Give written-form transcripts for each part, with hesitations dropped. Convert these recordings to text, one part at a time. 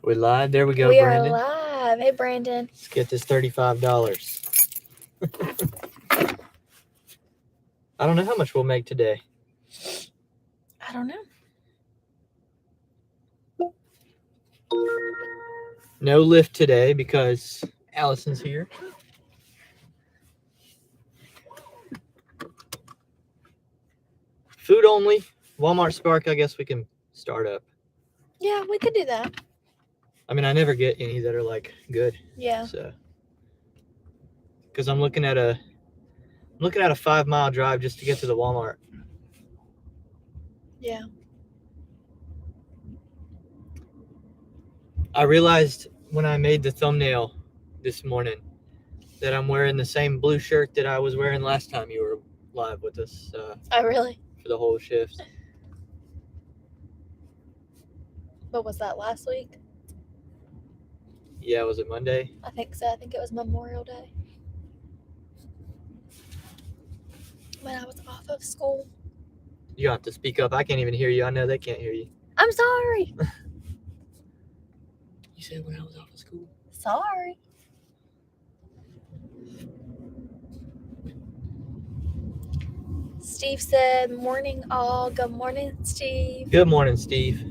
We live? There we go, We Brandon. are live. Hey, Brandon. Let's get this $35. I don't know how much we'll make today. I don't know. No lift today because Allison's here. Food only. Walmart Spark, I guess we can start up. Yeah, we could do that. I mean, I never get any that are like good. Yeah. So, because I'm looking at a 5-mile drive just to get to the Walmart. Yeah. I realized when I made the thumbnail this morning that I'm wearing the same blue shirt that I was wearing last time you were live with us. Oh, really? For the whole shift. What was that, last week? Yeah, was it Monday? I think so. I think it was Memorial Day. When I was off of school. You have to speak up. I can't even hear you. I know they can't hear you. I'm sorry. You said when I was off of school? Sorry. Steve said, morning all. Good morning, Steve. Good morning, Steve.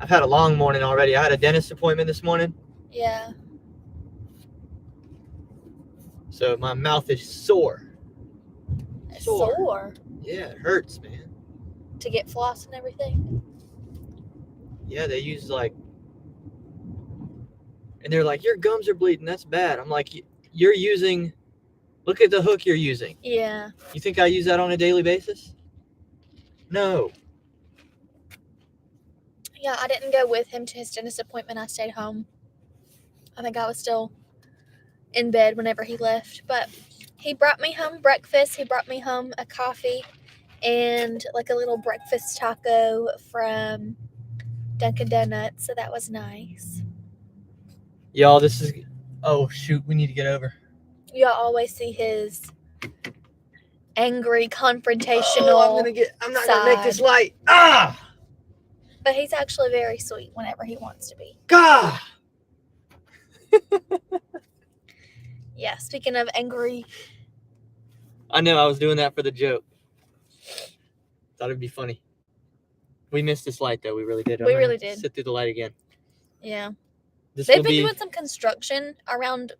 I've had a long morning already. I had a dentist appointment this morning. Yeah. So my mouth is sore. Sore? Yeah, it hurts, man. To get floss and everything? Yeah, they use and they're like, your gums are bleeding. That's bad. I'm like, look at the hook you're using. Yeah. You think I use that on a daily basis? No. Yeah, I didn't go with him to his dentist appointment. I stayed home. I think I was still in bed whenever he left. But he brought me home breakfast. He brought me home a coffee and like a little breakfast taco from Dunkin' Donuts. So that was nice. Y'all, oh, shoot. We need to get over. Y'all always see his angry, confrontational I'm not going to make this light. Ah! But he's actually very sweet whenever he wants to be. God! Yeah, speaking of angry. I know, I was doing that for the joke. Thought it'd be funny. We missed this light, though. We really did. We really did. Sit through the light again. Yeah. They've been doing some construction around,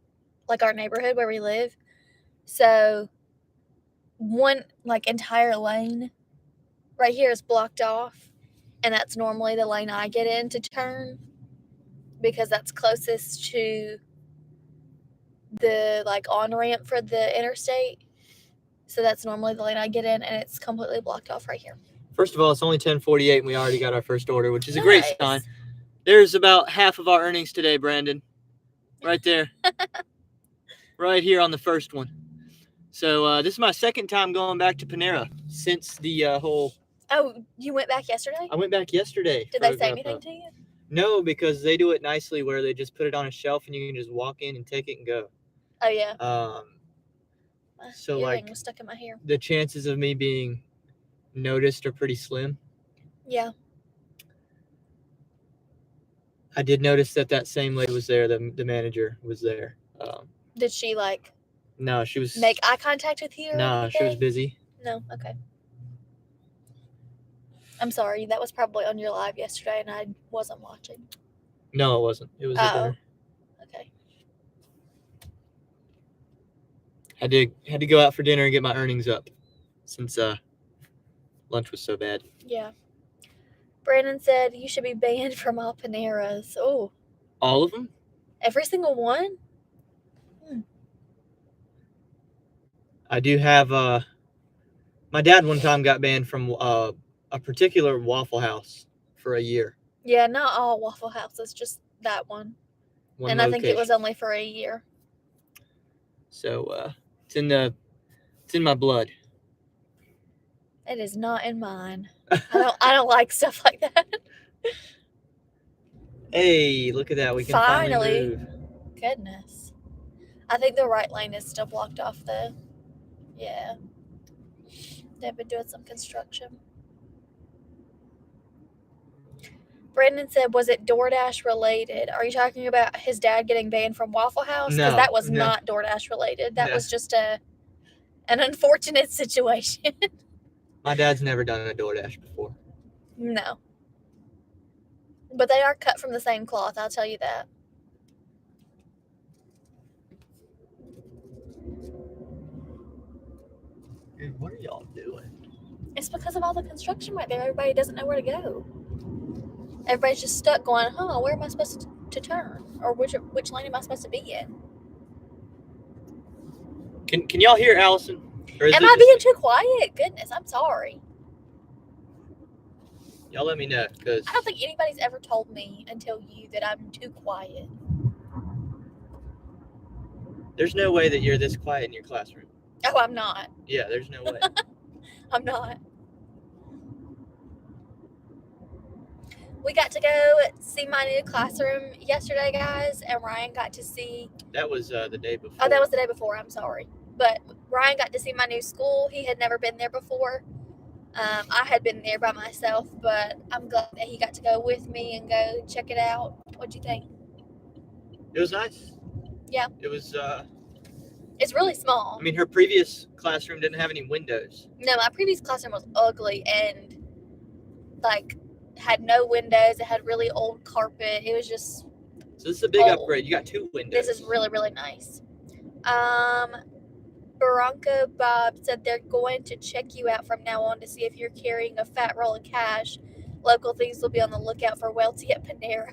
like, our neighborhood where we live. So, one, like, entire lane right here is blocked off. And that's normally the lane I get in to turn. Because that's closest to the, like, on-ramp for the interstate. So that's normally the lane I get in, and it's completely blocked off right here. First of all, it's only 10:48, and we already got our first order, which is a great sign. There's about half of our earnings today, Brandon. Right there. Right here on the first one. So this is my second time going back to Panera since the whole... Oh, you went back yesterday? I went back yesterday. Did they say anything to you? No, because they do it nicely where they just put it on a shelf, and you can just walk in and take it and go. Oh, yeah. So, like, was stuck in my hair. The chances of me being noticed are pretty slim. Yeah. I did notice that same lady was there. The manager was there. Did she, like... No, she was... Make eye contact with you? No, she was busy. No? Okay. I'm sorry. That was probably on your live yesterday, and I wasn't watching. No, it wasn't. It was at dinner. Okay. Had to go out for dinner and get my earnings up since lunch was so bad. Yeah. Brandon said you should be banned from all Paneras. Oh. All of them? Every single one? I do have my dad one time got banned from a particular Waffle House for a year. Yeah, not all Waffle Houses, just that one. And I think it was only for a year. So it's in my blood. It is not in mine. I don't like stuff like that. Hey, look at that. We can finally move. Goodness. I think the right lane is still blocked off though. Yeah. They've been doing some construction. Brandon said, was it DoorDash related? Are you talking about his dad getting banned from Waffle House? Because that was not DoorDash related. That was just an unfortunate situation. My dad's never done a DoorDash before. No. But they are cut from the same cloth, I'll tell you that. Dude, what are y'all doing? It's because of all the construction right there. Everybody doesn't know where to go. Everybody's just stuck going, where am I supposed to turn? Or which lane am I supposed to be in? Can y'all hear Allison? Am I being too quiet? Goodness, I'm sorry. Y'all let me know, because I don't think anybody's ever told me until you that I'm too quiet. There's no way that you're this quiet in your classroom. Oh, I'm not. Yeah, there's no way. I'm not. We got to go see my new classroom yesterday, guys, and Ryan got to see... That was the day before. Oh, that was the day before. I'm sorry. But Ryan got to see my new school. He had never been there before. I had been there by myself, but I'm glad that he got to go with me and go check it out. What'd you think? It was nice. Yeah. It was... It's really small. I mean, her previous classroom didn't have any windows. No, my previous classroom was ugly and, had no windows. It had really old carpet. It was just... So this is a big upgrade. You got 2 windows. This is really, really nice. Bronco Bob said they're going to check you out from now on to see if you're carrying a fat roll of cash. Local thieves will be on the lookout for Welte at Panera.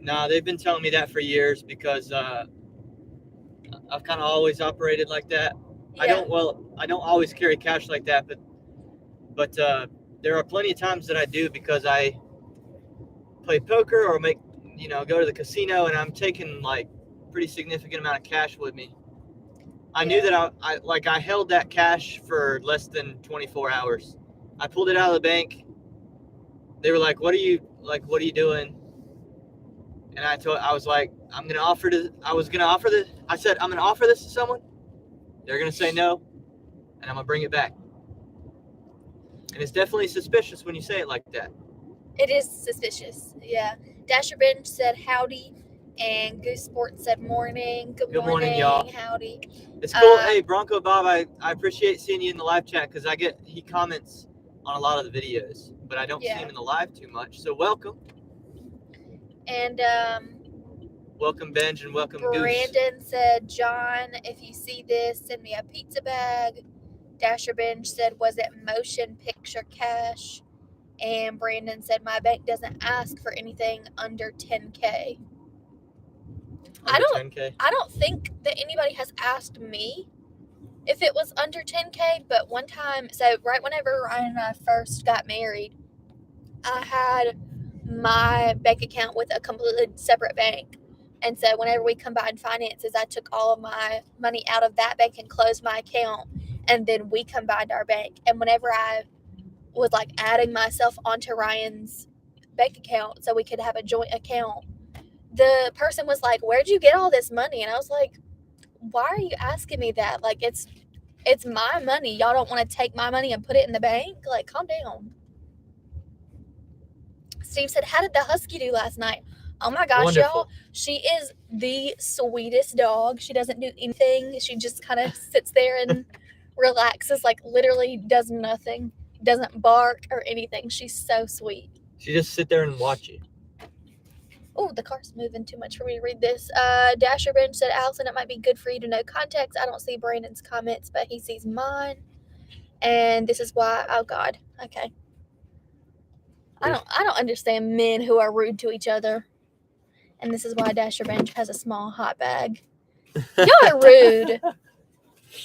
Nah, they've been telling me that for years because I've kind of always operated like that. Yeah. I don't always carry cash like that, but there are plenty of times that I do because I play poker or go to the casino and I'm taking pretty significant amount of cash with me. I knew that I held that cash for less than 24 hours. I pulled it out of the bank. They were like, what are you doing? And I was like, I said, I'm going to offer this to someone. They're going to say no, and I'm going to bring it back. And it's definitely suspicious when you say it like that. It is suspicious, yeah. Dasher Bench said howdy, and Goose Sports said morning. Good morning, y'all. Howdy. It's cool. Hey, Bronco Bob, I appreciate seeing you in the live chat because he comments on a lot of the videos, but I don't see him in the live too much. So welcome. And welcome Benj and welcome Brandon Goose. Said, John, if you see this, send me a pizza bag. Dasher Benj said, was it motion picture cash? And Brandon said, my bank doesn't ask for anything under 10K. I don't think that anybody has asked me if it was under 10K, but one time, so right whenever Ryan and I first got married, I had my bank account with a completely separate bank. And so whenever we combined finances, I took all of my money out of that bank and closed my account. And then we combined our bank. And whenever I was adding myself onto Ryan's bank account so we could have a joint account, the person was like, where'd you get all this money? And I was like, why are you asking me that? It's my money. Y'all don't want to take my money and put it in the bank? Calm down. Steve said, how did the husky do last night? Oh my gosh, wonderful. Y'all. She is the sweetest dog. She doesn't do anything. She just kind of sits there and relaxes, literally does nothing. Doesn't bark or anything. She's so sweet. She just sit there and watch you. Oh, the car's moving too much for me to read this. Dasher Bench said, Allison, it might be good for you to know context. I don't see Brandon's comments, but he sees mine. And this is why, oh God, okay. I don't understand men who are rude to each other. And this is why Dasher Bench has a small hot bag. Y'all are rude.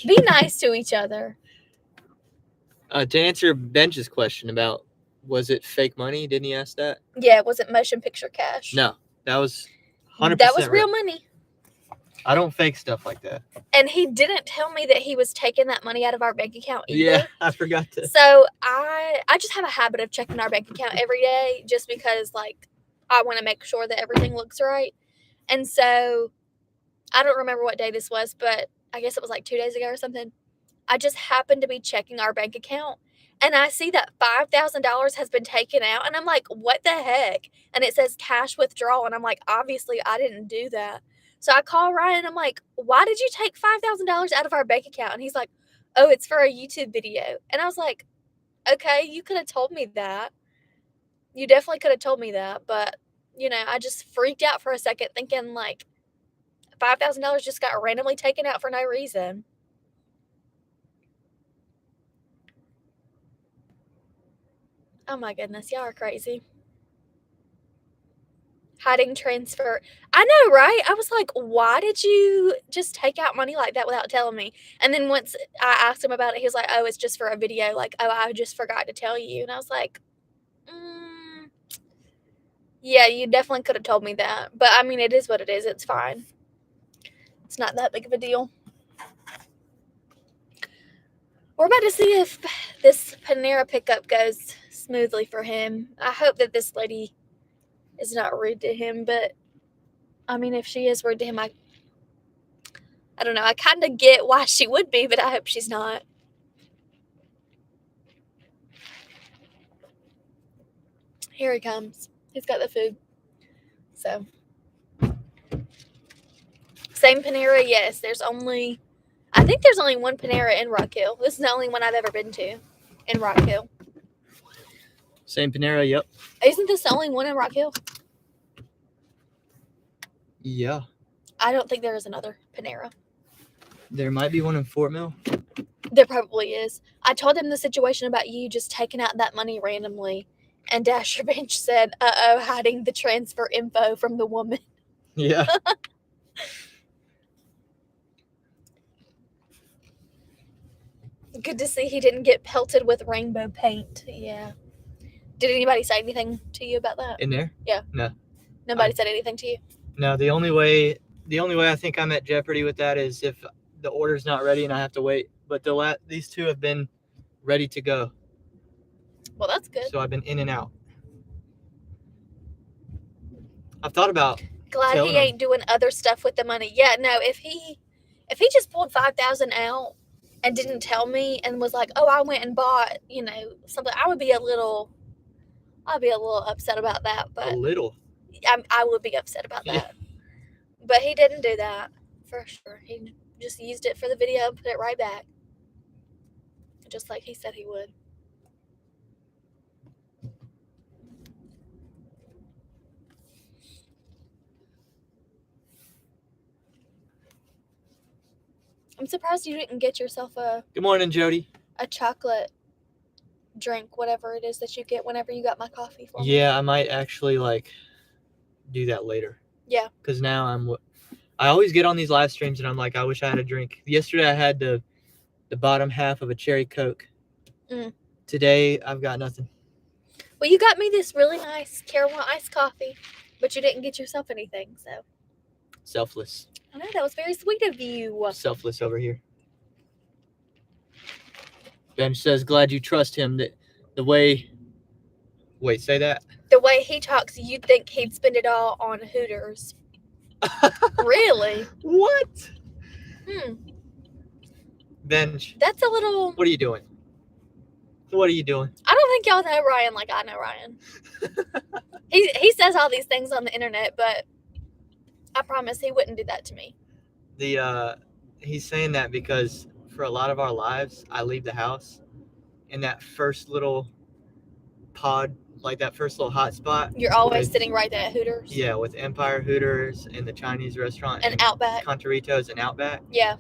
Be nice to each other. To answer Bench's question about, was it fake money? Didn't he ask that? Yeah, was it motion picture cash? No, that was 100%. That was real money. I don't fake stuff like that. And he didn't tell me that he was taking that money out of our bank account either. Yeah, I forgot to. So I just have a habit of checking our bank account every day just because, I want to make sure that everything looks right. And so I don't remember what day this was, but I guess it was 2 days ago or something. I just happened to be checking our bank account, and I see that $5,000 has been taken out, and I'm like, what the heck? And it says cash withdrawal, and I'm like, obviously I didn't do that. So I call Ryan, and I'm like, why did you take $5,000 out of our bank account? And he's like, oh, it's for a YouTube video. And I was like, okay, you could have told me that. You definitely could have told me that, but, you know, I just freaked out for a second thinking, like, $5,000 just got randomly taken out for no reason. Oh my goodness, y'all are crazy. Hiding transfer. I know, right? I was like, why did you just take out money like that without telling me? And then once I asked him about it, he was like, oh, it's just for a video. Like, oh, I just forgot to tell you. And I was like, yeah, you definitely could have told me that. But, I mean, it is what it is. It's fine. It's not that big of a deal. We're about to see if this Panera pickup goes smoothly for him. I hope that this lady is not rude to him, but I mean, if she is rude to him, I don't know. I kind of get why she would be, but I hope she's not. Here he comes. He's got the food. So, same Panera, yes. I think there's only one Panera in Rock Hill. This is the only one I've ever been to in Rock Hill. Same Panera, yep. Isn't this the only one in Rock Hill? Yeah. I don't think there is another Panera. There might be one in Fort Mill. There probably is. I told him the situation about you just taking out that money randomly, and Dasher Bench said, uh-oh, hiding the transfer info from the woman. Yeah. Good to see he didn't get pelted with rainbow paint. Yeah. Did anybody say anything to you about that? In there? Yeah. No. Nobody said anything to you? No, the only way I think I'm at jeopardy with that is if the order's not ready and I have to wait. But these two have been ready to go. Well, that's good. So I've been in and out. I've thought about glad he ain't doing other stuff with the money. Yeah, no, if he just pulled $5,000 out and didn't tell me and was like, oh, I went and bought, you know, something, I'd be a little upset about that. But a little. I would be upset about that. But he didn't do that, for sure. He just used it for the video and put it right back. Just like he said he would. I'm surprised you didn't get yourself Good morning, Jody. A chocolate drink, whatever it is that you get whenever you got my coffee for me. Yeah, I might actually do that later. Yeah. Because now I always get on these live streams and I'm like, I wish I had a drink. Yesterday I had the bottom half of a cherry Coke. Today I've got nothing. Well, you got me this really nice caramel iced coffee, but you didn't get yourself anything, so. Selfless. I know, that was very sweet of you. Selfless over here. Ben says, glad you trust him. That the way... Wait, say that? The way he talks, you'd think he'd spend it all on Hooters. Really? What? Ben. That's a little... What are you doing? What are you doing? I don't think y'all know Ryan like I know Ryan. He says all these things on the internet, but I promise he wouldn't do that to me. He's saying that because for a lot of our lives, I leave the house in that first little pod, like that first little hot spot. You're always sitting right there at Hooters? Yeah, with Empire Hooters and the Chinese restaurant. And Outback. Contoritos and Outback. Yeah.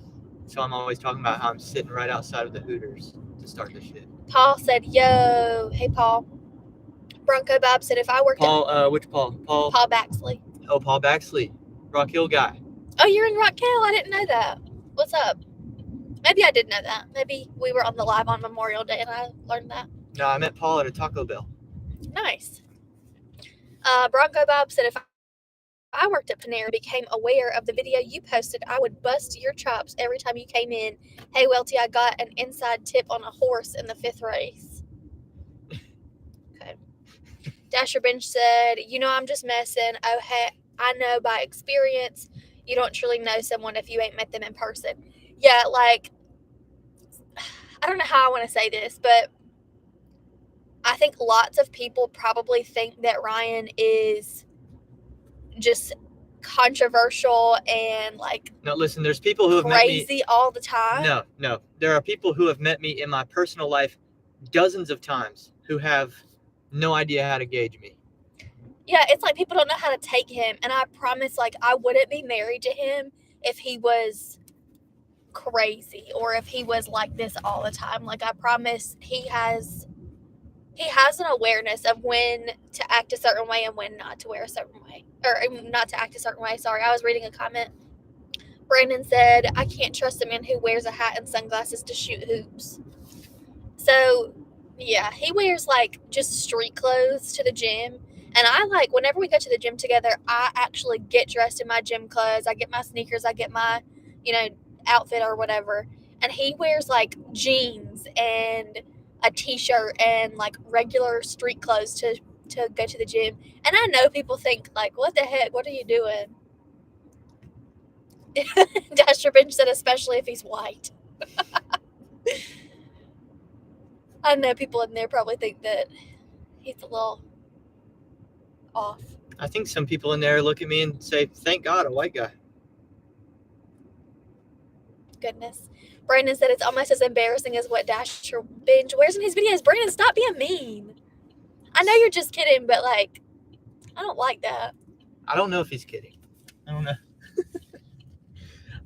So I'm always talking about how I'm sitting right outside of the Hooters to start this shit. Paul said, yo. Hey, Paul. Bronco Bob said, if I worked at... which Paul? Paul Baxley. Oh, Paul Baxley. Rock Hill guy. Oh, you're in Rock Hill? I didn't know that. What's up? Maybe I did know that. Maybe we were on the live on Memorial Day and I learned that. No, I met Paul at a Taco Bell. Nice. Bronco Bob said, if I worked at Panera and became aware of the video you posted, I would bust your chops every time you came in. Hey, Welte, I got an inside tip on a horse in the 5th race. Okay. Dasher Bench said, you know, I'm just messing. Oh, hey, I know by experience you don't truly know someone if you ain't met them in person. Yeah, like, I don't know how I want to say this, but think lots of people probably think that Ryan is just controversial and like No, listen, there's people who have met me crazy all the time. No. There are people who have met me in my personal life dozens of times who have no idea how to gauge me. Yeah, it's like people don't know how to take him. And I promise, like, I wouldn't be married to him if he was crazy or if he was like this all the time. Like, I promise he has an awareness of when to act a certain way and when not to wear a certain way. Or not to act a certain way. Sorry, I was reading a comment. Brandon said, I can't trust a man who wears a hat and sunglasses to shoot hoops. So, yeah, he wears, like, just street clothes to the gym. And I, like, whenever we go to the gym together, I actually get dressed in my gym clothes. I get my sneakers. I get my, outfit or whatever. And he wears, like, jeans and a t-shirt and, like, regular street clothes to go to the gym. And I know people think, like, what the heck? What are you doing? Dasher Bench said, especially if he's white. I know people in there probably think that he's a little off. I think some people in there look at me and say, thank God, a white guy. Goodness. Brandon said it's almost as embarrassing as what Dasher Bench wears in his videos. Brandon, stop being mean. I know you're just kidding, but, like, I don't like that. I don't know if he's kidding. I don't know.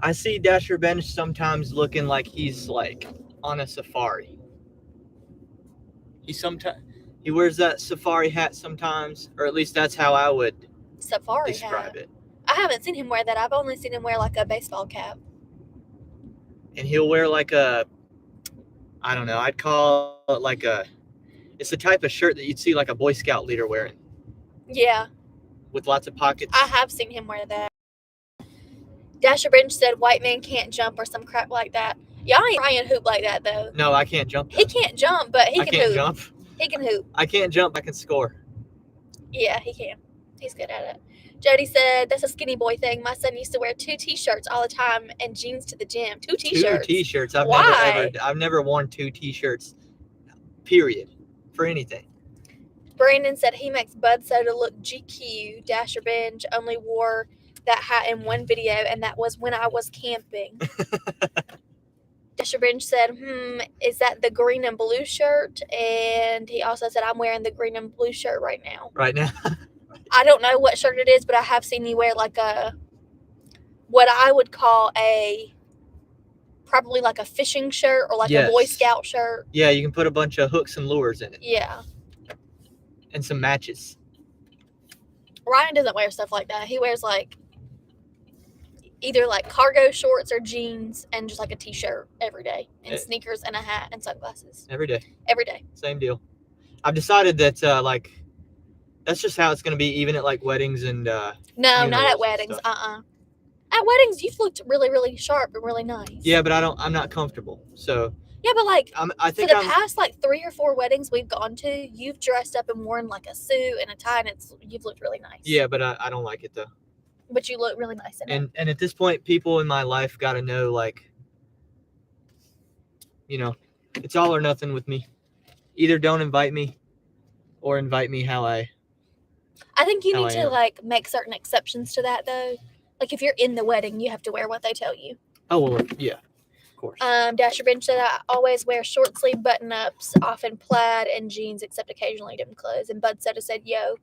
I see Dasher Bench sometimes looking like he's, like, on a safari. He wears that safari hat sometimes, or at least that's how I would describe it. I haven't seen him wear that. I've only seen him wear, like, a baseball cap. And he'll wear, like, I don't know, I'd call it like it's the type of shirt that you'd see, like, a Boy Scout leader wearing. Yeah. With lots of pockets. I have seen him wear that. Dasher Bench said white man can't jump or some crap like that. Y'all ain't Ryan hoop like that, though. No, I can't jump. Though. He can't jump, but he can hoop. I can't jump. He can hoop. I can't jump. I can score. Yeah, he can. He's good at it. Jody said, that's a skinny boy thing. My son used to wear 2 t-shirts all the time and jeans to the gym. 2 t-shirts? 2 t-shirts. Why? I've never worn 2 t-shirts, period, for anything. Brandon said he makes Bud Soda look GQ. Dasher Bench only wore that hat in one video, and that was when I was camping. Dasher Bench said, is that the green and blue shirt? And he also said, I'm wearing the green and blue shirt right now. Right now? I don't know what shirt it is, but I have seen you wear like what I would call probably like a fishing shirt or like a Boy Scout shirt. Yeah, you can put a bunch of hooks and lures in it. Yeah. And some matches. Ryan doesn't wear stuff like that. He wears like either like cargo shorts or jeans and just like a t-shirt every day and sneakers and a hat and sunglasses. Every day. Every day. Same deal. I've decided that that's just how it's going to be even at like weddings and no, not at weddings. At weddings you've looked really, really sharp and really nice. Yeah, but I'm not comfortable. So yeah, but like I think for the past like 3 or 4 weddings we've gone to, you've dressed up and worn like a suit and a tie, and you've looked really nice. Yeah, but I don't like it though. But you look really nice in it. And at this point, people in my life got to know, like, it's all or nothing with me. Either don't invite me, or invite me how I think you need to like make certain exceptions to that though. Like if you're in the wedding, you have to wear what they tell you. Oh well, yeah. Course. Dasher Bench said I always wear short sleeve button ups, often plaid and jeans, except occasionally dim clothes. And Bud Soda said, "Yo,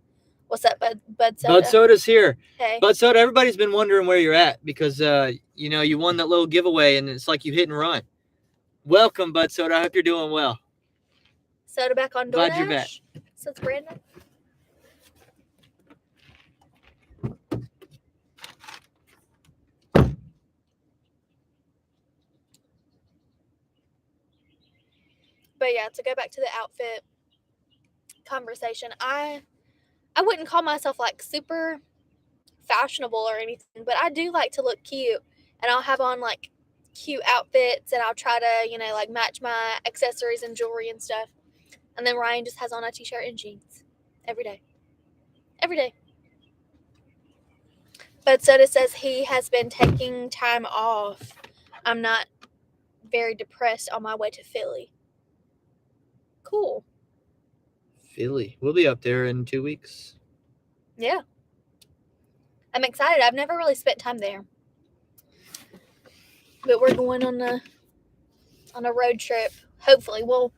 what's up, Bud Soda?" Bud Soda's here. Hey, Bud Soda. Everybody's been wondering where you're at because you won that little giveaway and it's like you hit and run. Welcome, Bud Soda. I hope you're doing well. Soda back on DoorDash. Glad you're back. Since Brandon. But yeah, to go back to the outfit conversation, I wouldn't call myself like super fashionable or anything, but I do like to look cute, and I'll have on like cute outfits, and I'll try to like match my accessories and jewelry and stuff. And then Ryan just has on a t-shirt and jeans every day. But Soda says he has been taking time off. I'm not very depressed on my way to Philly. Cool. Philly. We'll be up there in 2 weeks. Yeah. I'm excited. I've never really spent time there. But we're going on a road trip. Hopefully. We'll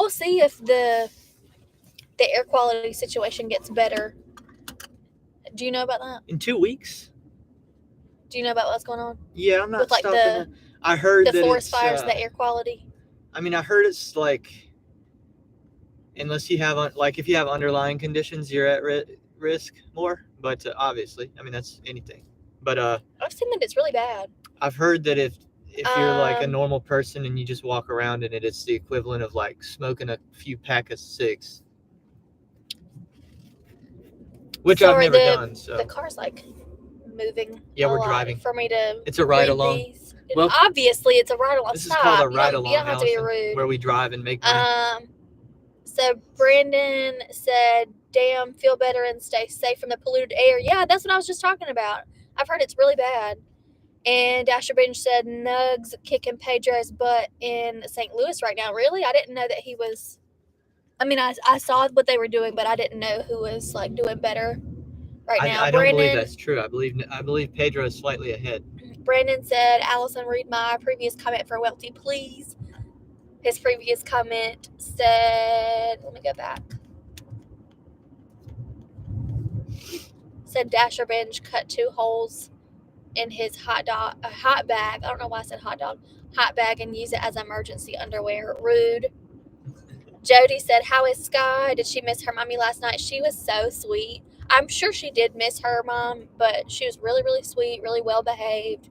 see if the air quality situation gets better. Do you know about that? In 2 weeks? Do you know about what's going on? Yeah, I'm not with like stopping. I heard the that forest it's, fires, the air quality. I mean, I heard it's like, unless you have if you have underlying conditions, you're at risk more. But obviously, I mean, that's anything. But I've seen that it's really bad. I've heard that if you're like a normal person and you just walk around in it, it's the equivalent of like smoking a few pack of cigs. Which I've never done. So the car's like moving. Yeah, we're driving. For me to. It's a ride along. These. Well, obviously it's a ride along. This is called a ride along. You don't have to be rude. Where we drive and make money. So Brandon said, "Damn, feel better and stay safe from the polluted air." Yeah, that's what I was just talking about. I've heard it's really bad. And Dasher Binge said, "Nugs kicking Pedro's butt in St. Louis right now." Really? I didn't know that he was. I mean, I saw what they were doing, but I didn't know who was like doing better right now. I don't believe that's true. I believe Pedro is slightly ahead. Brandon said, "Allison, read my previous comment for Welte, please." His previous comment said, let me go back. Said Dasher Binge cut 2 holes in his hot bag. I don't know why I said hot dog. Hot bag and use it as emergency underwear. Rude. Jody said, "How is Sky? Did she miss her mommy last night?" She was so sweet. I'm sure she did miss her mom, but she was really, really sweet, really well behaved.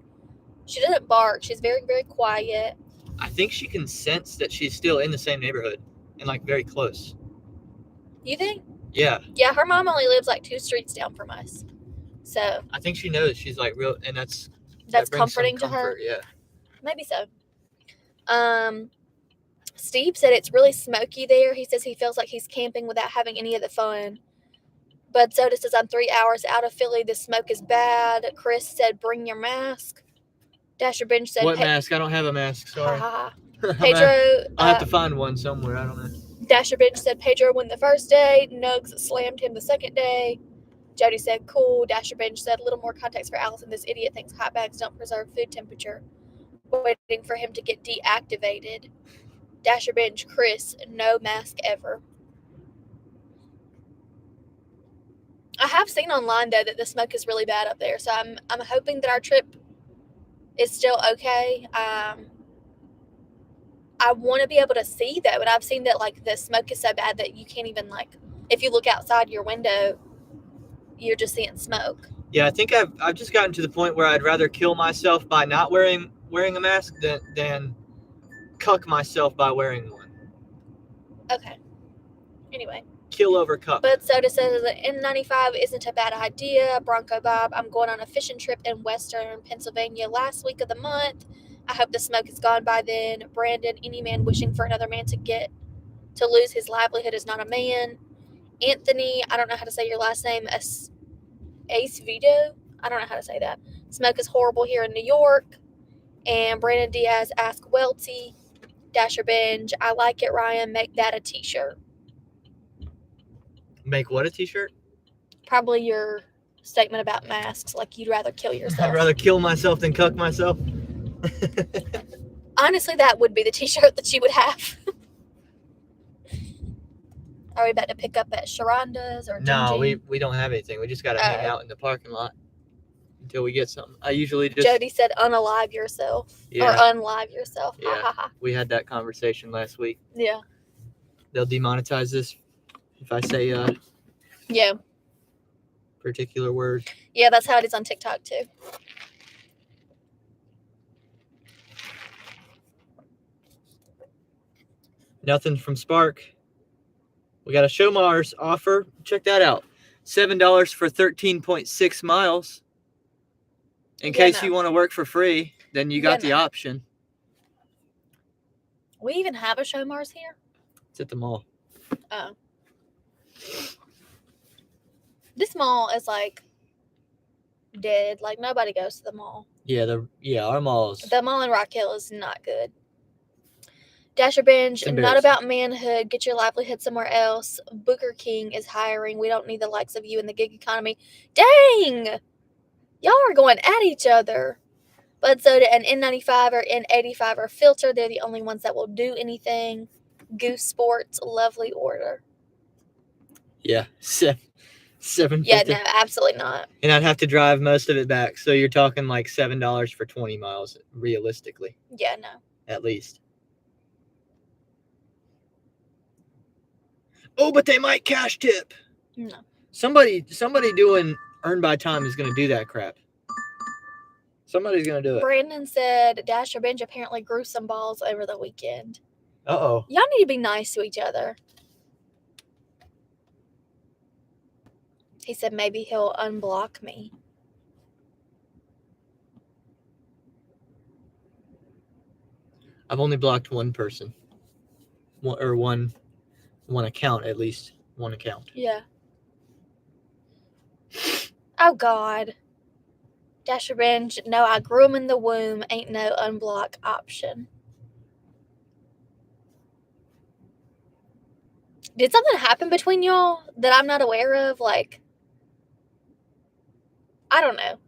She doesn't bark. She's very, very quiet. I think she can sense that she's still in the same neighborhood and like very close. You think? Yeah. Yeah, her mom only lives like 2 streets down from us. So I think she knows she's like real, and that's comforting to her. Yeah. Maybe so. Steve said it's really smoky there. He says he feels like he's camping without having any of the fun. Bud Soda says, "I'm 3 hours out of Philly. The smoke is bad." Chris said, "Bring your mask." Dasher Binge said, "What mask? I don't have a mask. Sorry." Pedro. I'll have to find one somewhere. I don't know. Dasher Binge said Pedro won the first day. Nugs slammed him the second day. Jody said, "Cool." Dasher Binge said, "A little more context for Allison. This idiot thinks hot bags don't preserve food temperature. Waiting for him to get deactivated." Dasher Binge, Chris, no mask ever. I have seen online though that the smoke is really bad up there, so I'm hoping that our trip is still okay. I want to be able to see that, but I've seen that like the smoke is so bad that you can't even like, if you look outside your window, you're just seeing smoke. Yeah, I think I've just gotten to the point where I'd rather kill myself by not wearing a mask than cuck myself by wearing one. Okay. Anyway. Kill over cuck. But Soda says the N95 isn't a bad idea. Bronco Bob, I'm going on a fishing trip in western Pennsylvania last week of the month. I hope the smoke is gone by then. Brandon, any man wishing for another man to lose his livelihood is not a man. Anthony, I don't know how to say your last name. Ace Vito? I don't know how to say that. Smoke is horrible here in New York. And Brandon Diaz asked Welte, Dasher Binge, I like it, Ryan. Make that a t-shirt. Make what a t-shirt? Probably your statement about masks, like you'd rather kill yourself. I'd rather kill myself than cuck myself. Honestly, that would be the t-shirt that you would have. Are we about to pick up at Sharonda's or No, we don't have anything. We just got to hang out in the parking lot until we get something. I usually just... Jody said unalive yourself. Yeah. Or unlive yourself. Yeah. We had that conversation last week. Yeah. They'll demonetize this if I say yeah, particular words. Yeah, that's how it is on TikTok too. Nothing from Spark. We got a Show Mars offer. Check that out. $7 for 13.6 miles. In case you want to work for free, then you got the option. We even have a Show Mars here? It's at the mall. Oh. This mall is like dead. Like nobody goes to the mall. Yeah, our malls. The mall in Rock Hill is not good. Dasher Binge, not about manhood. Get your livelihood somewhere else. Booker King is hiring. We don't need the likes of you in the gig economy. Dang! Y'all are going at each other. Bud Soda and N95 or N85 are filter. They're the only ones that will do anything. Goose Sports, lovely order. Yeah, $7.50. Yeah, no, absolutely not. And I'd have to drive most of it back. So you're talking like $7 for 20 miles, realistically. Yeah, no. At least. Oh, but they might cash tip. No. Somebody doing earn by time is going to do that crap. Somebody's going to do it. Brandon said Dasher Binge apparently grew some balls over the weekend. Uh-oh. Y'all need to be nice to each other. He said maybe he'll unblock me. I've only blocked one person. One account, at least. One account. Yeah. Oh, God. Dasher Binge, no, I grew him in the womb. Ain't no unblock option. Did something happen between y'all that I'm not aware of? Like, I don't know.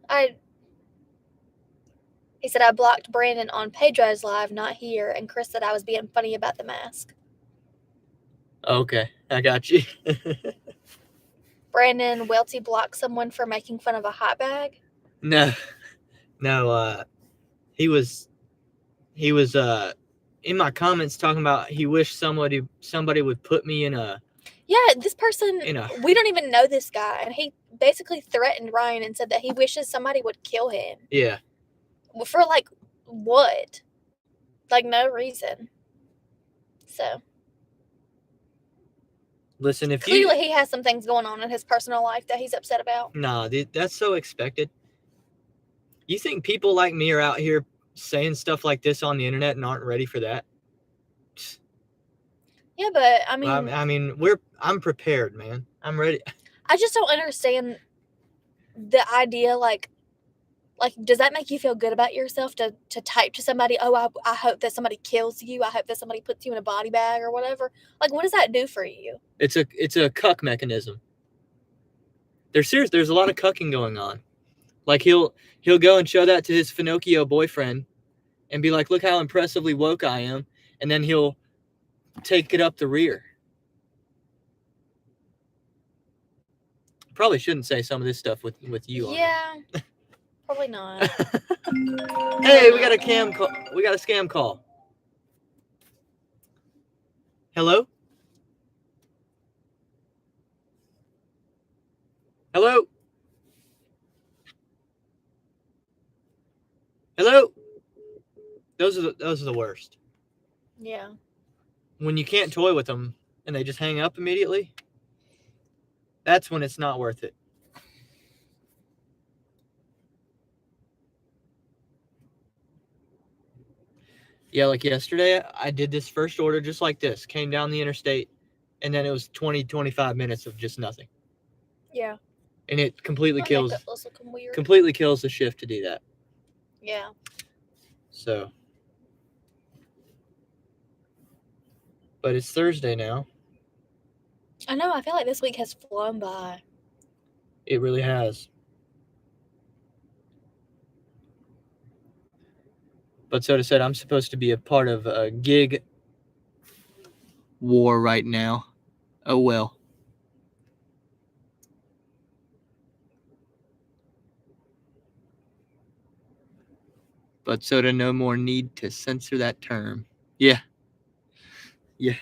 He said I blocked Brandon on Pedro's live, not here, and Chris said I was being funny about the mask. Okay, I got you. Brandon, Welte blocked someone for making fun of a hot bag? No, he was in my comments talking about he wished somebody would put me in a. Yeah, this person, we don't even know this guy, and he basically threatened Ryan and said that he wishes somebody would kill him. Yeah. For, like, what? Like, no reason. So. Listen, if clearly he has some things going on in his personal life that he's upset about. Nah, that's so expected. You think people like me are out here saying stuff like this on the internet and aren't ready for that? Yeah, but I mean, I'm prepared, man. I'm ready. I just don't understand the idea. Like, does that make you feel good about yourself to type to somebody? Oh, I hope that somebody kills you. I hope that somebody puts you in a body bag or whatever. Like, what does that do for you? It's a cuck mechanism. There's a lot of cucking going on. Like he'll go and show that to his Finocchio boyfriend and be like, look how impressively woke I am. And then he'll take it up the rear. Probably shouldn't say some of this stuff with you on. Yeah, probably not. Hey, we got a scam call. Hello? Hello? Hello? Those are the worst. Yeah. When you can't toy with them and they just hang up immediately, that's when it's not worth it. Yeah, like yesterday, I did this first order just like this. Came down the interstate, and then it was 20, 25 minutes of just nothing. Yeah. And it completely kills the shift to do that. Yeah. So. But it's Thursday now. I know. I feel like this week has flown by. It really has. But Soda said I'm supposed to be a part of a gig war right now. Oh, well. But Soda, no more need to censor that term. Yeah. Yeah.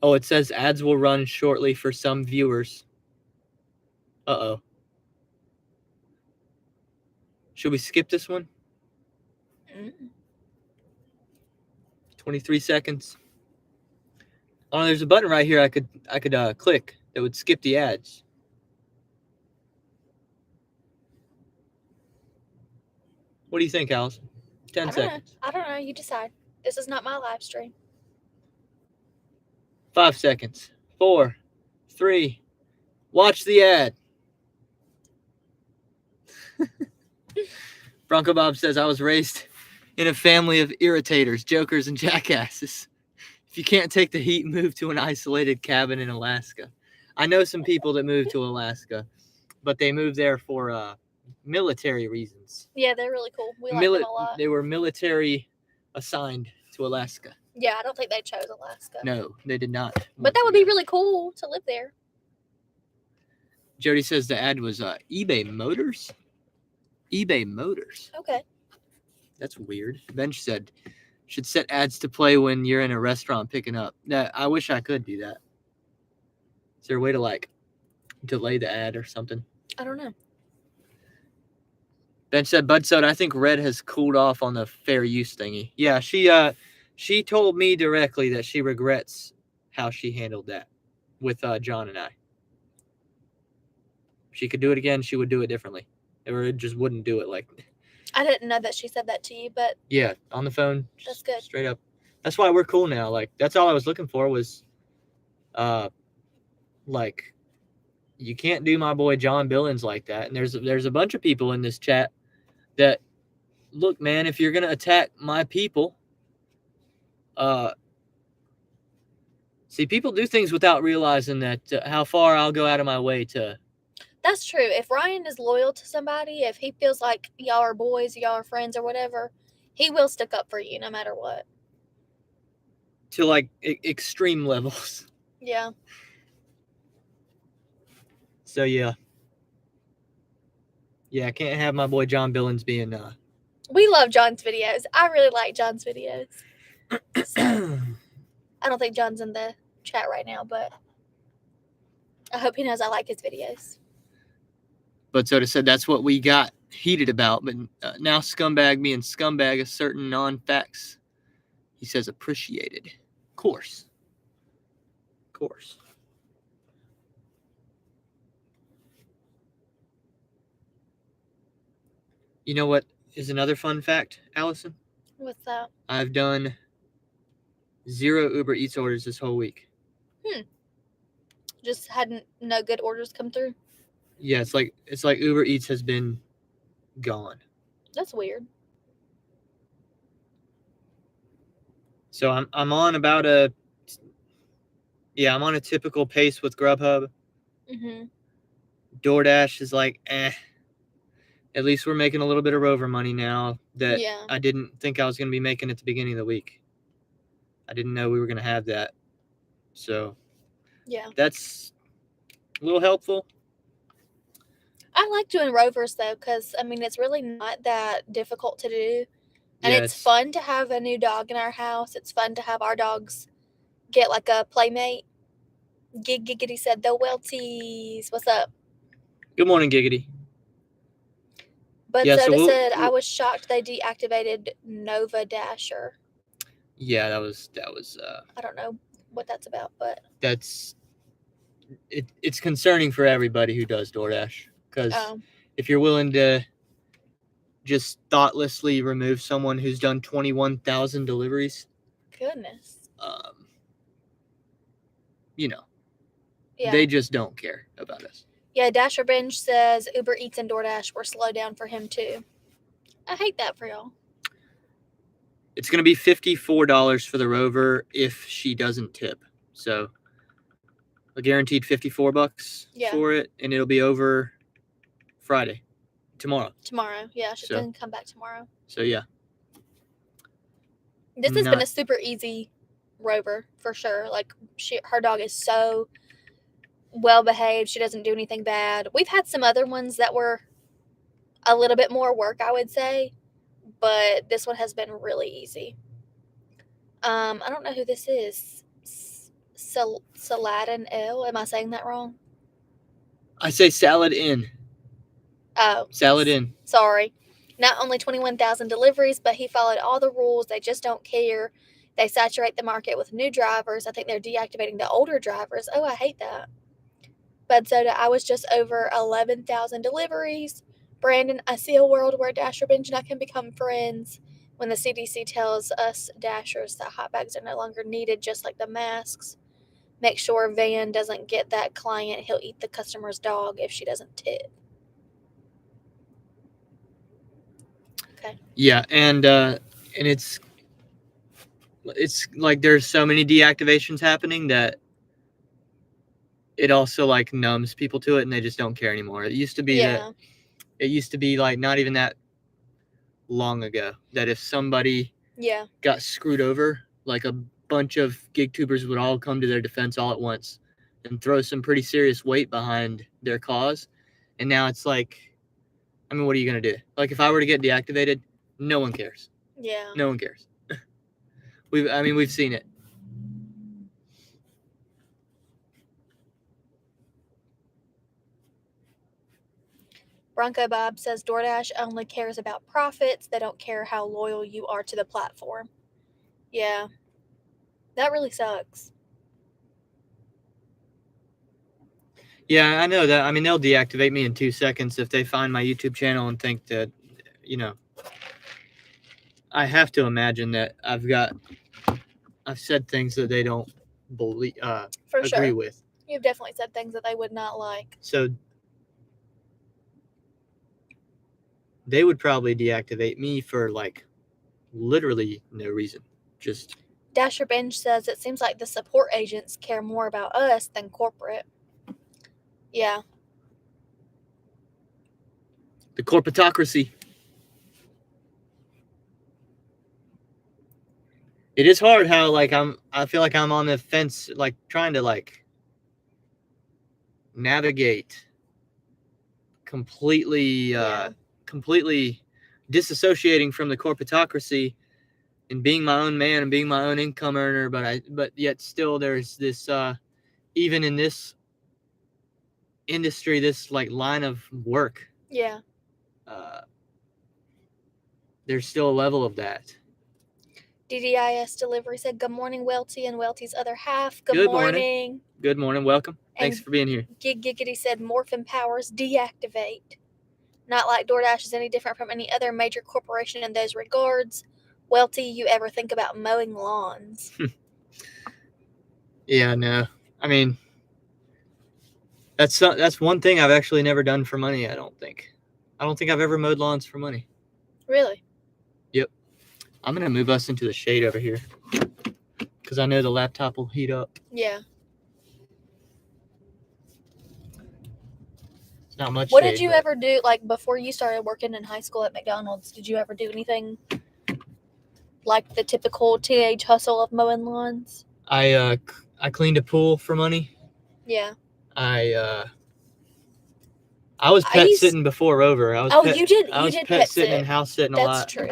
Oh, it says ads will run shortly for some viewers. Uh-oh. Should we skip this one? 23 seconds. Oh, there's a button right here I could click that would skip the ads. What do you think, Allison? 10 seconds. I don't know. You decide. This is not my live stream. 5 seconds. 4, 3. Watch the ad. Bronco Bob says I was raised in a family of irritators, jokers, and jackasses. If you can't take the heat, move to an isolated cabin in Alaska. I know some people that moved to Alaska, but they moved there for military reasons. Yeah, they're really cool. We like them a lot. They were military assigned to Alaska. Yeah, I don't think they chose Alaska. No, they did not. But that would be really cool to live there. Jody says the ad was eBay Motors. eBay Motors. Okay. That's weird. Bench said, should set ads to play when you're in a restaurant picking up. I wish I could do that. Is there a way to like delay the ad or something? I don't know. Bench said, Bud said, I think Red has cooled off on the fair use thingy. Yeah, she told me directly that she regrets how she handled that with John and I. If she could do it again, she would do it differently. Or it just wouldn't do it like. I didn't know that she said that to you, but yeah, on the phone. That's good. Straight up. That's why we're cool now. Like, that's all I was looking for was, like, you can't do my boy John Billings like that. And there's a bunch of people in this chat that, look, man, if you're gonna attack my people, see, people do things without realizing that how far I'll go out of my way to. That's true. If Ryan is loyal to somebody, if he feels like y'all are boys, y'all are friends or whatever, he will stick up for you no matter what. To like extreme levels. Yeah. So yeah. Yeah, I can't have my boy John Billings being We love John's videos. I really like John's videos. So, I don't think John's in the chat right now, but I hope he knows I like his videos. But Soda said that's what we got heated about. But now scumbag being scumbag of certain non-facts, he says appreciated. Of course. Of course. You know what is another fun fact, Allison? What's that? I've done 0 Uber Eats orders this whole week. Just hadn't no good orders come through? Yeah, it's like Uber Eats has been gone. That's weird. So I'm on about I'm on a typical pace with Grubhub. Mm-hmm. DoorDash is like, At least we're making a little bit of Rover money now that I didn't think I was going to be making at the beginning of the week. I didn't know we were going to have that. So yeah, that's a little helpful. I like doing Rovers though, because I mean it's really not that difficult to do, and it's fun to have a new dog in our house. It's fun to have our dogs get like a playmate. Giggity said the Welties. What's up? Good morning, Giggity. But Soda said I was shocked they deactivated Nova Dasher. Yeah, that was. I don't know what that's about, but it's concerning for everybody who does DoorDash. Because if you're willing to just thoughtlessly remove someone who's done 21,000 deliveries, goodness, they just don't care about us. Yeah, Dasher Binge says Uber Eats and DoorDash were slowed down for him too. I hate that for y'all. It's going to be $54 for the Rover if she doesn't tip. So a guaranteed $54 for it, and it'll be over Friday. Tomorrow, yeah. She's going to come back tomorrow. So, yeah. This has been a super easy Rover, for sure. Like, her dog is so well-behaved. She doesn't do anything bad. We've had some other ones that were a little bit more work, I would say. But this one has been really easy. I don't know who this is. Saladin L. Am I saying that wrong? I say Salad Inn. Oh. Salad Inn. Sorry. Not only 21,000 deliveries, but he followed all the rules. They just don't care. They saturate the market with new drivers. I think they're deactivating the older drivers. Oh, I hate that. Bud Soda, I was just over 11,000 deliveries. Brandon, I see a world where Dasher Binge and I can become friends when the CDC tells us Dashers that hot bags are no longer needed, just like the masks. Make sure Van doesn't get that client. He'll eat the customer's dog if she doesn't tip. Okay. Yeah, and And it's like there's so many deactivations happening that it also like numbs people to it, and they just don't care anymore. It used to be like not even that long ago that if somebody got screwed over, like a bunch of gig tubers would all come to their defense all at once and throw some pretty serious weight behind their cause. And now it's like, I mean, what are you gonna do? Like if I were to get deactivated, no one cares. Yeah. No one cares. We've seen it. Bronco Bob says DoorDash only cares about profits. They don't care how loyal you are to the platform. Yeah. That really sucks. Yeah, I know that. I mean, they'll deactivate me in 2 seconds if they find my YouTube channel and think that, you know, I have to imagine that I've said things that they don't believe, agree with. You've definitely said things that they would not like. So they would probably deactivate me for like literally no reason. Just Dasher Binge says it seems like the support agents care more about us than corporate. Yeah. the corporatocracy. It is hard how like I feel like I'm on the fence, like trying to like navigate completely disassociating from the corporatocracy and being my own man and being my own income earner, but yet still there's this even in this industry, this like line of work, there's still a level of that. DDIS Delivery said, good morning, Welte and Welte's other half. Good morning. Good morning. Welcome. Thanks for being here. Gig Giggity said, Morphin Powers deactivate. Not like DoorDash is any different from any other major corporation in those regards. Welte, you ever think about mowing lawns? Yeah, no. I mean, that's one thing I've actually never done for money, I don't think. I don't think I've ever mowed lawns for money. Really? Yep. I'm going to move us into the shade over here because I know the laptop will heat up. Yeah. It's not much What shade, did you ever do, like, before you started working in high school at McDonald's? Did you ever do anything like the typical teenage hustle of mowing lawns? I cleaned a pool for money. Yeah. I was pet sitting before Rover. You did pet sitting and house sitting a lot. That's true.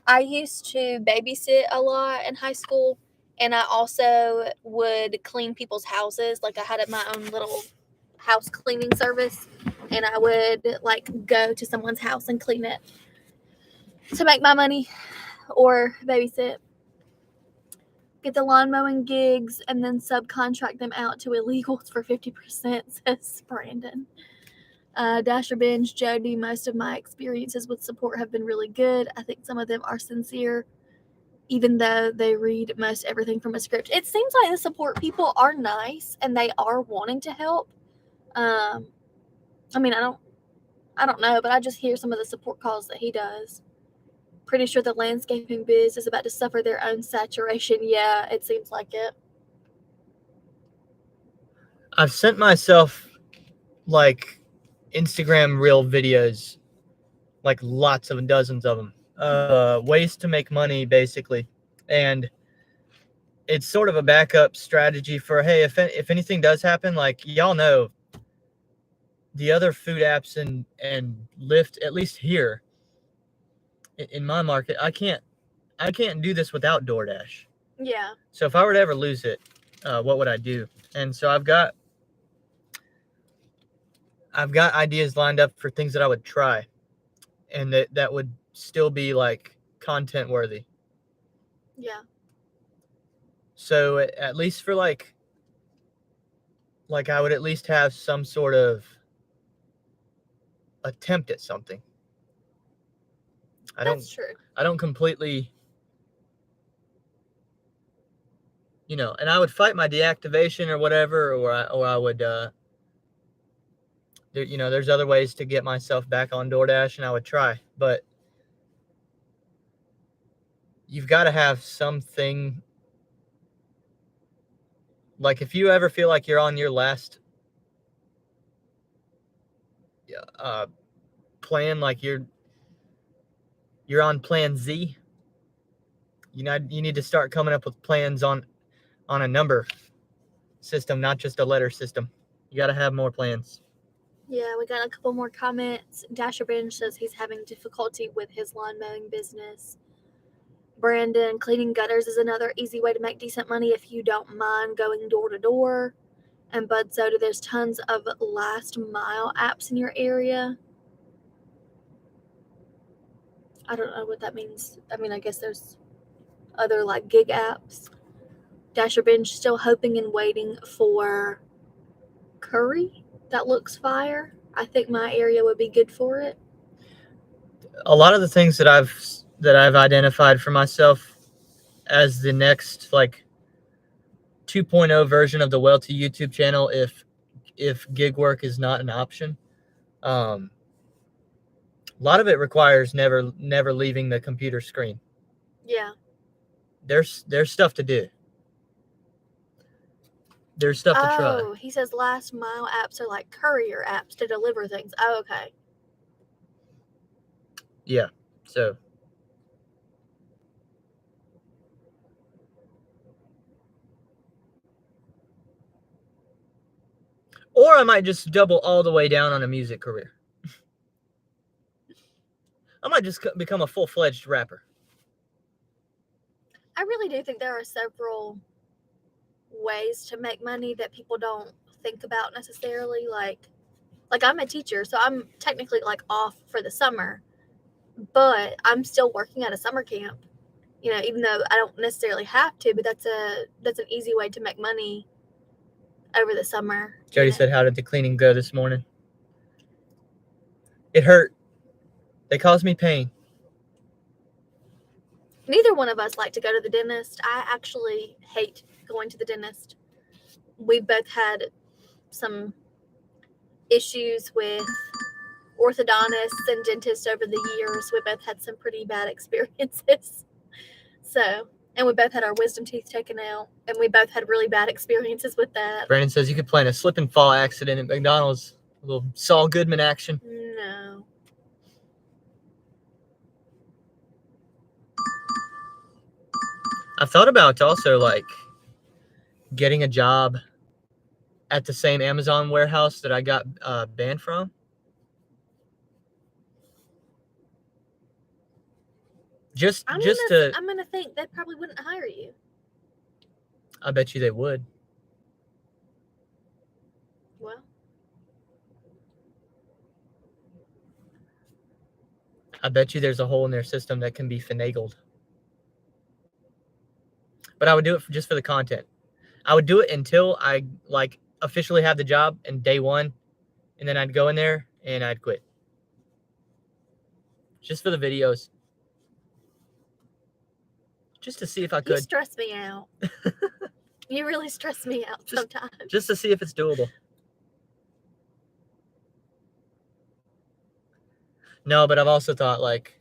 I used to babysit a lot in high school, and I also would clean people's houses. Like I had my own little house cleaning service, and I would like go to someone's house and clean it to make my money or babysit. Get the lawn mowing gigs and then subcontract them out to illegals for 50%, says Brandon. Dasher Binge, Jody, most of my experiences with support have been really good. I think some of them are sincere, even though they read most everything from a script. It seems like the support people are nice and they are wanting to help. I mean, I don't know, but I just hear some of the support calls that he does. Pretty sure the landscaping biz is about to suffer their own saturation. Yeah, it seems like it. I've sent myself like Instagram reel videos, like lots of dozens of them, ways to make money basically, and it's sort of a backup strategy for, hey, if anything does happen, like y'all know, the other food apps and Lyft, at least here in my market, I can't do this without DoorDash. Yeah. So if I were to ever lose it, what would I do? And so I've got ideas lined up for things that I would try, and that would still be like content worthy. Yeah. So at least for like I would at least have some sort of attempt at something. That's true. I don't completely, and I would fight my deactivation or whatever, or I would, there's other ways to get myself back on DoorDash, and I would try, but you've got to have something. Like if you ever feel like you're on your last plan, like you're on plan Z, you need to start coming up with plans on a number system, not just a letter system. You got to have more plans. Yeah, we got a couple more comments. Dasher Binge says he's having difficulty with his lawn mowing business. Brandon, cleaning gutters is another easy way to make decent money if you don't mind going door to door. And Bud Soda, there's tons of last mile apps in your area. I don't know what that means. I mean, I guess there's other like gig apps. Dasher Binge still hoping and waiting for curry. That looks fire. I think my area would be good for it. A lot of the things that I've identified for myself as the next like 2.0 version of the Welte YouTube channel, if gig work is not an option, a lot of it requires never leaving the computer screen. Yeah. There's stuff to do. There's stuff to try. Oh, he says last mile apps are like courier apps to deliver things. Oh, okay. Yeah. So or I might just double all the way down on a music career. I might just become a full-fledged rapper. I really do think there are several ways to make money that people don't think about necessarily. Like I'm a teacher, so I'm technically like off for the summer, but I'm still working at a summer camp. You know, even though I don't necessarily have to, but that's an easy way to make money over the summer. Jody said, "How did the cleaning go this morning?" It hurt. They caused me pain. Neither one of us like to go to the dentist. I actually hate going to the dentist. We both had some issues with orthodontists and dentists over the years. We both had some pretty bad experiences. So, and we both had our wisdom teeth taken out, and we both had really bad experiences with that. Brandon says you could plan a slip and fall accident at McDonald's. A little Saul Goodman action. No. I've thought about also like getting a job at the same Amazon warehouse that I got banned from. I'm gonna think they probably wouldn't hire you. I bet you they would. Well, I bet you there's a hole in their system that can be finagled. But I would do it just for the content. I would do it until I like officially have the job in day one, and then I'd go in there and I'd quit. Just for the videos. Just to see if I could. You stress me out. You really stress me out sometimes. Just to see if it's doable. No, but I've also thought like,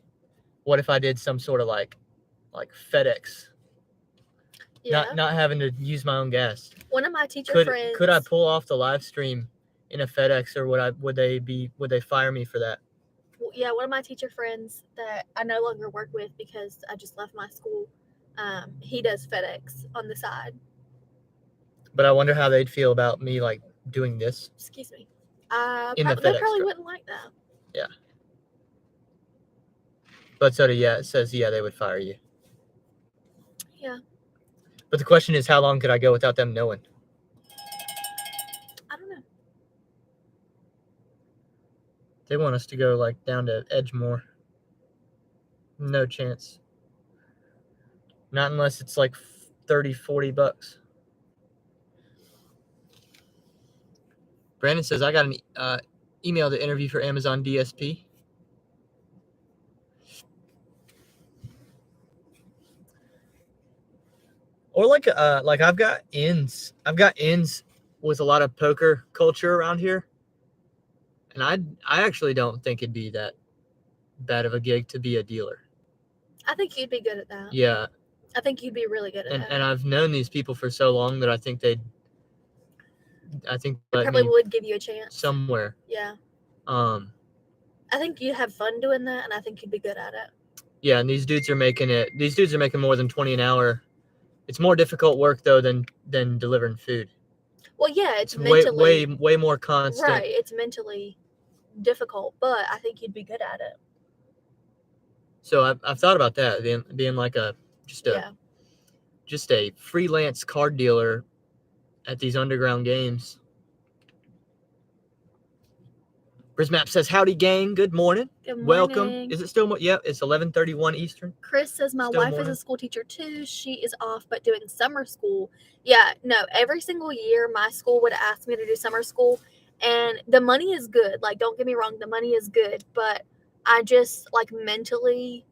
what if I did some sort of like FedEx? Yeah. Not having to use my own gas. One of my teacher friends. Could I pull off the live stream in a FedEx, or would they fire me for that? Yeah, one of my teacher friends that I no longer work with because I just left my school. He does FedEx on the side. But I wonder how they'd feel about me like doing this. Excuse me. They probably wouldn't like that. Yeah. But so it says they would fire you. Yeah. But the question is, how long could I go without them knowing? I don't know. They want us to go like down to Edgemore. No chance. Not unless it's like $30-$40. Brandon says, I got an email to interview for Amazon DSP. Or like I've got ins with a lot of poker culture around here. And I actually don't think it'd be that bad of a gig to be a dealer. I think you'd be good at that. Yeah. I think you'd be really good at that. And I've known these people for so long that I think they probably would give you a chance somewhere. Yeah. I think you'd have fun doing that, and I think you'd be good at it. Yeah, and these dudes are making more than 20 an hour. It's more difficult work though than delivering food. Well, yeah, it's mentally way more constant. Right, it's mentally difficult, but I think you'd be good at it. So I've thought about that, being like just a freelance card dealer at these underground games. Brismap says, "Howdy, gang. Good morning. Good morning. Welcome. Is it still? Yep, it's 11:31 Eastern." Chris says, "My wife is a school teacher too. She is off, but doing summer school." Yeah, no. Every single year, my school would ask me to do summer school, and the money is good. Like, don't get me wrong, the money is good, but I just like mentally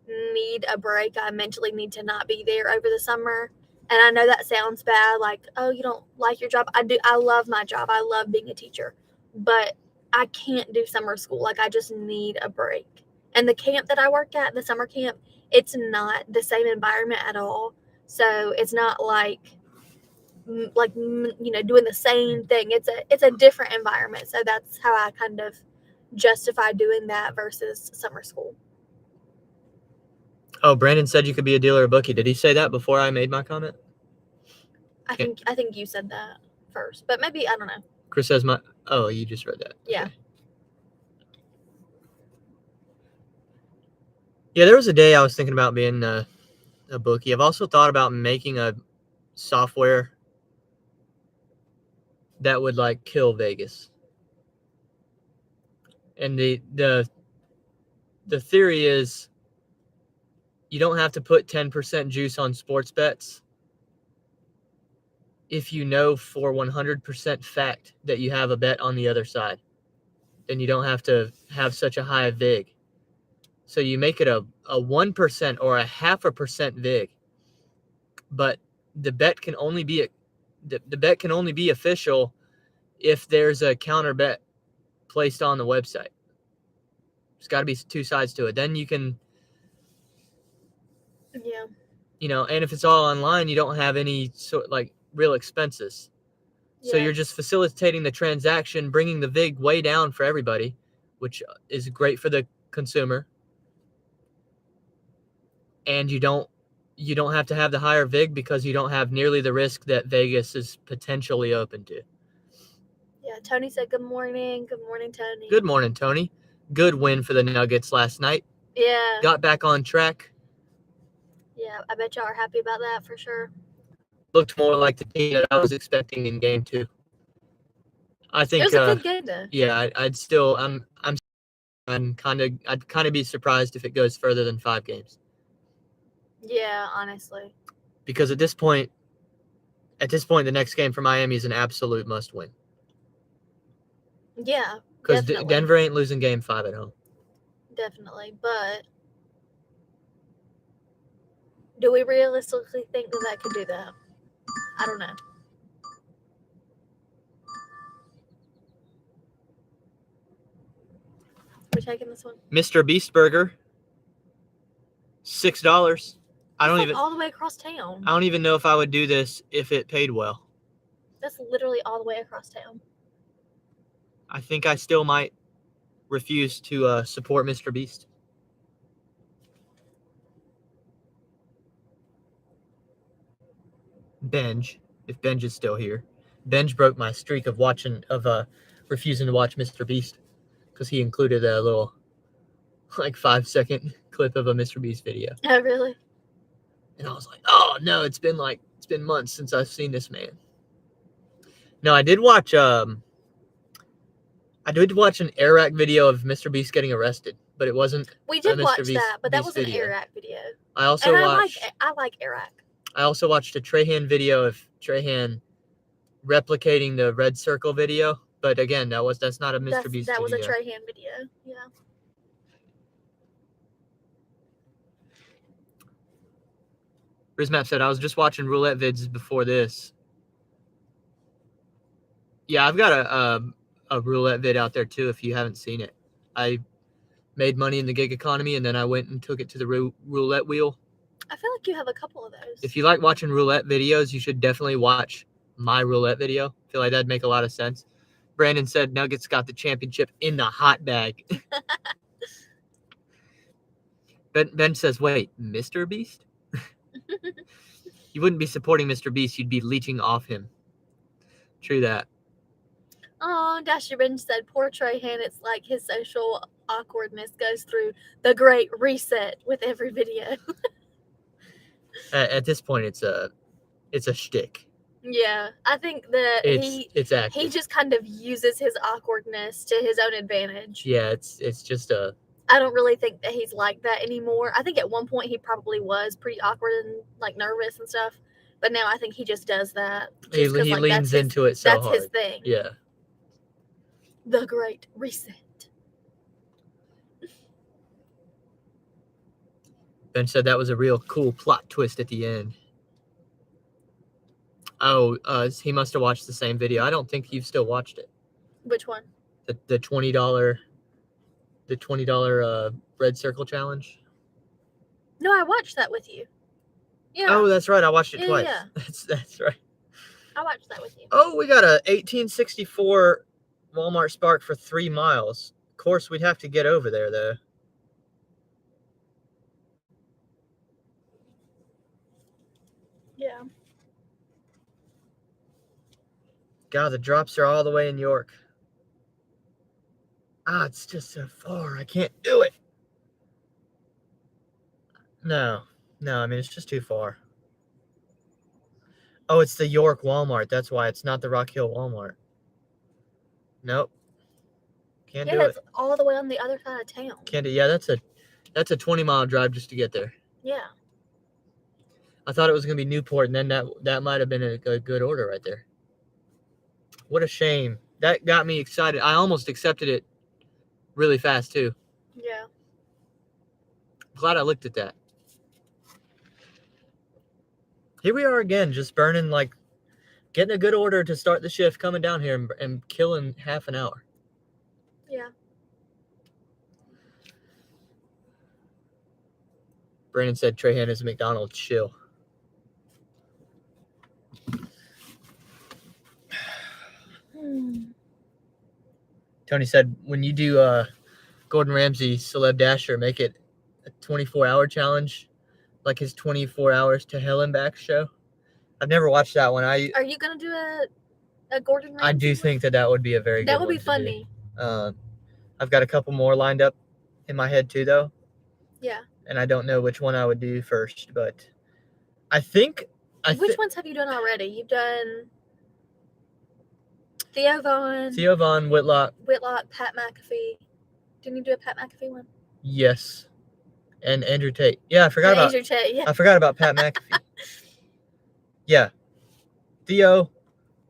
need a break. I mentally need to not be there over the summer. And I know that sounds bad, like, oh, you don't like your job. I do. I love my job. I love being a teacher, but I can't do summer school. Like, I just need a break. And the camp that I work at, the summer camp, it's not the same environment at all. So it's not like doing the same thing. It's a different environment. So that's how I kind of justify doing that versus summer school. Oh, Brandon said you could be a dealer or bookie. Did he say that before I made my comment? I think you said that first, but maybe, I don't know. Chris says oh, you just read that. Yeah. Okay. Yeah, there was a day I was thinking about being a bookie. I've also thought about making a software that would like kill Vegas. And the theory is you don't have to put 10% juice on sports bets if you know for 100% fact that you have a bet on the other side. Then you don't have to have such a high VIG. So you make it a 1% or a 0.5% VIG. But the bet can only be official if there's a counter bet placed on the website. There's got to be two sides to it. Then you can, and if it's all online, you don't have any sort like real expenses. So you're just facilitating the transaction, bringing the VIG way down for everybody, which is great for the consumer. And you don't have to have the higher VIG because you don't have nearly the risk that Vegas is potentially open to. Yeah, Tony said good morning. Good morning, Tony. Good morning, Tony. Good win for the Nuggets last night. Yeah. Got back on track. Yeah, I bet y'all are happy about that for sure. Looked more like the team that I was expecting in game 2. I think it was a good game though. Yeah, I'd kind of be surprised if it goes further than 5 games. Yeah, honestly. Because at this point, the next game for Miami is an absolute must win. Yeah, because Denver ain't losing game 5 at home. Definitely, but do we realistically think that could do that? I don't know. We're taking this one. Mr. Beast Burger, $6. All the way across town. I don't even know if I would do this if it paid well. That's literally all the way across town. I think I still might refuse to support Mr. Beast. Benj, if Benj is still here. Benj broke my streak of refusing to watch Mr. Beast because he included a little 5-second clip of a Mr. Beast video. Oh, really? And I was like, oh no, it's been months since I've seen this man. No, I did watch an Iraq video of Mr. Beast getting arrested, but it wasn't. We did watch that, but that was an Iraq video. I like Iraq. I also watched a Trahan video of Trahan replicating the red circle video, but again, that's not a Mr. Beast video. That was a Trahan video. Yeah. Rizmap said, I was just watching roulette vids before this. Yeah, I've got a roulette vid out there too if you haven't seen it. made money in the gig economy, and then I went and took it to the roulette wheel. I feel like you have a couple of those. If you like watching roulette videos, you should definitely watch my roulette video. I feel like that'd make a lot of sense. Brandon said Nuggets got the championship in the hot bag. Ben says, wait, Mr. Beast? You wouldn't be supporting Mr. Beast. You'd be leeching off him. True that. Oh, Dasher Bench said, poor Trahan, it's like his social awkwardness goes through the great reset with every video. At this point, it's a shtick. Yeah, I think that it's active. He just kind of uses his awkwardness to his own advantage. Yeah, it's just a... I don't really think that he's like that anymore. I think at one point he probably was pretty awkward and like nervous and stuff. But now I think he just does that. He leans into it so hard. That's his thing. Yeah. The great reset. Ben said that was a real cool plot twist at the end. Oh, he must have watched the same video. I don't think you've still watched it. Which one? The $20 red circle challenge. No, I watched that with you. Yeah. Oh, that's right. I watched it twice. Yeah. That's right. I watched that with you. Oh, we got a 1864 Walmart Spark for 3 miles. Of course, we'd have to get over there, though. Yeah. God, the drops are all the way in York. Ah, it's just so far. I can't do it. No, I mean, it's just too far. Oh, it's the York Walmart. That's why. It's not the Rock Hill Walmart. Nope. Can't do it. Yeah, it's all the way on the other side of town. Can't do. Yeah, that's a 20-mile drive just to get there. Yeah. I thought it was going to be Newport, and then that might have been a good order right there. What a shame. That got me excited. I almost accepted it really fast, too. Yeah. Glad I looked at that. Here we are again, just burning, like, getting a good order to start the shift, coming down here and killing half an hour. Yeah. Brandon said Trahan is a McDonald's shill. Tony said, when you do Gordon Ramsay Celeb Dasher, make it a 24-hour challenge, like his 24 hours to hell and back show. I've never watched that one. Are you going to do a Gordon Ramsay? I do think that would be a very good one. That would be funny. I've got a couple more lined up in my head too, though. Yeah. And I don't know which one I would do first, but I think... Which ones have you done already? You've done... Theo Vaughn, Whitlock, Pat McAfee. Didn't you do a Pat McAfee one? Yes. And Andrew Tate. Yeah, I forgot about Andrew Tate, yeah. I forgot about Pat McAfee. Yeah. Theo,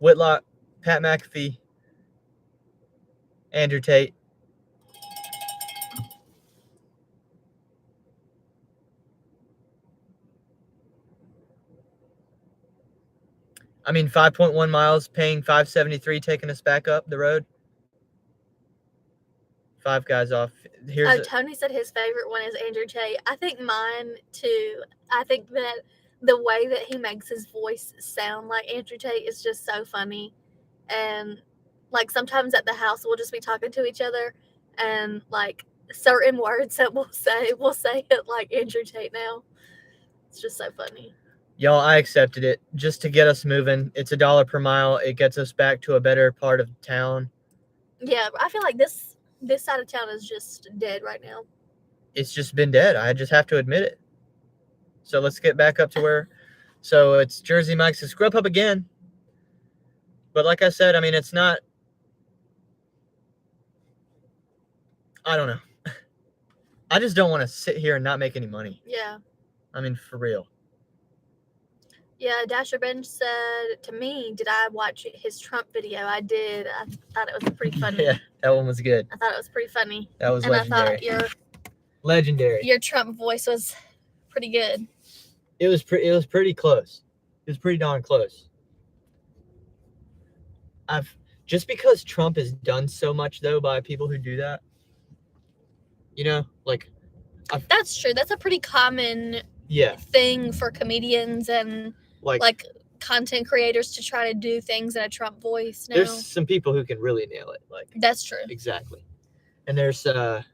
Whitlock, Pat McAfee, Andrew Tate. I mean, 5.1 miles, paying $5.73, taking us back up the road. 5 guys off. Tony said his favorite one is Andrew Tate. I think mine too. I think that the way that he makes his voice sound like Andrew Tate is just so funny. And like sometimes at the house we'll just be talking to each other and like certain words that we'll say it like Andrew Tate now. It's just so funny. Y'all, I accepted it just to get us moving. It's $1 per mile. It gets us back to a better part of town. Yeah, I feel like this side of town is just dead right now. It's just been dead. I just have to admit it. So let's get back up to where. So it's Jersey Mike's. It's Grubhub again. But like I said, I mean, it's not. I don't know. I just don't want to sit here and not make any money. Yeah. I mean, for real. Yeah, Dasher Bench said to me, did I watch his Trump video? I did. I thought it was pretty funny. Yeah, that one was good. I thought it was pretty funny. That was legendary. I thought legendary. Your Trump voice was pretty good. It was pretty close. It was pretty darn close. Just because Trump is done so much though by people who do that, You know, like that's true. That's a pretty common thing for comedians and like content creators to try to do things in a Trump voice now. There's some people who can really nail it. Like that's true. Exactly. And there's I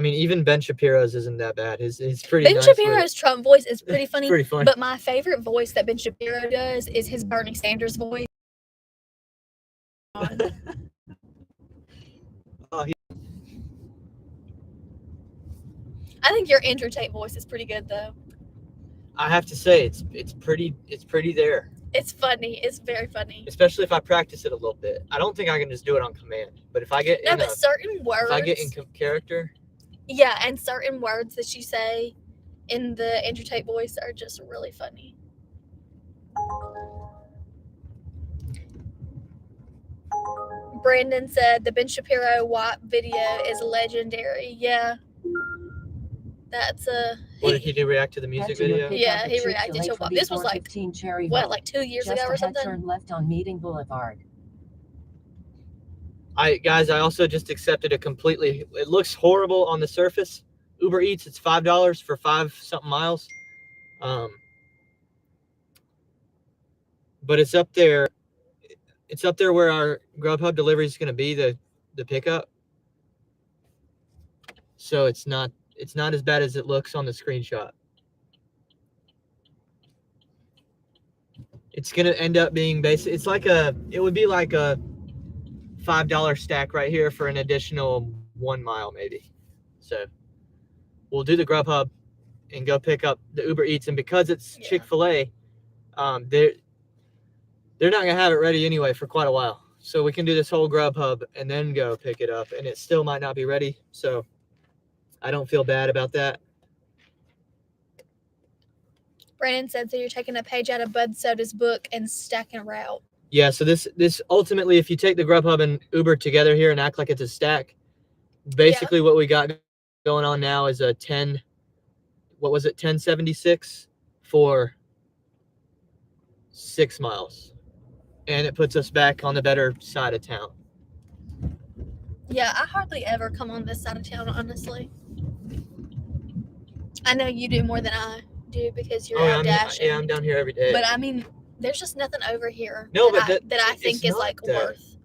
mean, even Ben Shapiro's isn't that bad. It's pretty Ben nice Shapiro's Trump voice is pretty funny. Pretty funny. But my favorite voice that Ben Shapiro does is his Bernie Sanders voice. I think your Andrew Tate voice is pretty good, though. I have to say, it's pretty there. It's funny. It's very funny. Especially if I practice it a little bit. I don't think I can just do it on command. But if I get certain words. If I get in character. Yeah, and certain words that you say in the Andrew Tate voice are just really funny. Brandon said the Ben Shapiro WAP video is legendary. Yeah. That's What did he do? React to the music video? Yeah, he reacted to WAP. This was like, what, like 2 years ago or something? Turn left on Meeting Boulevard. Guys, I also just accepted it completely. It looks horrible on the surface. Uber Eats, it's $5 for 5-something miles. But it's up there. It's up there where our Grubhub delivery is going to be, the pickup. So it's not as bad as it looks on the screenshot. It's going to end up being basic. It's like it would be like a $5 stack right here for an additional 1 mile maybe. So we'll do the Grubhub and go pick up the Uber Eats. And because it's Chick-fil-A, they're not going to have it ready anyway for quite a while. So we can do this whole Grubhub and then go pick it up. And it still might not be ready. So I don't feel bad about that. Brandon said, so you're taking a page out of Bud Soda's book and stacking a route. Yeah, so this ultimately, if you take the Grubhub and Uber together here and act like it's a stack, basically what we got going on now is a 1076 for 6 miles. And it puts us back on the better side of town. Yeah, I hardly ever come on this side of town, honestly. I know you do more than I do because you're out dashing. Yeah, I'm down here every day. But I mean, there's just nothing over here that I think is like worth.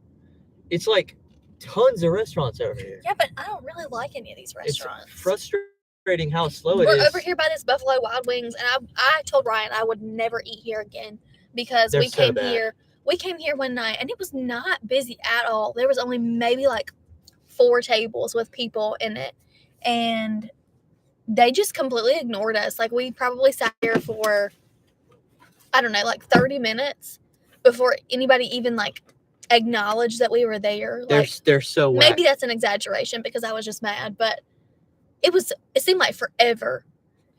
It's like tons of restaurants over here. Yeah, but I don't really like any of these restaurants. It's frustrating how slow it is. We're over here by this Buffalo Wild Wings, and I told Ryan I would never eat here again because we came here. We came here one night, and it was not busy at all. There was only maybe like 4 tables with people in it, and they just completely ignored us. Like, we probably sat here for, I don't know, like 30 minutes before anybody even like acknowledged that we were there. They're so whack. Maybe that's an exaggeration because I was just mad, but it seemed like forever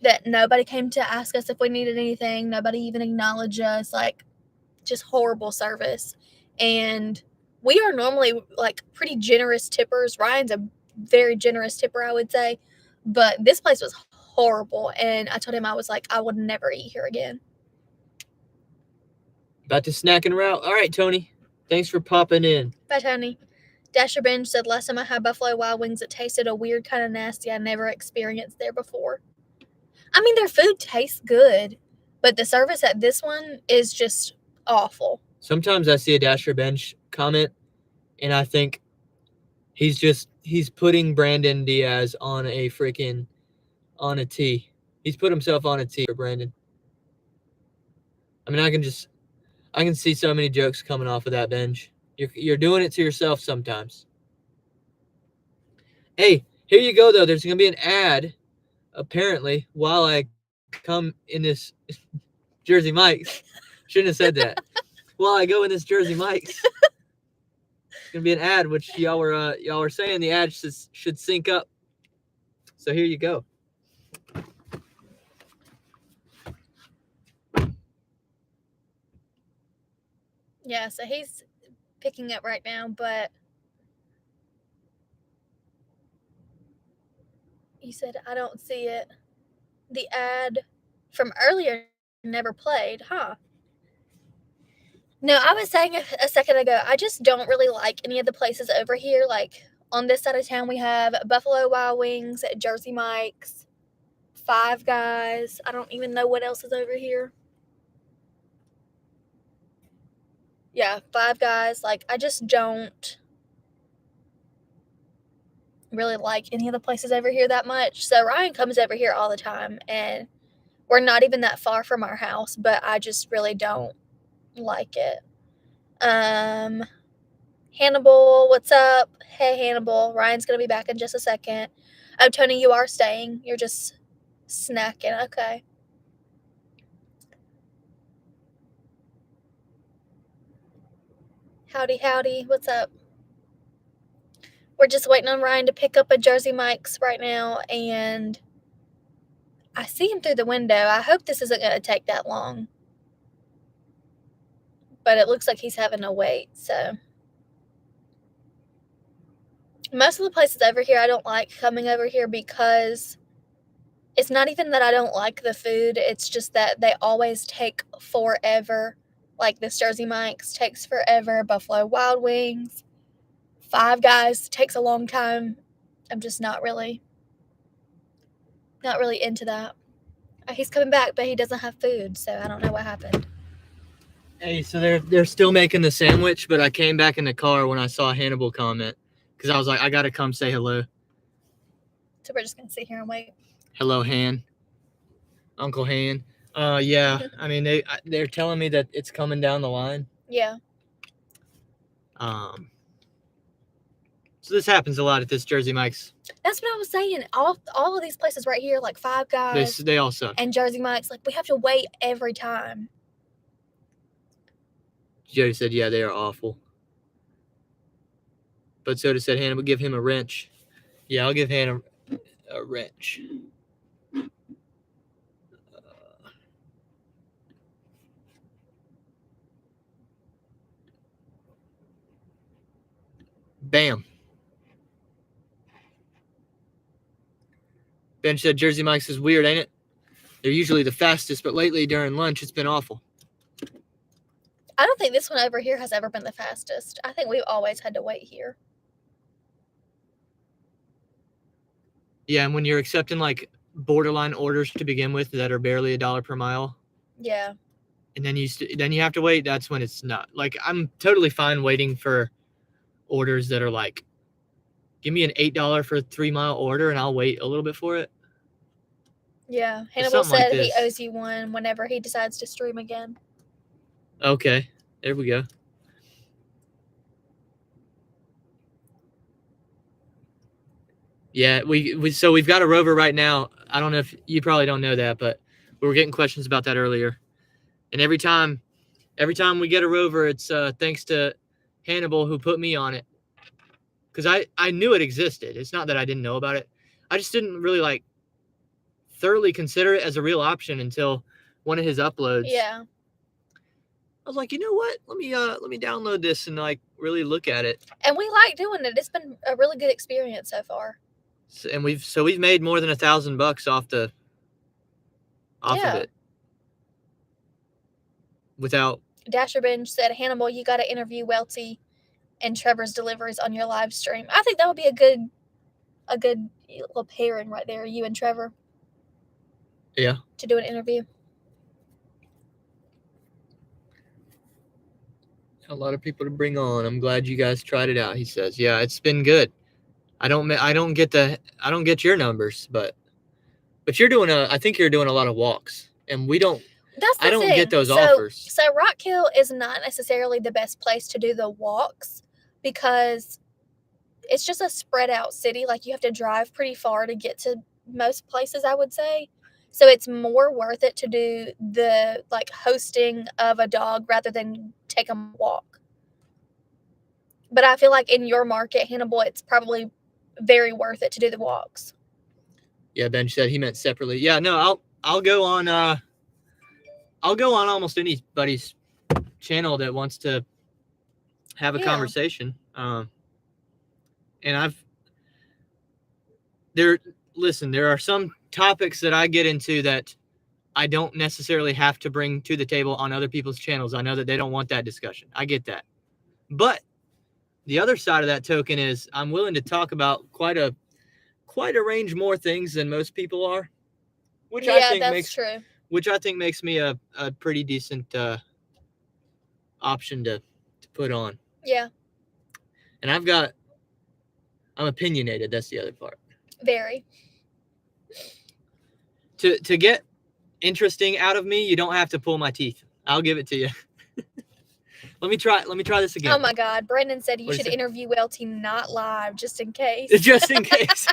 that nobody came to ask us if we needed anything. Nobody even acknowledged us. Like, just horrible service. And we are normally like pretty generous tippers. Ryan's a very generous tipper, I would say. But this place was horrible. And I told him, I was like, I would never eat here again. About to snack and route. All right, Tony. Thanks for popping in. Bye, Tony. Dasher Bench said, last time I had Buffalo Wild Wings, it tasted a weird kind of nasty I never experienced there before. I mean, their food tastes good, but the service at this one is just awful. Sometimes I see a Dasher Bench comment, and I think he's putting Brandon Diaz on a tee. He's put himself on a tee for Brandon. I mean, I can see so many jokes coming off of that bench. You're doing it to yourself sometimes. Hey, here you go, though. There's going to be an ad, apparently, while I come in this Jersey Mike's. Shouldn't have said that. While I go in this Jersey Mike's. It's going to be an ad, which y'all were saying the ad should sync up. So here you go. Yeah, so he's picking up right now, but you said I don't see it. The ad from earlier never played, huh? No, I was saying a second ago, I just don't really like any of the places over here. Like, On this side of town, we have Buffalo Wild Wings, Jersey Mike's, Five Guys. I don't even know what else is over here. Yeah, Five Guys. Like, I just don't really like any of the places over here that much. So Ryan comes over here all the time, and we're not even that far from our house, but I just really don't like it. Hannibal, what's up? Hey, Hannibal. Ryan's going to be back in just a second. Oh, Tony, you are staying. You're just snacking. Okay. Howdy, howdy. What's up? We're just waiting on Ryan to pick up a Jersey Mike's right now, and I see him through the window. I hope this isn't going to take that long. But it looks like he's having to wait, so. Most of the places over here, I don't like coming over here because it's not even that I don't like the food. It's just that they always take forever. Like this Jersey Mike's takes forever. Buffalo Wild Wings, Five Guys takes a long time. I'm just not really into that. He's coming back, but he doesn't have food, so I don't know what happened. Hey, so they're still making the sandwich, but I came back in the car when I saw Hannibal comment because I was like, I gotta come say hello. So we're just gonna sit here and wait. Hello, Han. Uncle Han. Yeah. I mean, they're telling me that it's coming down the line. Yeah. So this happens a lot at this Jersey Mike's. That's what I was saying. All of these places right here, like Five Guys, They all suck. and Jersey Mike's, like we have to wait every time. Jody said, yeah, they are awful. But Soda said, Hannah, give him a wrench. Yeah, I'll give Hannah a wrench. Bam. Ben said, Jersey Mike's is weird, ain't it? They're usually the fastest, but lately during lunch, it's been awful. I don't think this one over here has ever been the fastest. I think we've always had to wait here. Yeah, and when you're accepting like borderline orders to begin with that are barely $1 per mile. Yeah. And then you have to wait. That's when it's not. Like, I'm totally fine waiting for orders that are like, give me an $8 for a 3-mile order and I'll wait a little bit for it. Yeah. Hannibal something like said he this. owes you one whenever he decides to stream again. Okay, there we go. Yeah, so we've got a rover right now. I don't know if you probably don't know that, but we were getting questions about that earlier. And every time we get a rover, it's thanks to Hannibal who put me on it. Because I knew it existed. It's not that I didn't know about it. I just didn't really like thoroughly consider it as a real option until one of his uploads. Yeah. I was like, you know what? Let me download this and like really look at it. And we like doing it. It's been a really good experience so far. And we've made more than $1,000 off of it. Without Dasher Binge said, Hannibal, you got to interview Welte and Trevor's deliveries on your live stream. I think that would be a good little pairing right there, you and Trevor. Yeah. To do an interview. A lot of people to bring on. I'm glad you guys tried it out. He says, "Yeah, it's been good. I don't get your numbers, but you're doing I think you're doing a lot of walks, and we don't. That's the I don't thing. get those offers. So Rock Hill is not necessarily the best place to do the walks because it's just a spread out city. Like you have to drive pretty far to get to most places, I would say. So it's more worth it to do the like hosting of a dog rather than take them a walk. But I feel like in your market, Hannibal, it's probably very worth it to do the walks. Yeah, Ben said he meant separately. Yeah, no, I'll go on almost anybody's channel that wants to have a conversation. And there are some topics that I get into that I don't necessarily have to bring to the table on other people's channels. I know that they don't want that discussion. I get that. But the other side of that token is I'm willing to talk about quite a range more things than most people are, which I think makes true. Which I think makes me a pretty decent option to put on. Yeah. And I'm opinionated. That's the other part. Very. To get interesting out of me, you don't have to pull my teeth. I'll give it to you. Let me try this again. Oh my God. Brandon said you should interview Welte not live, just in case. Just in case.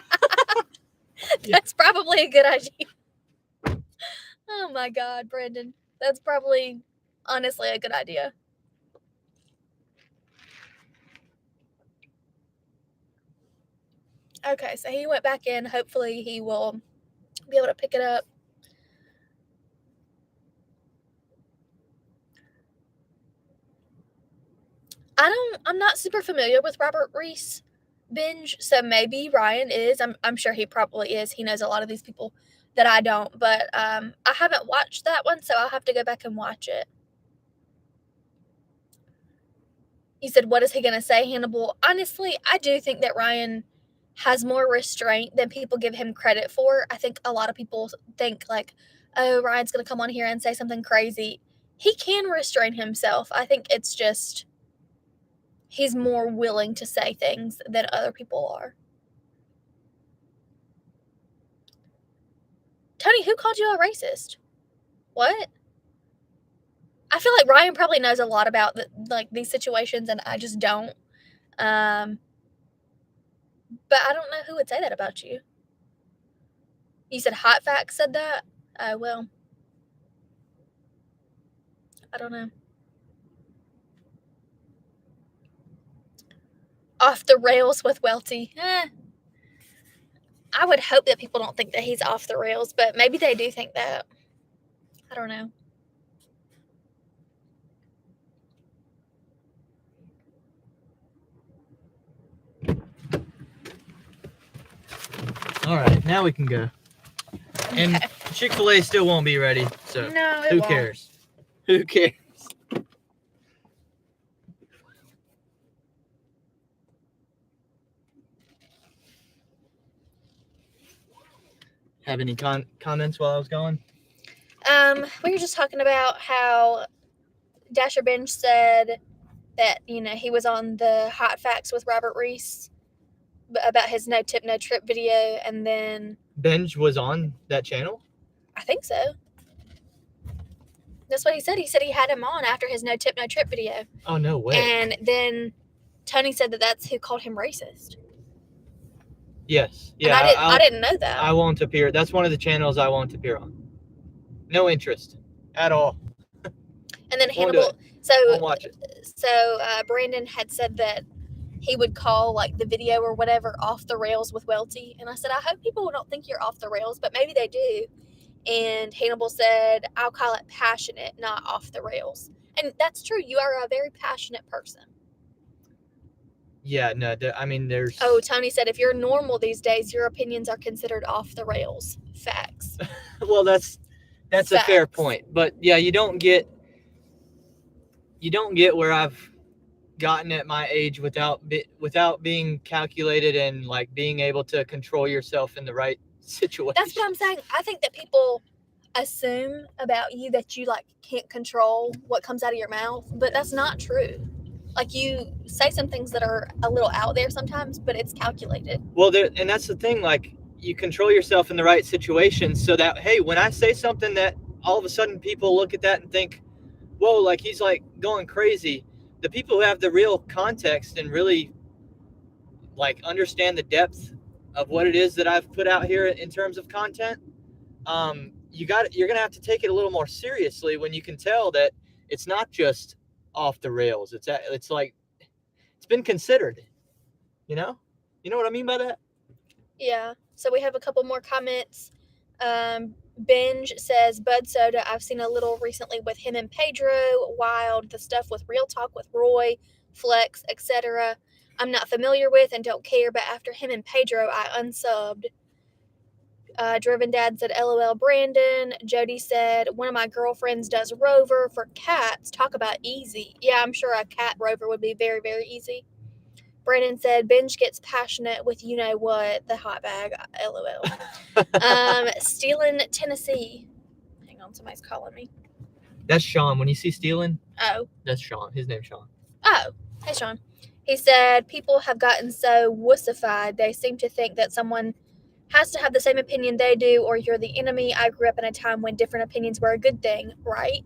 That's probably a good idea. Oh my God, Brandon. That's probably, honestly, a good idea. Okay, so he went back in. Hopefully he will be able to pick it up. I'm not super familiar with Robert Reese binge, so maybe Ryan is. I'm sure he probably is. He knows a lot of these people that I don't, but I haven't watched that one, so I'll have to go back and watch it. You said, what is he going to say, Hannibal? Honestly, I do think that Ryan has more restraint than people give him credit for. I think a lot of people think like, oh, Ryan's going to come on here and say something crazy. He can restrain himself. I think it's just he's more willing to say things than other people are. Tony, who called you a racist? What? I feel like Ryan probably knows a lot about these situations, and I just don't. But I don't know who would say that about you. You said Hot Facts said that? Well, I don't know. Off the rails with Welte. I would hope that people don't think that he's off the rails, but maybe they do think that. I don't know. All right, now we can go. And Chick-fil-A still won't be ready, so no, who cares? Who cares? Have any comments while I was gone? We were just talking about how Dasher Binge said that, he was on the Hot Facts with Robert Reese about his No Tip, No Trip video, and then... Binge was on that channel? I think so. That's what he said. He said he had him on after his No Tip, No Trip video. Oh, no way. And then Tony said that that's who called him racist. Yes. Yeah. And I didn't know that. I won't appear. That's one of the channels I won't appear on. No interest at all. And then Hannibal. Won't watch it. So Brandon had said that he would call the video or whatever off the rails with Welte. And I said, I hope people don't think you're off the rails, but maybe they do. And Hannibal said, I'll call it passionate, not off the rails. And that's true. You are a very passionate person. Yeah, no, there's... Oh, Tony said, if you're normal these days, your opinions are considered off the rails. Facts. Well, that's Facts. A fair point. But yeah, you don't get where I've gotten at my age without being calculated and being able to control yourself in the right situation. That's what I'm saying. I think that people assume about you that you can't control what comes out of your mouth, but that's not true. You say some things that are a little out there sometimes, but it's calculated. Well, and that's the thing, you control yourself in the right situation so that, hey, when I say something that all of a sudden people look at that and think, whoa, he's going crazy. The people who have the real context and really understand the depth of what it is that I've put out here in terms of content, you're going to have to take it a little more seriously when you can tell that it's not just off the rails. It's been considered, you know what I mean by that? Yeah. So we have a couple more comments. Binge says, Bud Soda, I've seen a little recently with him and Pedro. Wild. The stuff with Real Talk with Roy, Flex, etc. I'm not familiar with and don't care, but after him and Pedro, I unsubbed. Driven Dad said, LOL Brandon. Jody said, one of my girlfriends does Rover for cats. Talk about easy. Yeah, I'm sure a cat Rover would be very, very easy. Brandon said, Benj gets passionate with you know what, the hot bag, LOL. Stealing Tennessee. Hang on, somebody's calling me. That's Sean. When you see Stealing, Oh. that's Sean. His name's Sean. Oh, hey, Sean. He said, people have gotten so wussified, they seem to think that someone has to have the same opinion they do, or you're the enemy. I grew up in a time when different opinions were a good thing, right?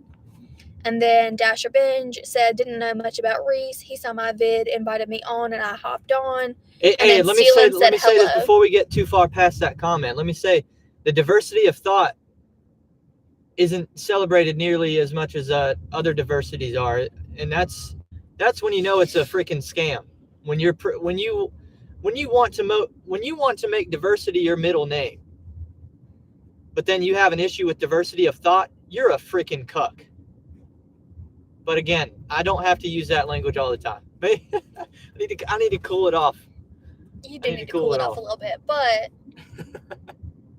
And then Dasher Binge said, didn't know much about Reese. He saw my vid, invited me on, and I hopped on. Hey, let me say this before we get too far past that comment. Let me say, the diversity of thought isn't celebrated nearly as much as other diversities are, and that's when you know it's a freaking scam. When you want to make diversity your middle name, but then you have an issue with diversity of thought, you're a freaking cuck. But again, I don't have to use that language all the time. I need to cool it off. You do need to cool it off a little bit, but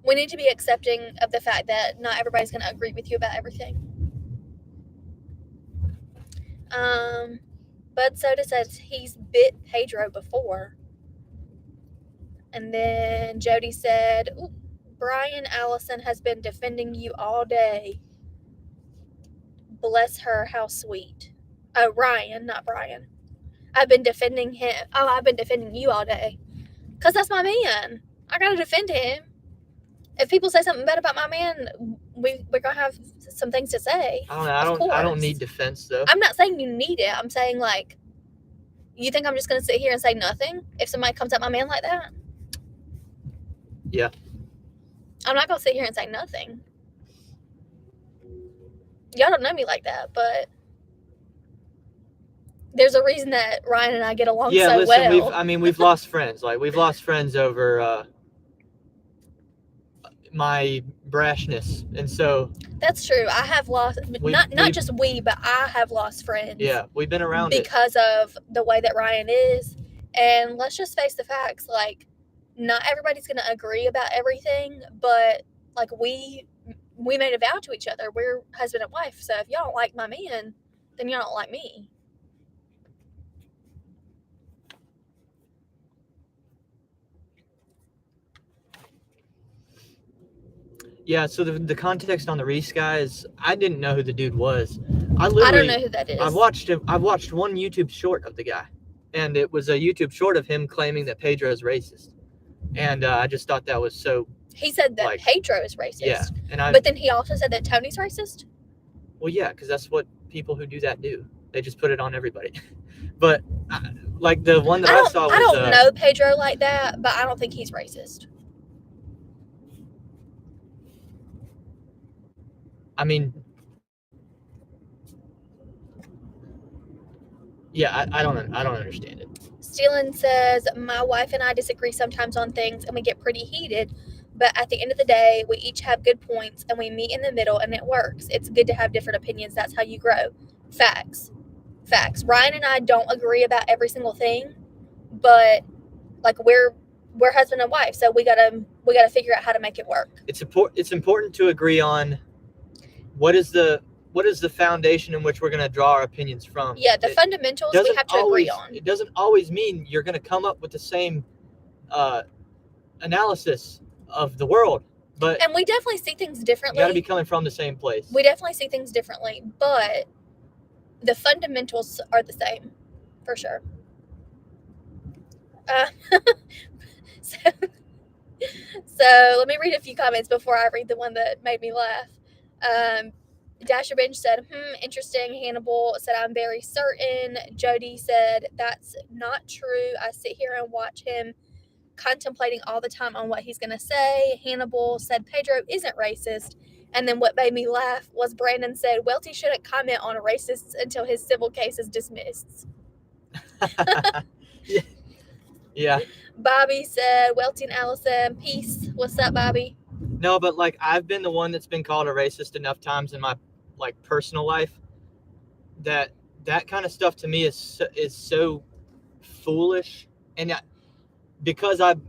we need to be accepting of the fact that not everybody's going to agree with you about everything. Bud Soda says he's bit Pedro before. And then Jody said, Brian Allison has been defending you all day. Bless her, how sweet. Oh, Ryan, not Brian. I've been defending him. Oh, I've been defending you all day. Because that's my man. I got to defend him. If people say something bad about my man, we're going to have some things to say. I don't need defense, though. I'm not saying you need it. I'm saying, like, you think I'm just going to sit here and say nothing if somebody comes at my man like that? Yeah. I'm not going to sit here and say nothing. Y'all don't know me like that, but there's a reason that Ryan and I get along so well. We've lost friends. Like, we've lost friends over my brashness, and so that's true. I have lost not just we, but I have lost friends. Yeah, we've been around because of the way that Ryan is. And let's just face the facts. Like, not everybody's gonna agree about everything, but like we made a vow to each other. We're husband and wife. So if y'all don't like my man, then y'all don't like me. Yeah, so the context on the Reese guy is, I didn't know who the dude was. I don't know who that is. I've watched one YouTube short of the guy, and it was a YouTube short of him claiming that Pedro is racist, and I just thought that was so. He said that Pedro is racist. Yeah, but then he also said that Tony's racist. Well, yeah, because that's what people who do that do. They just put it on everybody. But like the one that I saw was. I don't know Pedro like that, but I don't think he's racist. I mean, yeah, I don't understand it. Steelen says, my wife and I disagree sometimes on things and we get pretty heated, but at the end of the day, we each have good points and we meet in the middle and it works. It's good to have different opinions. That's how you grow. Facts. Ryan and I don't agree about every single thing, but like we're husband and wife, so we gotta figure out how to make it work. It's important to agree on what is the foundation in which we're going to draw our opinions from. Yeah, the fundamentals we have to agree on. It doesn't always mean you're going to come up with the same analysis of the world, and we definitely see things differently. You got to be coming from the same place. We definitely see things differently, but the fundamentals are the same, for sure. So let me read a few comments before I read the one that made me laugh. Dasher Bench said, interesting. Hannibal said, I'm very certain. Jody said, that's not true. I sit here and watch him contemplating all the time on what he's going to say. Hannibal said, Pedro isn't racist. And then what made me laugh was Brandon said, Welte shouldn't comment on racists until his civil case is dismissed. Yeah. Bobby said, Welte and Allison, peace. What's up, Bobby? No, but like I've been the one that's been called a racist enough times in my like personal life that kind of stuff to me is so foolish, and because I've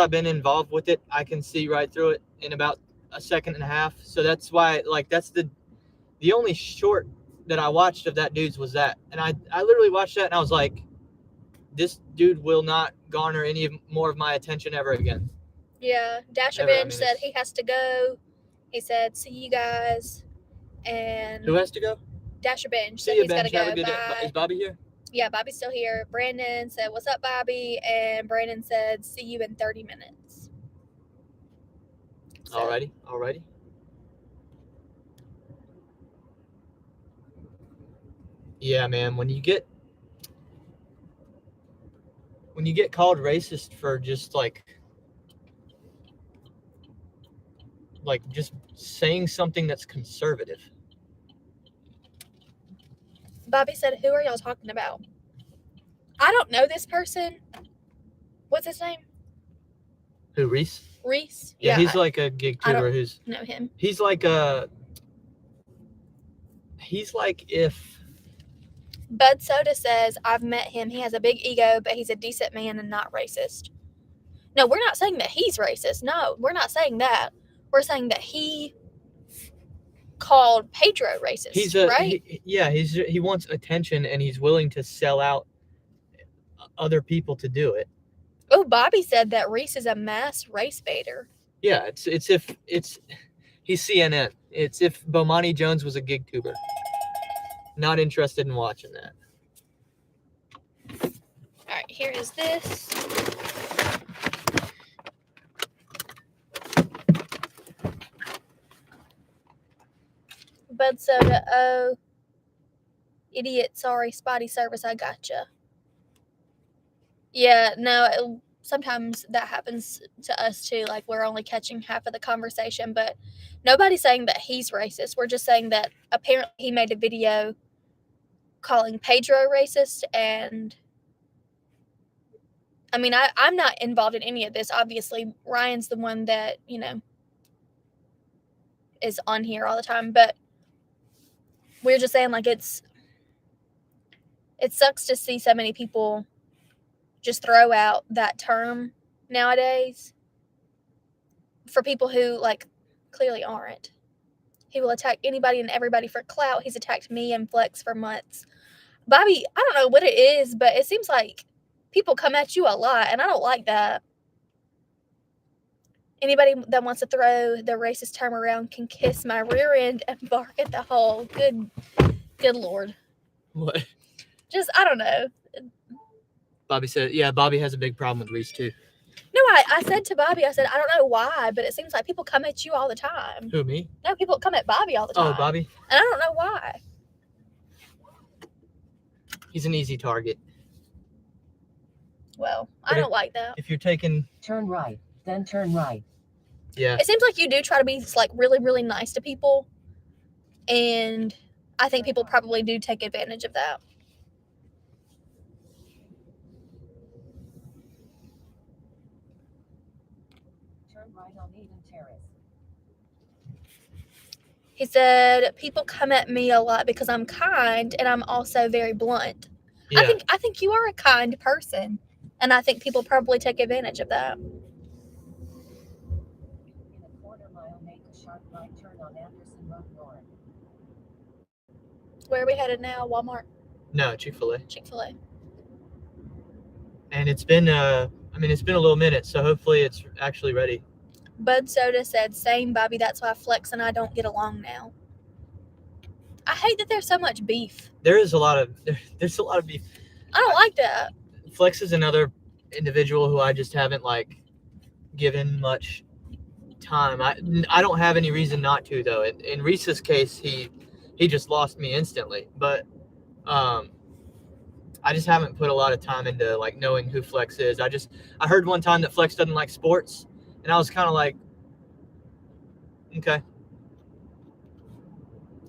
been involved with it, I can see right through it in about a second and a half. So that's why like that's the only short that I watched of that dude's was that, and I literally watched that and I was like, this dude will not garner any more of my attention ever again. Yeah, Dasher Ever, I Benj mean, said it's- he has to go. He said, "See you guys." And Who has to go? Dasher Benj See said you, he's got to Benj. Have go. a good day. Bye. Is Bobby here? Yeah, Bobby's still here. Brandon said, "What's up, Bobby?" And Brandon said, "See you in 30 minutes." So, Alrighty. Yeah, man. When you get called racist for just like just saying something that's conservative. Bobby said, "Who are y'all talking about?" I don't know this person. What's his name? Who, Reese? Reese. Yeah, he's like a gig I don't tuber who's know him. he's like if Bud Soda says, "I've met him. He has a big ego, but he's a decent man and not racist." No, we're not saying that he's racist. No, we're not saying that. We're saying that he called Pedro racist, right? he wants attention and he's willing to sell out other people to do it. Oh, Bobby said that Reese is a mass race baiter. Yeah, he's CNN. It's if Bomani Jones was a gig tuber. Not interested in watching that. All right, here is this. Bud Soda, oh, idiot, sorry, spotty service, I gotcha. Yeah, no, sometimes that happens to us too. Like, we're only catching half of the conversation, but nobody's saying that he's racist. We're just saying that apparently he made a video calling Pedro racist, and I mean, I'm not involved in any of this. Obviously, Ryan's the one that, is on here all the time, but we're just saying, like, it sucks to see so many people just throw out that term nowadays for people who, like, clearly aren't. He will attack anybody and everybody for clout. He's attacked me and Flex for months. Bobby, I don't know what it is, but it seems like people come at you a lot, and I don't like that. Anybody that wants to throw the racist term around can kiss my rear end and bark at the hole. Good Lord. What? Just, I don't know. Bobby said, yeah, Bobby has a big problem with Reese too. No, I said to Bobby, I said, I don't know why, but it seems like people come at you all the time. Who, me? No, people come at Bobby all the time. Oh, Bobby? And I don't know why. He's an easy target. Well, I don't like that. If you're taking... Turn right, then turn right. Yeah. It seems like you do try to be, like, really, really nice to people. And I think people probably do take advantage of that. Turn right on Eden Terrace. He said, people come at me a lot because I'm kind and I'm also very blunt. Yeah. I think you are a kind person. And I think people probably take advantage of that. In a quarter mile, make a sharp right turn on Anderson Road North. Where are we headed now? Walmart? No, Chick-fil-A. Chick-fil-A. And it's been a little minute, so hopefully it's actually ready. Bud Soda said, same, Bobby. That's why Flex and I don't get along now. I hate that there's so much beef. There's a lot of beef. I don't like that. Flex is another individual who I just haven't, like, given much time. I don't have any reason not to, though. In Reese's case, he just lost me instantly. But I just haven't put a lot of time into, like, knowing who Flex is. I heard one time that Flex doesn't like sports, and I was kind of like, okay.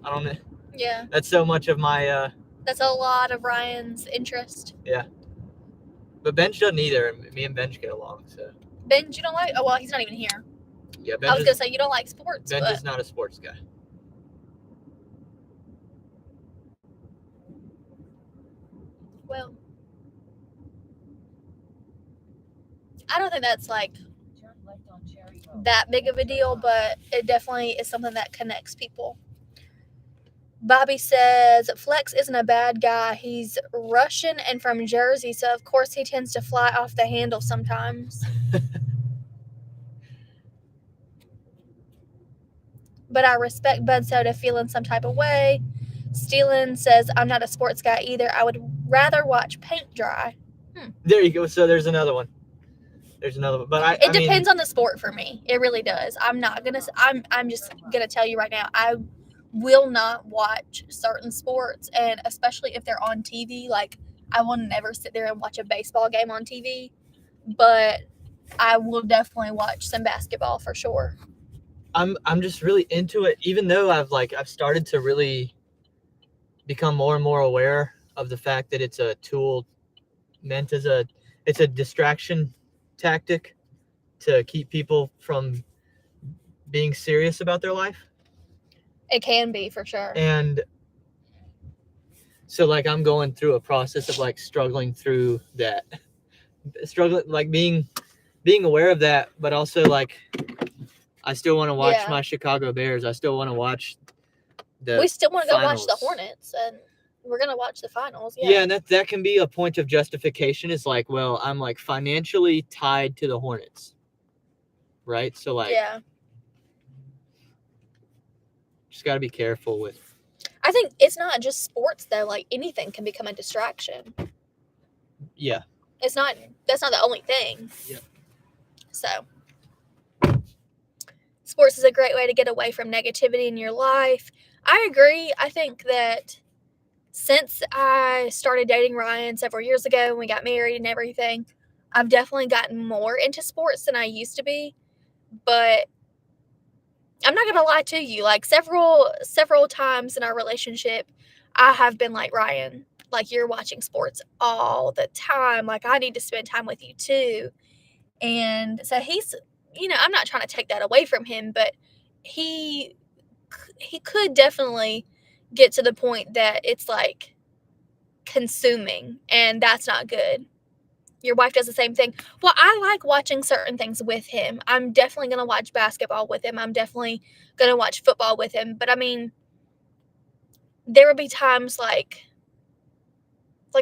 I don't know. Yeah. That's so much of my... That's a lot of Ryan's interest. Yeah. But Benj doesn't either, and me and Benj get along, so... Benj, you don't like... Oh, well, he's not even here. Yeah, I was going to say, you don't like sports, Benj but... is not a sports guy. Well... I don't think that's, like, Turn left on Cherry Road. that big of a deal, but it definitely is something that connects people. Bobby says, Flex isn't a bad guy. He's Russian and from Jersey, so of course he tends to fly off the handle sometimes. But I respect Bud Soda feeling some type of way. Steelen says, I'm not a sports guy either. I would rather watch paint dry. There you go. So there's another one. But it depends on the sport for me. It really does. I'm just gonna tell you right now, I will not watch certain sports, and especially if they're on TV. Like, I will never sit there and watch a baseball game on TV, but I will definitely watch some basketball for sure. I'm just really into it, even though I've started to really become more and more aware of the fact that it's a tool meant as it's a distraction tactic to keep people from being serious about their life. It can be, for sure. And so like I'm going through a process of like struggling through that, being aware of that, but also like I still want to watch my Chicago Bears. I still want to watch we still want to go watch the Hornets, and we're gonna watch the finals. Yeah, and that can be a point of justification. Is like, well, I'm like financially tied to the Hornets, right? So like, just got to be careful with. I think it's not just sports though. Like, anything can become a distraction. Yeah. That's not the only thing. Yeah. So, sports is a great way to get away from negativity in your life. I agree. I think that since I started dating Ryan several years ago and we got married and everything, I've definitely gotten more into sports than I used to be. But I'm not gonna lie to you. Like, several times in our relationship, I have been like, Ryan, like, you're watching sports all the time. Like, I need to spend time with you too. And so he's, I'm not trying to take that away from him, but he could definitely get to the point that it's like consuming, and that's not good. Your wife does the same thing. Well, I like watching certain things with him. I'm definitely going to watch basketball with him. I'm definitely going to watch football with him. But I mean, there would be times like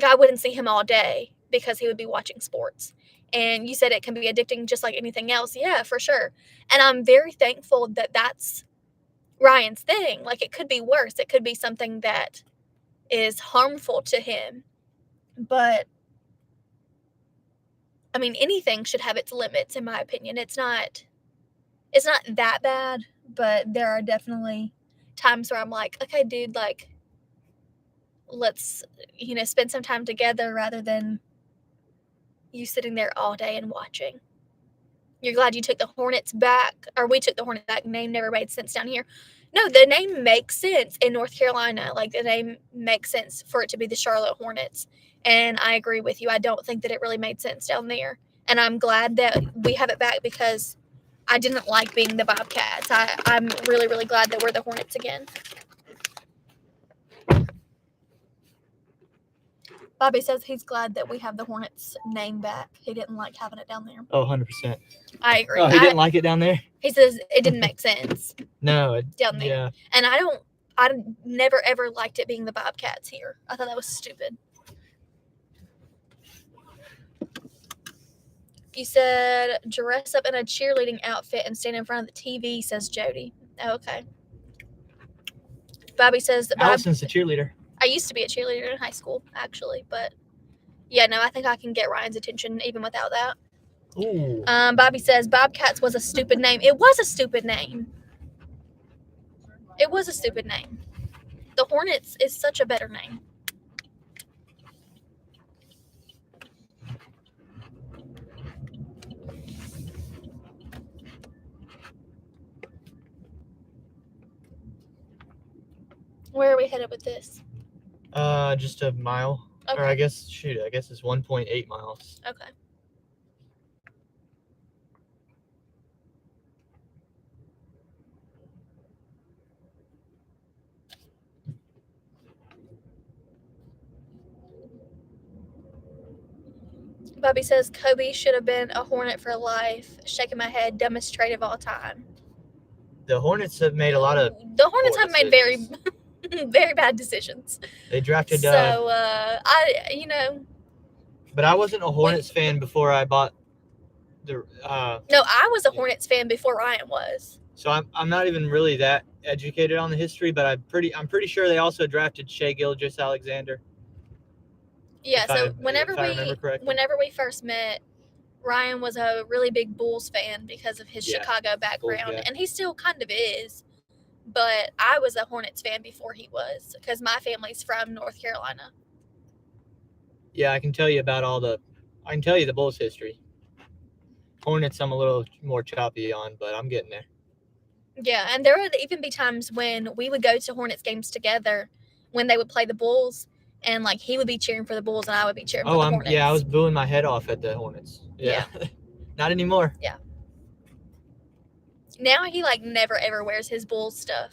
I wouldn't see him all day because he would be watching sports. And you said it can be addicting just like anything else. Yeah, for sure. And I'm very thankful that that's Ryan's thing. Like, it could be worse. It could be something that is harmful to him. But I mean, anything should have its limits, in my opinion. It's not that bad, but there are definitely times where I'm like, okay, dude, like, let's, spend some time together rather than you sitting there all day and watching. You're glad you took the Hornets back, or we took the Hornets back. Name never made sense down here. No, the name makes sense in North Carolina. Like, the name makes sense for it to be the Charlotte Hornets. And I agree with you. I don't think that it really made sense down there. And I'm glad that we have it back because I didn't like being the Bobcats. I'm really, really glad that we're the Hornets again. Bobby says he's glad that we have the Hornets name back. He didn't like having it down there. Oh, 100%. I agree. Oh, he didn't like it down there? He says it didn't make sense. No. Down there. Yeah. And I never ever liked it being the Bobcats here. I thought that was stupid. You said dress up in a cheerleading outfit and stand in front of the TV, says Jody. Oh, okay. Bobby says Allison's a cheerleader. I used to be a cheerleader in high school, actually, but yeah, no, I think I can get Ryan's attention even without that. Ooh. Bobby says Bobcats was a stupid name. It was a stupid name. It was a stupid name. The Hornets is such a better name. Where are we headed with this? Just a mile. Okay. Or I guess it's 1.8 miles. Okay. Bobby says Kobe should have been a Hornet for life. Shaking my head, dumbest trade of all time. The Hornets have made a lot of. The Hornets have made very. Very bad decisions. They drafted. So But I wasn't a Hornets fan before I bought the. No, I was a Hornets fan before Ryan was. So I'm not even really that educated on the history, but I'm pretty sure they also drafted Shai Gilgeous-Alexander. Yeah. So if I remember correctly. whenever we first met, Ryan was a really big Bulls fan because of his Chicago background, and he still kind of is. But I was a Hornets fan before he was because my family's from North Carolina. Yeah, I can tell you the Bulls history. Hornets, I'm a little more choppy on, but I'm getting there. Yeah, and there would even be times when we would go to Hornets games together when they would play the Bulls, and like he would be cheering for the Bulls and I would be cheering for the Hornets. Yeah, I was booing my head off at the Hornets. Yeah. Not anymore. Yeah. Now he like never ever wears his Bulls stuff.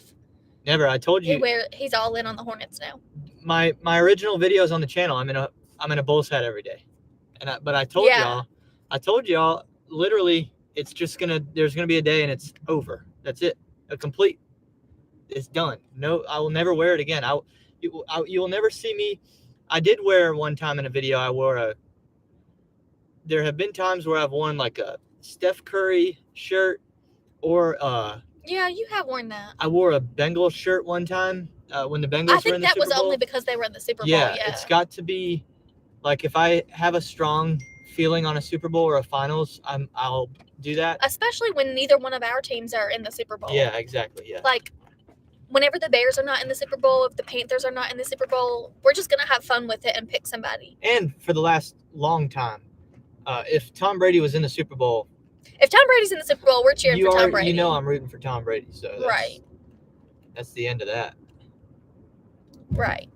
Never. I told you. He's all in on the Hornets now. My original videos on the channel, I'm in a Bulls hat every day. But I told y'all literally there's gonna be a day and it's over. That's it. It's done. No, I will never wear it again. You will never see me. I did wear one time in a video. There have been times where I've worn like a Steph Curry shirt or yeah, you have worn that. I wore a Bengals shirt one time when the Bengals were in the Super Bowl. I think that was only because they were in the Super Bowl. Yeah, it's got to be like if I have a strong feeling on a Super Bowl or a finals, I'll do that. Especially when neither one of our teams are in the Super Bowl. Yeah, exactly. Yeah. Like whenever the Bears are not in the Super Bowl, if the Panthers are not in the Super Bowl, we're just gonna have fun with it and pick somebody. And for the last long time, if Tom Brady was in the Super Bowl, if Tom Brady's in the Super Bowl, we're cheering for Tom Brady. You know I'm rooting for Tom Brady, so that's the end of that. Right.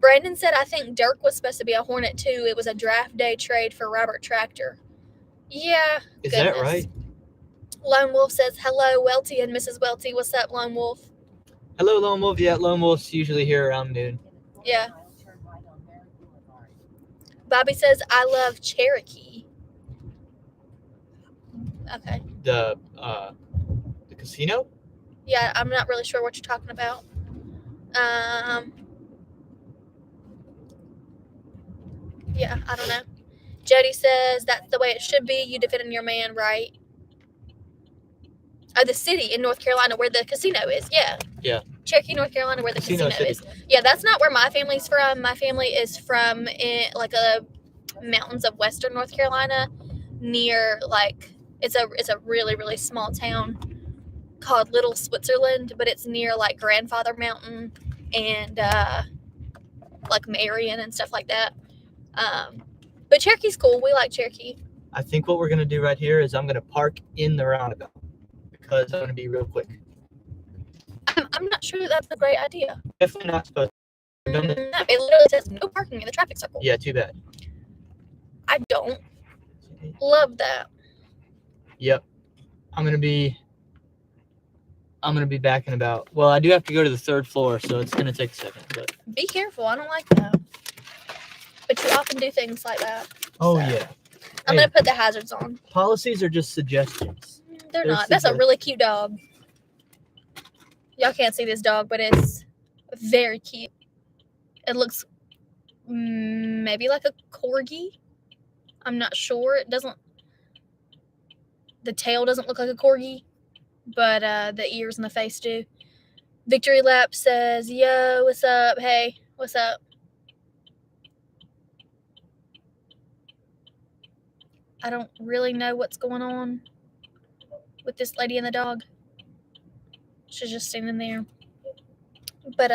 Brandon said, I think Dirk was supposed to be a Hornet too. It was a draft day trade for Robert Tractor. Yeah. Is that right? Lone Wolf says, hello, Welte and Mrs. Welte. What's up, Lone Wolf? Hello, Lone Wolf. Yeah, Lone Wolf's usually here around noon. Yeah. Bobby says, I love Cherokee. Okay. The casino? Yeah, I'm not really sure what you're talking about. Yeah, I don't know. Jody says that's the way it should be. You defending your man, right? Oh, the city in North Carolina where the casino is. Yeah. Yeah. Cherokee, North Carolina, where the casino is. Yeah, that's not where my family's from. My family is from the mountains of western North Carolina, near it's a really, really small town called Little Switzerland, but it's near like Grandfather Mountain and like Marion and stuff like that. But Cherokee's cool. We like Cherokee. I think what we're gonna do right here is I'm gonna park in the roundabout because I'm gonna be real quick. I'm not sure that's a great idea. Definitely not supposed to. No, it literally says no parking in the traffic circle. Yeah, too bad. I don't love that. Yep. I'm gonna be back in about. Well, I do have to go to the third floor, so it's gonna take a second. But be careful. I don't like that. But you often do things like that. Oh yeah. I'm gonna put the hazards on. Policies are just suggestions. They're not. That's a really cute dog. Y'all can't see this dog, but it's very cute. It looks maybe like a corgi. I'm not sure. The tail doesn't look like a corgi, but the ears and the face do. Victory Lap says, yo, what's up? Hey, what's up? I don't really know what's going on with this lady and the dog. She's just standing there. But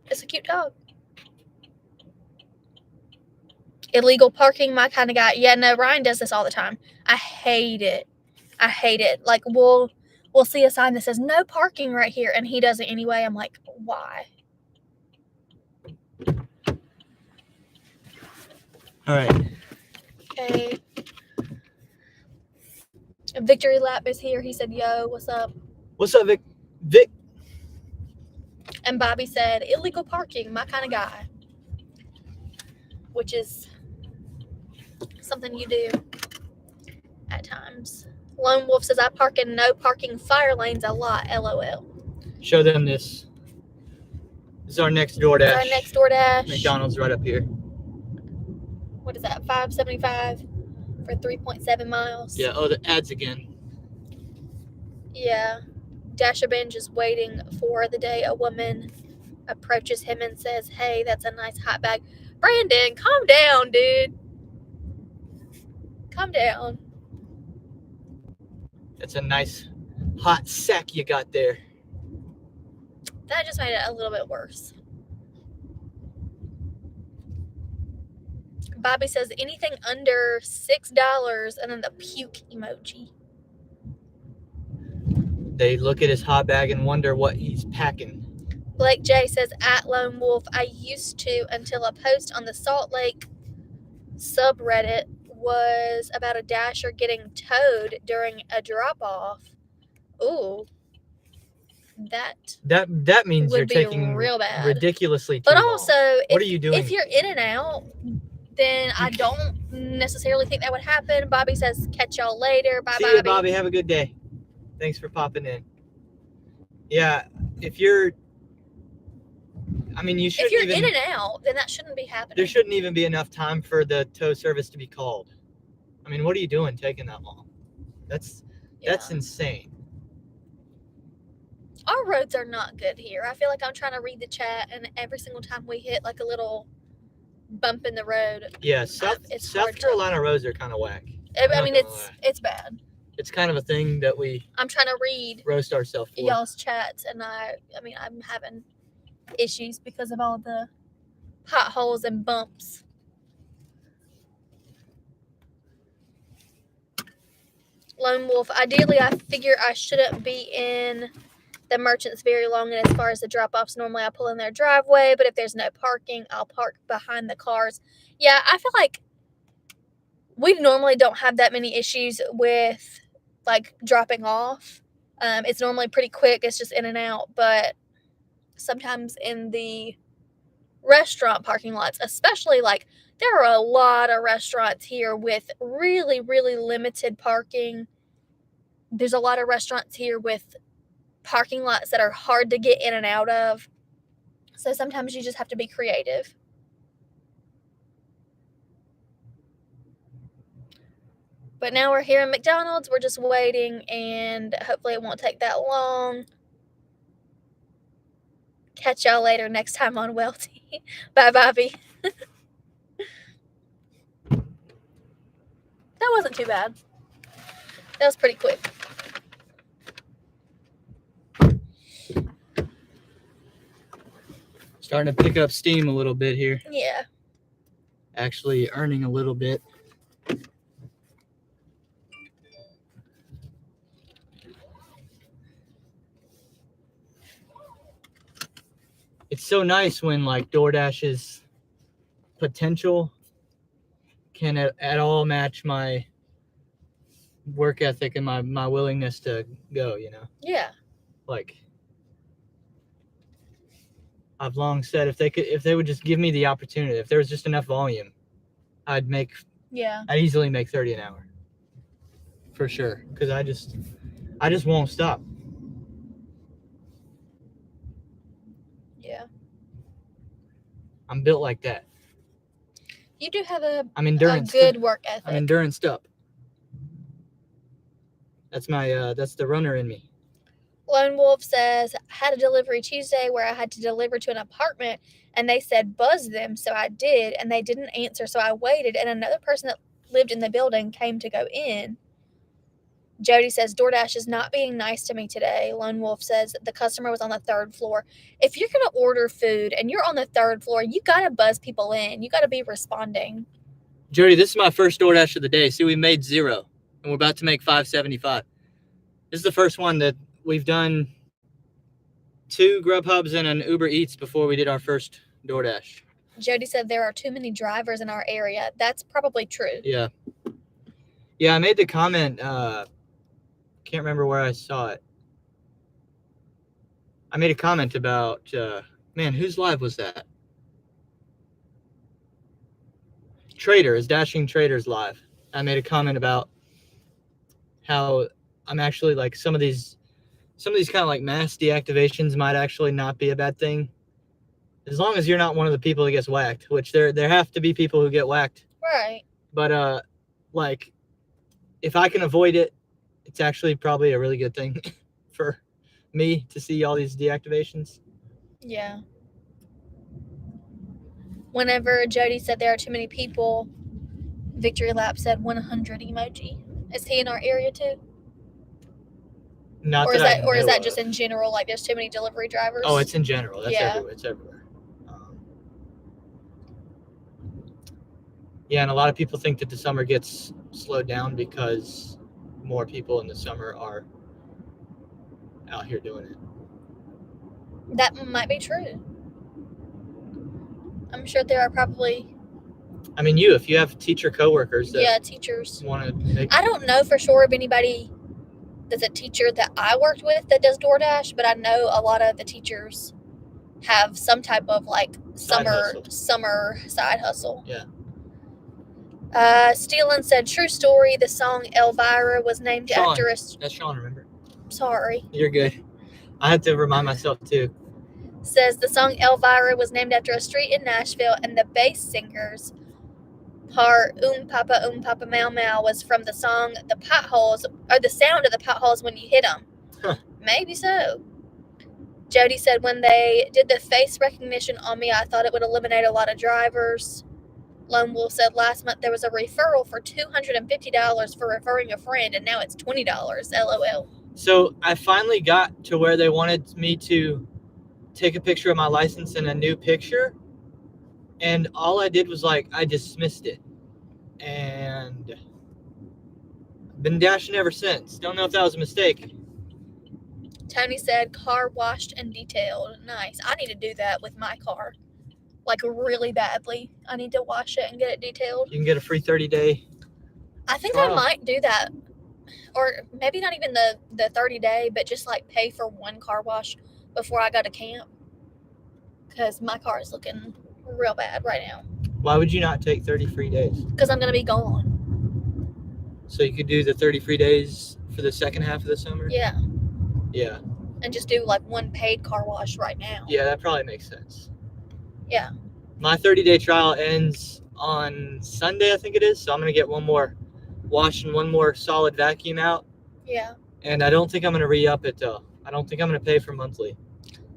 it's a cute dog. Illegal parking, my kind of guy. Yeah, no, Ryan does this all the time. I hate it. Like we'll see a sign that says no parking right here, and he does it anyway. I'm like, why? All right. Okay. Victory Lap is here. He said, yo, what's up? What's up, Vic? And Bobby said, illegal parking, my kind of guy. Which is something you do at times. Lone Wolf says, I park in no parking fire lanes a lot, LOL. Show them this. This is our next DoorDash. It's our next DoorDash. McDonald's right up here. What is that? $5.75 for 3.7 miles. Yeah. Oh, the ads again. Yeah. Dasher Binge is waiting for the day a woman approaches him and says, "Hey, that's a nice hot bag." Brandon, calm down, dude. Calm down. That's a nice hot sack you got there. That just made it a little bit worse. Bobby says anything under $6 and then the puke emoji. They look at his hot bag and wonder what he's packing. Blake J says, at Lone Wolf, I used to until a post on the Salt Lake subreddit was about a Dasher getting towed during a drop-off. Ooh. That means would you're be taking real bad. ridiculously too But long. also, What are you doing? If you're in and out, then I don't necessarily think that would happen. Bobby says, catch y'all later. Bye, See Bobby. you, Bobby. Have a good day. Thanks for popping in. Yeah, if you're... I mean, you shouldn't If you're even... in and out, then that shouldn't be happening. There shouldn't even be enough time for the tow service to be called. I mean, what are you doing taking that long? That's insane. Our roads are not good here. I feel like I'm trying to read the chat, and every single time we hit like a little bump in the road. Yeah, South Carolina roads are kind of whack. I mean, it's bad. It's kind of a thing that I'm trying to read roast ourselves for. Y'all's chats, and I mean, I'm having issues because of all the potholes and bumps. Lone Wolf, ideally, I figure I shouldn't be in the merchants very long, and as far as the drop-offs, normally I pull in their driveway, but if there's no parking, I'll park behind the cars. Yeah, I feel like we normally don't have that many issues with like dropping off. It's normally pretty quick. It's just in and out, but sometimes in the restaurant parking lots, especially, like, there are a lot of restaurants here with really, really limited parking. There's a lot of restaurants here with parking lots that are hard to get in and out of. So sometimes you just have to be creative. But now we're here in McDonald's. We're just waiting, and hopefully it won't take that long. Catch y'all later next time on Welte. Bye, Bobby. That wasn't too bad. That was pretty quick. Starting to pick up steam a little bit here. Yeah. Actually earning a little bit. It's so nice when like DoorDash's potential can at all match my work ethic and my willingness to go, you know? Yeah. Like, I've long said if they would just give me the opportunity, if there was just enough volume, I'd easily make 30 an hour. For sure. Because I just won't stop. Yeah. I'm built like that. You do have a endurance good work ethic. I'm endurance up. That's my that's the runner in me. Lone Wolf says, had a delivery Tuesday where I had to deliver to an apartment, and they said buzz them, so I did, and they didn't answer, so I waited, and another person that lived in the building came to go in. Jody says, DoorDash is not being nice to me today. Lone Wolf says, the customer was on the 3rd floor. If you're going to order food and you're on the 3rd floor, you got to buzz people in. You got to be responding. Jody, this is my first DoorDash of the day. See, we made 0, and we're about to make $5.75. This is the first one that we've done 2 Grubhubs and an Uber Eats before we did our first DoorDash. Jody said there are too many drivers in our area. That's probably true. Yeah. Yeah, I made the comment, can't remember where I saw it. I made a comment about, man, whose live was that? Dashing Traders live. I made a comment about how I'm actually like some of these kind of like mass deactivations might actually not be a bad thing. As long as you're not one of the people that gets whacked, which there have to be people who get whacked. Right. But like, if I can avoid it, it's actually probably a really good thing for me to see all these deactivations. Yeah. Whenever Jody said there are too many people, Victory Lap said 100 emoji. Is he in our area too? Not Or is that, that, or is know that of. just in general? Like there's too many delivery drivers? Oh, it's in general. That's Yeah. everywhere. It's everywhere. Yeah, and a lot of people think that the summer gets slowed down because more people in the summer are out here doing it. That might be true. I'm sure there are probably, I mean, if you have teacher coworkers that teachers. want to make, I don't know for sure if anybody that's a teacher that I worked with that does DoorDash, but I know a lot of the teachers have some type of like summer side hustle. Yeah. Steelen said, true story, the song Elvira was named Sean. after a... That's Sean, remember? Sorry. You're good. I had to remind myself too. Says the song Elvira was named after a street in Nashville, and the bass singer's part Papa Mau Mau was from the song The Potholes, or the sound of the potholes when you hit them. Huh. Maybe so. Jody said, when they did the face recognition on me, I thought it would eliminate a lot of drivers. Lone Wolf said, last month there was a referral for $250 for referring a friend, and now it's $20. LOL. So I finally got to where they wanted me to take a picture of my license in a new picture, and all I did was I dismissed it, and I've been dashing ever since. Don't know if that was a mistake. Tony said, car washed and detailed. Nice. I need to do that with my car. Like really badly. I need to wash it and get it detailed. You can get a free 30-day. I think trial. I might do that. Or maybe not even the 30-day, but just like pay for one car wash before I go to camp. Because my car is looking real bad right now. Why would you not take 30 free days? Because I'm going to be gone. So you could do the 30 free days for the second half of the summer? Yeah. Yeah. And just do like one paid car wash right now. Yeah, that probably makes sense. Yeah. My 30-day trial ends on Sunday, I think it is. So I'm going to get one more wash and one more solid vacuum out. Yeah. And I don't think I'm going to re-up it, though. I don't think I'm going to pay for monthly.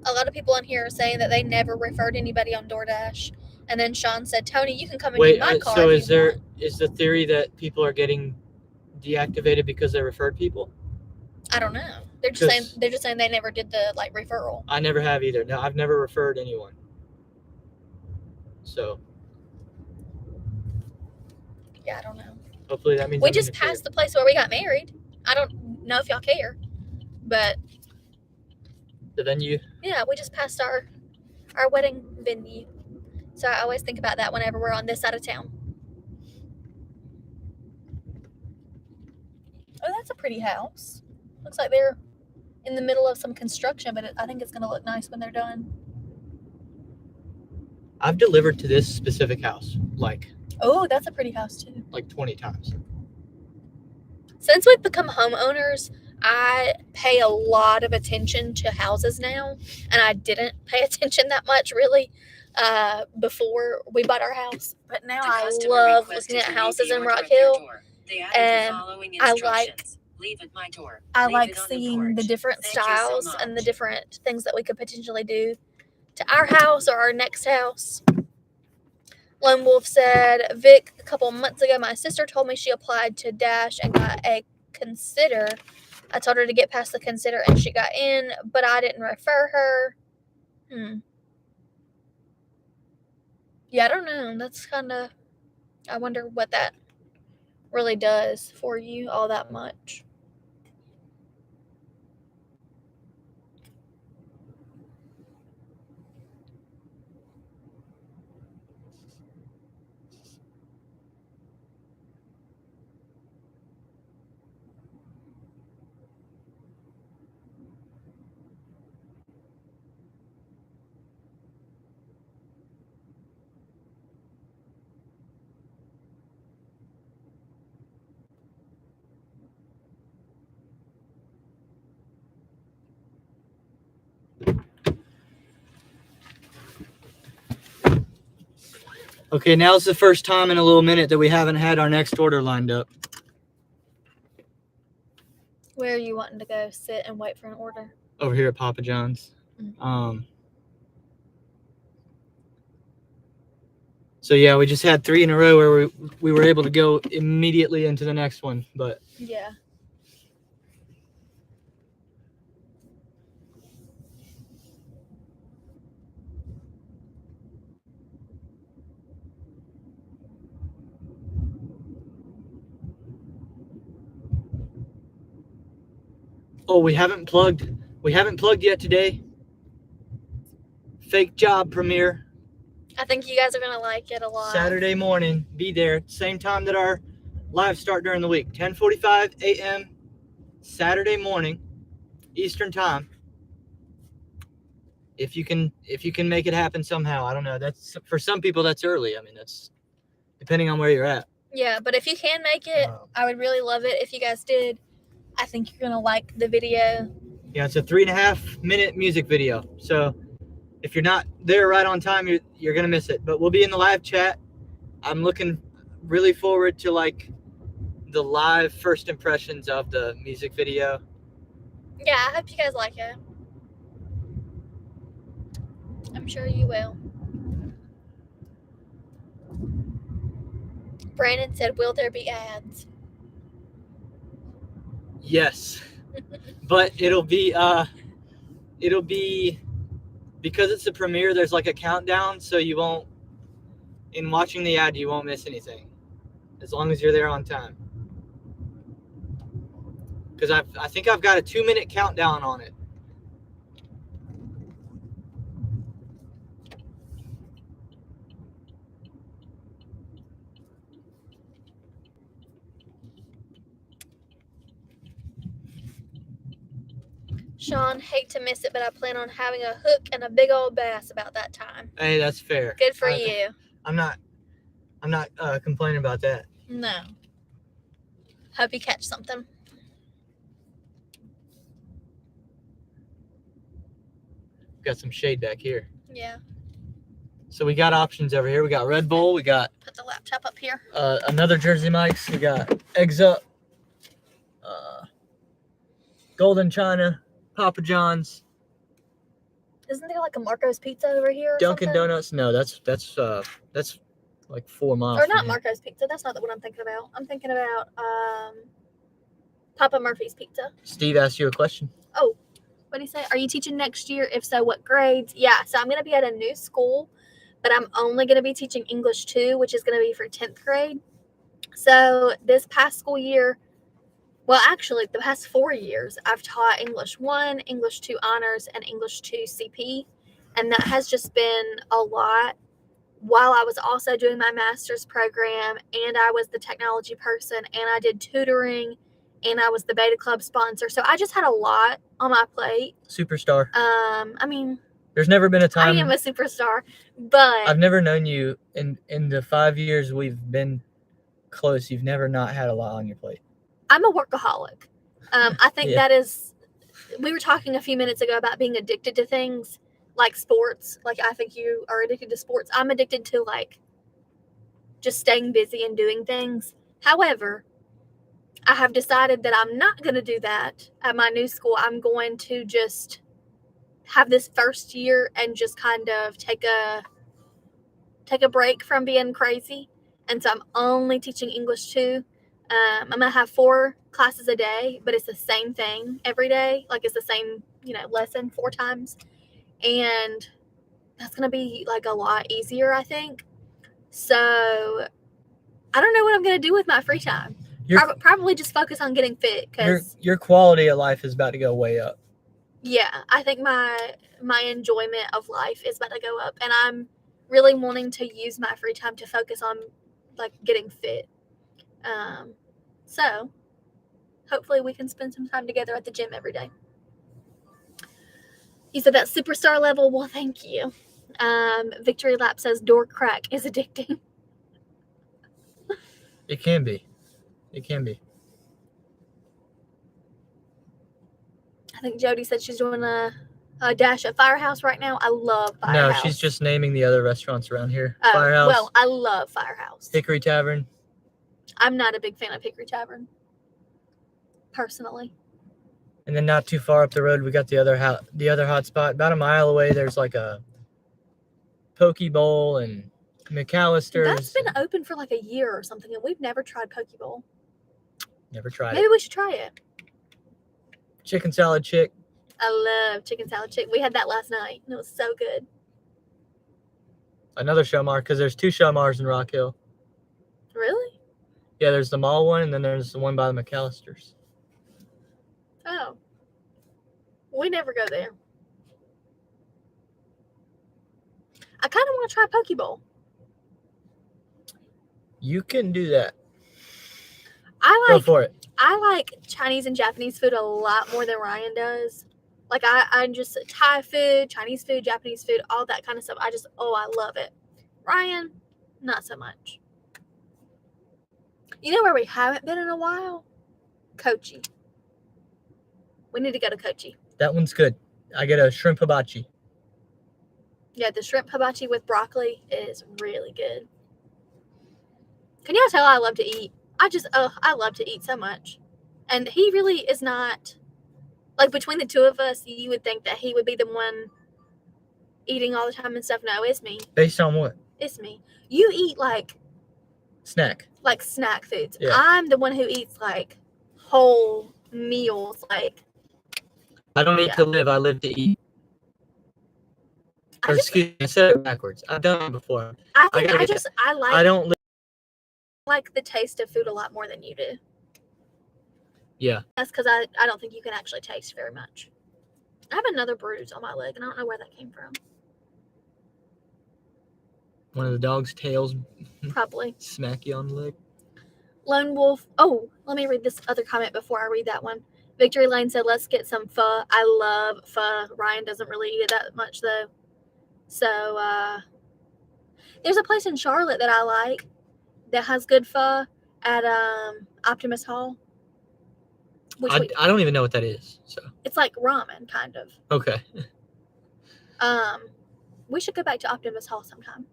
A lot of people on here are saying that they never referred anybody on DoorDash. And then Sean said, Tony, you can come and do my car. So if you want. is the theory that people are getting deactivated because they referred people? I don't know. They're just saying they never did the like referral. I never have either. No, I've never referred anyone. So yeah, I don't know. Hopefully that means we just passed the place where we got married. I don't know if y'all care, but the venue. Yeah, we just passed our wedding venue. So I always think about that whenever we're on this side of town. Oh, that's a pretty house. Looks like they're in the middle of some construction, but I think it's going to look nice when they're done. I've delivered to this specific house Oh, that's a pretty house too. 20 times. Since we've become homeowners, I pay a lot of attention to houses now, and I didn't pay attention that much really before we bought our house. But now I love looking at houses in Rock Hill, and I like seeing the different styles and the different things that we could potentially do to our house or our next house. Lone Wolf said, Vic, a couple months ago, my sister told me she applied to Dash and got a consider. I told her to get past the consider and she got in, but I didn't refer her. Yeah, I don't know. That's kind of, I wonder what that really does for you all that much. Okay, now's the first time in a little minute that we haven't had our next order lined up. Where are you wanting to go sit and wait for an order? Over here at Papa John's. So yeah, we just had 3 in a row where we were able to go immediately into the next one, but yeah. oh, we haven't plugged yet today. Fake job premiere. I think you guys are gonna like it a lot. Saturday morning, be there, same time that our live start during the week, 10:45 a.m. Saturday morning, Eastern time. If you can make it happen somehow, I don't know. That's for some people that's early. I mean, that's depending on where you're at. Yeah, but if you can make it, I would really love it if you guys did. I think you're gonna like the video. Yeah, it's a 3.5 minute music video. So if you're not there right on time, you're gonna miss it. But we'll be in the live chat. I'm looking really forward to like the live first impressions of the music video. Yeah, I hope you guys like it. I'm sure you will. Brandon said, "Will there be ads?" Yes, but it'll be because it's a premiere. There's like a countdown, so you won't. In watching the ad, you won't miss anything, as long as you're there on time. Because I think I've got a 2-minute countdown on it. Sean, hate to miss it, but I plan on having a hook and a big old bass about that time. Hey, that's fair. Good for you. I'm not complaining about that. No. Hope you catch something. Got some shade back here. Yeah. So we got options over here. We got Red Bull. We got Put the laptop up here. another Jersey Mike's. We got Eggs Up, Golden China, Papa John's. Isn't there like a Marco's Pizza over here? Dunkin' something? Donuts. No, that's like 4 miles. Or not Marco's Pizza. That's not what I'm thinking about. I'm thinking about Papa Murphy's Pizza. Steve asked you a question. Oh, what did he say? Are you teaching next year? If so, what grades? Yeah, so I'm going to be at a new school, but I'm only going to be teaching English 2, which is going to be for 10th grade. So this past school year, well, actually, the past 4 years, I've taught English 1, English 2 Honors, and English 2 CP, and that has just been a lot. While I was also doing my master's program, and I was the technology person, and I did tutoring, and I was the Beta Club sponsor. So I just had a lot on my plate. Superstar. I mean, there's never been a time. I am a superstar, but I've never known you in the 5 years we've been close. You've never not had a lot on your plate. I'm a workaholic. I think Yeah. that is. We were talking a few minutes ago about being addicted to things like sports. Like I think you are addicted to sports. I'm addicted to like just staying busy and doing things. However, I have decided that I'm not going to do that at my new school. I'm going to just have this first year and just kind of take a break from being crazy. And so I'm only teaching English 2. I'm going to have 4 classes a day, but it's the same thing every day. Like it's the same, lesson 4 times. And that's going to be like a lot easier, I think. So I don't know what I'm going to do with my free time. Probably just focus on getting fit. Cause your quality of life is about to go way up. Yeah, I think my enjoyment of life is about to go up. And I'm really wanting to use my free time to focus on like getting fit. So hopefully we can spend some time together at the gym every day. He said that superstar level. Well, thank you. Victory Lap says door crack is addicting. It can be. It can be. I think Jody said she's doing a Dash at Firehouse right now. I love No, Firehouse. she's just naming the other restaurants around here. Oh, Firehouse, well, I love Firehouse. Hickory Tavern. I'm not a big fan of Hickory Tavern, personally. And then not too far up the road, we got the other hot spot. About a mile away, there's like a Poke Bowl and McAllister's. That's been open for like a year or something, and we've never tried Poke Bowl. Never tried Maybe it. we should try it. Chicken salad chick. I love chicken salad chicken. We had that last night, and it was so good. Another Shomar, because there's 2 Shomars in Rock Hill. Really? Yeah, there's the mall one, and then there's the one by the McAllisters. Oh. We never go there. I kind of want to try Poke Bowl. You can do that. I Go for it. like Chinese and Japanese food a lot more than Ryan does. Like I'm just Thai food, Chinese food, Japanese food, all that kind of stuff. I love it. Ryan, not so much. You know where we haven't been in a while? Kochi. We need to go to Kochi. That one's good. I get a shrimp hibachi. Yeah, the shrimp hibachi with broccoli is really good. Can y'all tell I love to eat? I love to eat so much. And he really is not, like, between the two of us, you would think that he would be the one eating all the time and stuff. No, it's me. Based on what? It's me. You eat like Snack. snack foods. Yeah. I'm the one who eats like whole meals. Like, I don't eat Yeah. to live. I live to eat. Or excuse me, I said it backwards. I've done it before. I don't live. like the taste of food a lot more than you do. Yeah. That's because I don't think you can actually taste very much. I have another bruise on my leg, and I don't know where that came from. One of the dog's tails Probably. smack you on the leg. Lone Wolf. Oh, let me read this other comment before I read that one. Victory Lane said, let's get some pho. I love pho. Ryan doesn't really eat it that much, though. So, there's a place in Charlotte that I like that has good pho at Optimus Hall. I don't even know what that is. So It's like ramen, kind of. okay. We should go back to Optimus Hall sometime.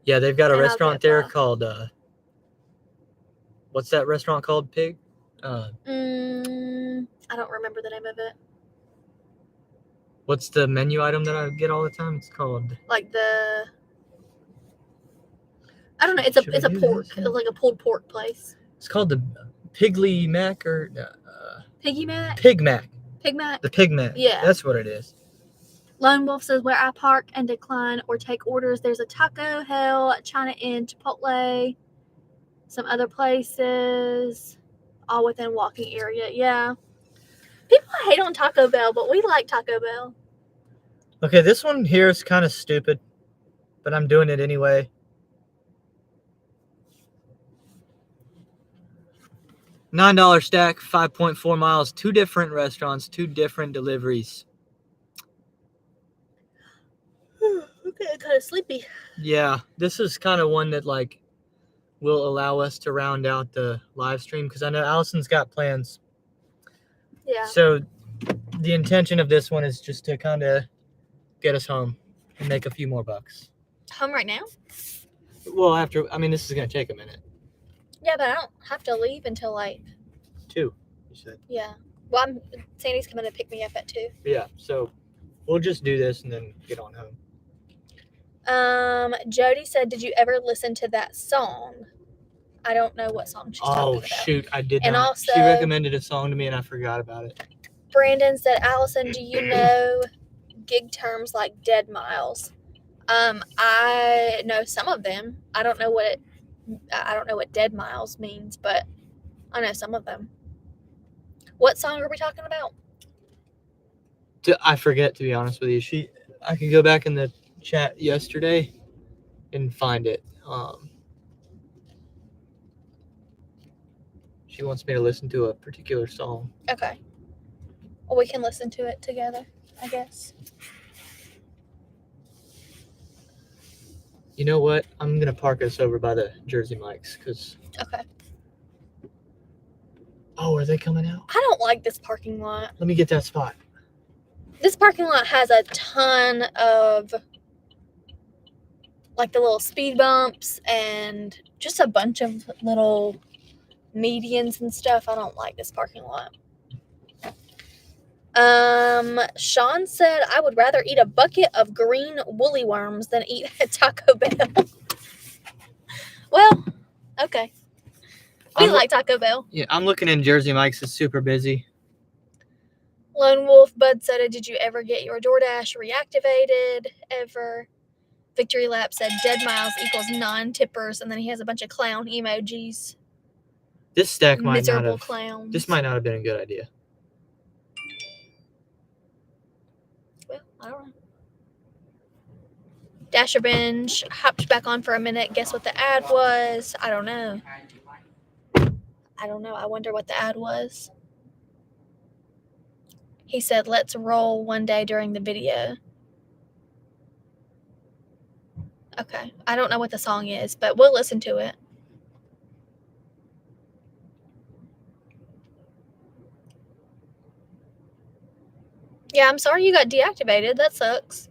Yeah, they've got a And I'll restaurant get there pho. called what's that restaurant called? Pig? I don't remember the name of it. What's the menu item that I get all the time? It's called Like the, I don't know. It's Should a we do pork. this? It's like a pulled pork place. It's called the Piggly Mac or Piggy Mac. Pig Mac. Pig Mac. The Pig Mac. Yeah. That's what it is. Lone Wolf says where I park and decline or take orders. There's a Taco Hell, China Inn, Chipotle, some other places, all within walking area. Yeah. People hate on Taco Bell, but we like Taco Bell. Okay, this one here is kind of stupid, but I'm doing it anyway. $9 stack, 5.4 miles, 2 different restaurants, 2 different deliveries. Okay, I'm kind of sleepy. Yeah, this is kind of one that like will allow us to round out the live stream because I know Allison's got plans. Yeah. So the intention of this one is just to kind of get us home and make a few more bucks. Home right now? Well, this is going to take a minute. Yeah, but I don't have to leave until like, 2, you said. yeah. Well, Sandy's coming to pick me up at 2. Yeah, so we'll just do this and then get on home. Jody said, did you ever listen to that song? I don't know what song she's talking about. Shoot, I did And not. also- She recommended a song to me and I forgot about it. Brandon said, Allison, do you know gig terms like dead miles? I know some of them. I don't know what dead miles means, but I know some of them. What song are we talking about? I forget, to be honest with you. I can go back in the chat yesterday and find it. She wants me to listen to a particular song. Okay. Well, we can listen to it together, I guess. You know what? I'm going to park us over by the Jersey Mike's because... Okay. Oh, are they coming out? I don't like this parking lot. Let me get that spot. This parking lot has a ton of like the little speed bumps and just a bunch of little medians and stuff. I don't like this parking lot. Sean said I would rather eat a bucket of green woolly worms than eat at Taco Bell. Well, okay. We like Taco Bell. Yeah, I'm looking in Jersey Mike's. It's super busy. Lone Wolf Bud said, did you ever get your DoorDash reactivated? Ever? Victory Lap said dead miles equals non-tippers, and then he has a bunch of clown emojis. This stack might Miserable not have. clowns. This might not have been a good idea. Well, I don't know. Dasher Binge hopped back on for a minute. Guess what the ad was? I don't know. I wonder what the ad was. He said, let's roll one day during the video. Okay. I don't know what the song is, but we'll listen to it. Yeah, I'm sorry you got deactivated. That sucks.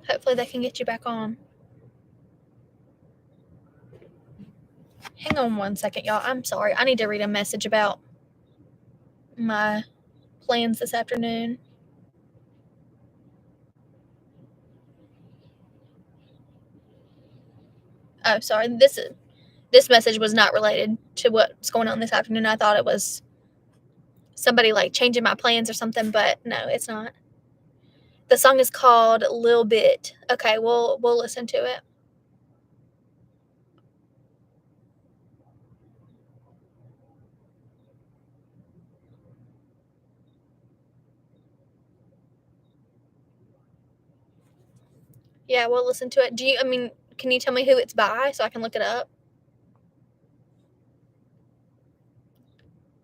Hopefully they can get you back on. Hang on one second, y'all. I'm sorry. I need to read a message about my plans this afternoon. Oh, sorry. This message was not related to what's going on this afternoon. I thought it was somebody like changing my plans or something, but no, it's not. The song is called Lil Bit. Okay, we'll listen to it. Yeah, we'll listen to it. Can you tell me who it's by so I can look it up?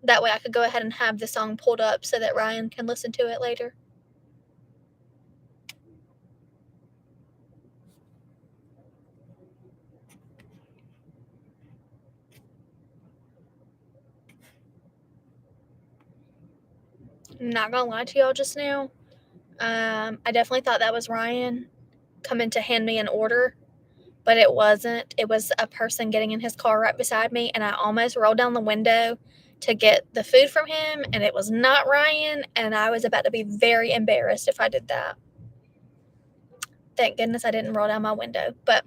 That way I could go ahead and have the song pulled up so that Ryan can listen to it later. I'm not gonna lie to y'all just now. I definitely thought that was Ryan coming to hand me an order, but it wasn't. It was a person getting in his car right beside me, and I almost rolled down the window to get the food from him, and it was not Ryan, and I was about to be very embarrassed if I did that. Thank goodness I didn't roll down my window, but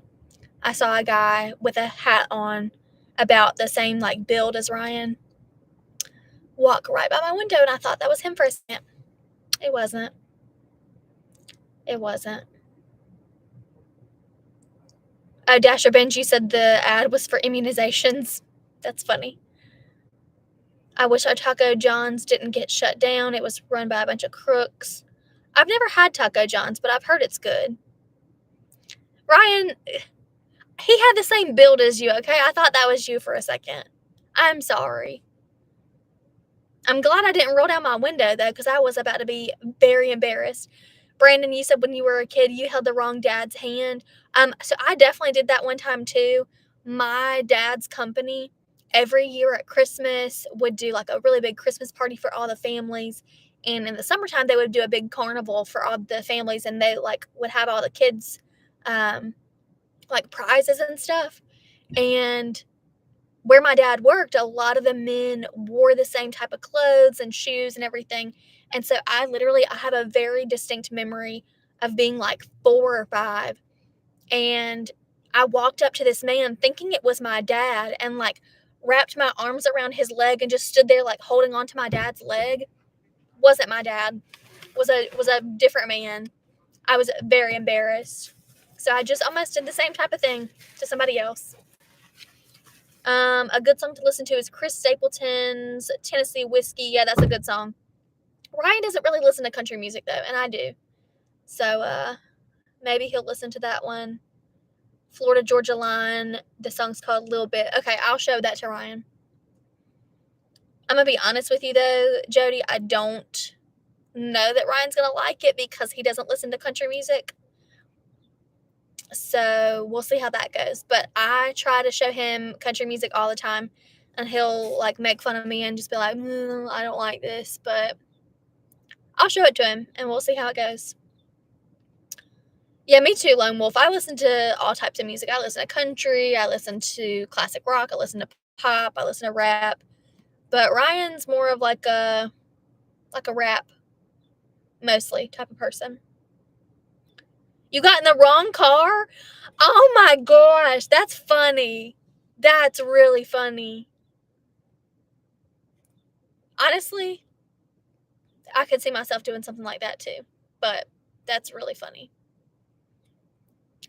I saw a guy with a hat on about the same like build as Ryan walk right by my window, and I thought that was him for a second. It wasn't. It wasn't. Oh, Dasher Benji said the ad was for immunizations. That's funny. I wish our Taco John's didn't get shut down. It was run by a bunch of crooks. I've never had Taco John's, but I've heard it's good. Ryan, he had the same build as you, okay? I thought that was you for a second. I'm sorry. I'm glad I didn't roll down my window, though, because I was about to be very embarrassed. Brandon, you said when you were a kid, you held the wrong dad's hand. So I definitely did that one time, too. My dad's company, every year at Christmas, would do, like, a really big Christmas party for all the families. And in the summertime, they would do a big carnival for all the families, and they, like, would have all the kids, like, prizes and stuff. And where my dad worked, a lot of the men wore the same type of clothes and shoes and everything. And so I have a very distinct memory of being like 4 or 5. And I walked up to this man thinking it was my dad and like wrapped my arms around his leg and just stood there like holding on to my dad's leg. Wasn't my dad. Was a different man. I was very embarrassed. So I just almost did the same type of thing to somebody else. A good song to listen to is Chris Stapleton's Tennessee Whiskey. Yeah, that's a good song. Ryan doesn't really listen to country music, though, and I do. So, maybe he'll listen to that one. Florida Georgia Line. The song's called Lil Bit. Okay, I'll show that to Ryan. I'm going to be honest with you, though, Jody. I don't know that Ryan's going to like it because he doesn't listen to country music. So we'll see how that goes. But I try to show him country music all the time. and he'll like make fun of me and just be like, I don't like this, but I'll show it to him and we'll see how it goes. Yeah, me too, Lone Wolf. I listen to all types of music. I listen to country, I listen to classic rock, I listen to pop, I listen to rap. But Ryan's more of like a rap, mostly, type of person. You got in the wrong car? Oh my gosh, that's funny. That's really funny. Honestly, I could see myself doing something like that too. But that's really funny.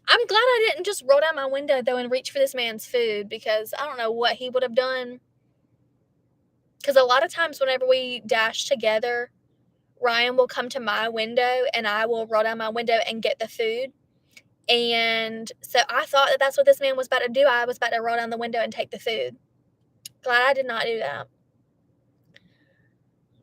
I'm glad I didn't just roll down my window, though, and reach for this man's food, because I don't know what he would have done. Because a lot of times whenever we dash together, Ryan will come to my window, and I will roll down my window and get the food. And so I thought that that's what this man was about to do. I was about to roll down the window and take the food. Glad I did not do that.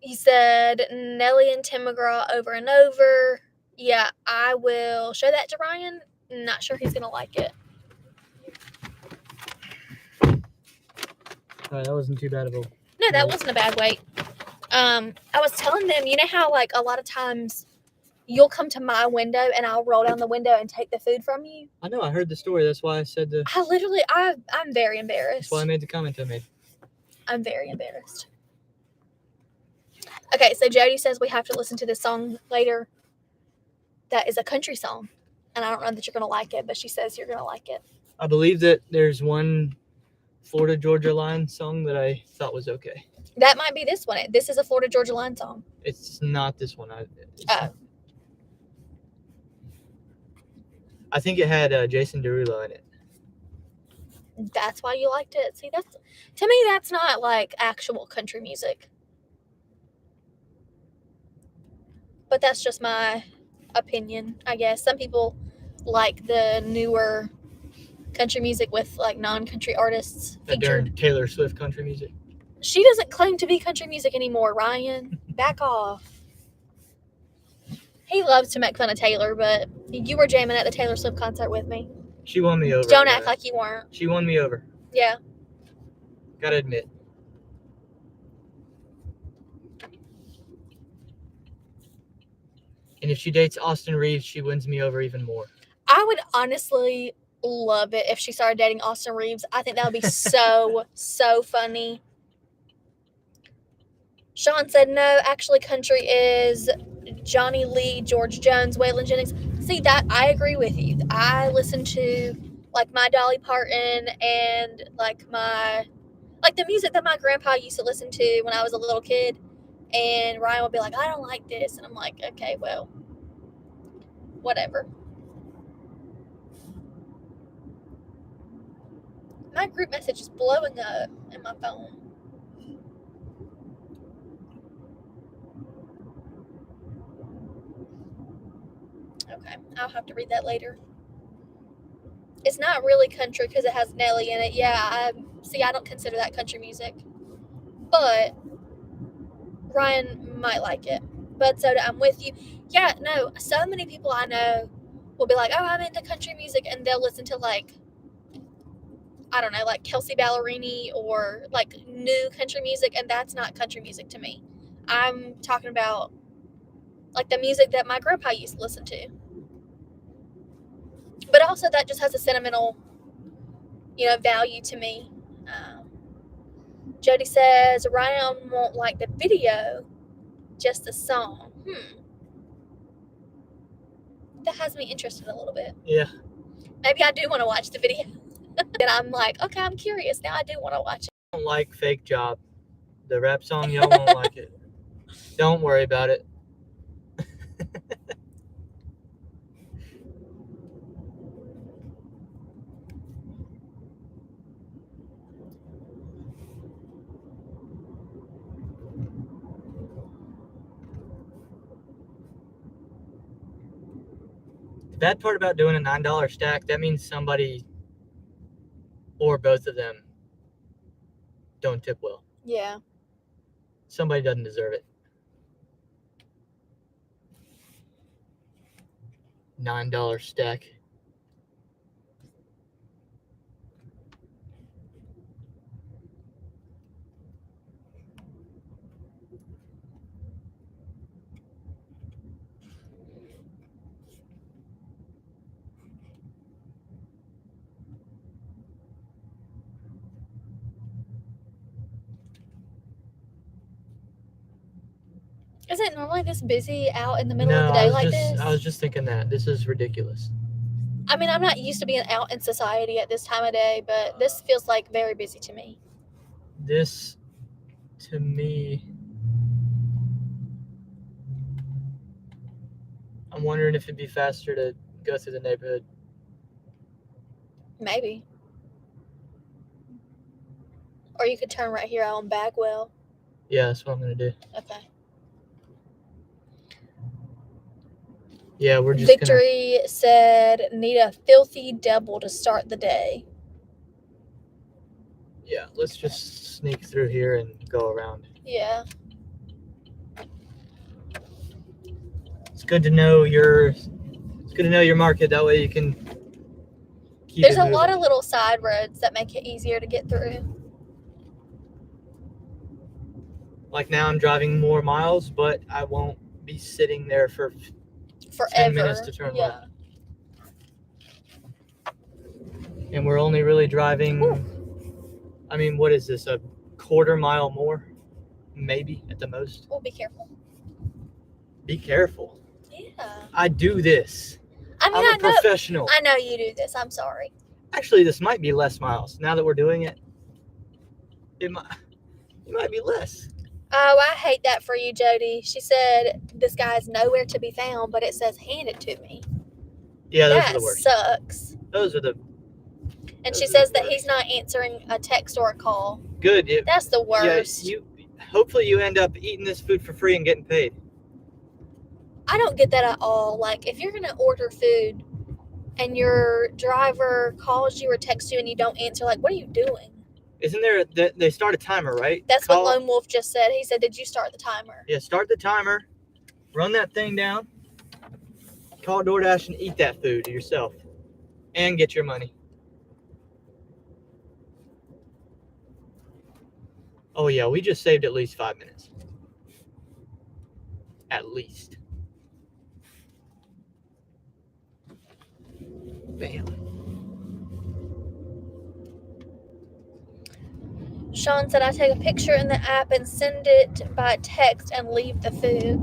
He said, Nelly and Tim McGraw over and over. Yeah, I will show that to Ryan. Not sure he's going to like it. That wasn't too bad of a... No, that wasn't a bad wait. I was telling them, you know how like a lot of times you'll come to my window and I'll roll down the window and take the food from you? I know, I heard the story. That's why I said the... I'm very embarrassed. That's why I made the comment I made. I'm very embarrassed. Okay, so Jody says we have to listen to this song later. That is a country song. And I don't know that you're going to like it, but she says you're going to like it. I believe that there's one Florida Georgia Line song that I thought was okay. That might be this one. This is a Florida Georgia Line song. It's not this one. I think it had Jason Derulo in it. That's why you liked it. See, to me, that's not like actual country music. But that's just my opinion, I guess. Some people like the newer country music with like non-country artists featured. Taylor Swift country music. She doesn't claim to be country music anymore, Ryan. Back off. He loves to make fun of Taylor, but you were jamming at the Taylor Swift concert with me. She won me over. Don't act like you weren't. She won me over. Yeah. Gotta admit. And if she dates Austin Reeves, she wins me over even more. I would honestly love it if she started dating Austin Reeves. I think that would be so, so funny. Sean said, no, actually country is Johnny Lee, George Jones, Waylon Jennings. See, that I agree with you. I listen to like my Dolly Parton and like the music that my grandpa used to listen to when I was a little kid. And Ryan would be like, I don't like this. And I'm like, okay, well, whatever. My group message is blowing up in my phone. Okay, I'll have to read that later. It's not really country because it has Nelly in it. Yeah, I don't consider that country music. But Ryan might like it. But Soda, I'm with you. Yeah, no, so many people I know will be like, oh, I'm into country music. And they'll listen to like, I don't know, like Kelsey Ballerini or like new country music. And that's not country music to me. I'm talking about like the music that my grandpa used to listen to. But also that just has a sentimental, value to me. Jody says, Ryan won't like the video, just the song. That has me interested a little bit. Yeah. Maybe I do want to watch the video. Then I'm like, okay, I'm curious. Now I do want to watch it. I don't like Fake Job. The rap song, y'all won't like it. Don't worry about it. The bad part about doing a $9 stack, that means somebody or both of them don't tip well. Yeah. Somebody doesn't deserve it. $9 stack. Is it normally this busy out in the middle of the day like this? I was just thinking that. This is ridiculous. I mean, I'm not used to being out in society at this time of day, but this feels like very busy to me. This, to me, I'm wondering if it'd be faster to go through the neighborhood. Maybe. Or you could turn right here out on Bagwell. Yeah, that's what I'm gonna do. Okay. Yeah, we're just Victory said, need a filthy devil to start the day. Yeah, let's just sneak through here and go around. Yeah. It's good to know your market. That way you can keep There's it a moving. lot of little side roads that make it easier to get through. Like now I'm driving more miles, but I won't be sitting there for Forever. 10 minutes to turn left. And we're only really driving, I mean, what is this, a quarter mile more? Maybe at the most. Well, be careful. Be careful. Yeah. I do this. I mean, I'm a professional. I know you do this. I'm sorry. Actually, this might be less miles. Now that we're doing it, it might be less. Oh, I hate that for you, Jody. She said this guy is nowhere to be found, but it says hand it to me. Yeah, those that are the worst. Sucks. Those are the. And she says that he's not answering a text or a call. Good. That's the worst. Yeah, hopefully you end up eating this food for free and getting paid. I don't get that at all. Like, if you're going to order food and your driver calls you or texts you and you don't answer, like, what are you doing? Isn't there, they start a timer, right? That's what Lone Wolf just said. He said, did you start the timer? Yeah, start the timer, run that thing down, call DoorDash and eat that food yourself and get your money. Oh yeah, we just saved at least 5 minutes. At least. Bam. Sean said, I take a picture in the app and send it by text and leave the food.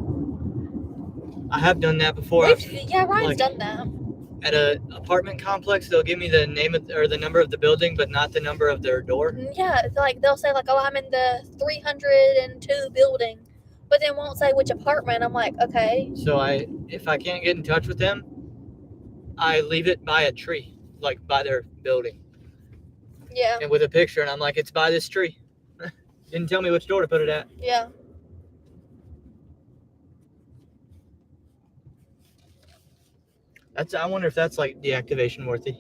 I have done that before. Ryan's done that. At an apartment complex, they'll give me the name or the number of the building, but not the number of their door. Yeah, like they'll say like, oh, I'm in the 302 building, but then won't say which apartment. I'm like, okay. So if I can't get in touch with them, I leave it by a tree, like by their building. Yeah. And with a picture, and I'm like, it's by this tree. Didn't tell me which door to put it at. Yeah. I wonder if that's like deactivation worthy.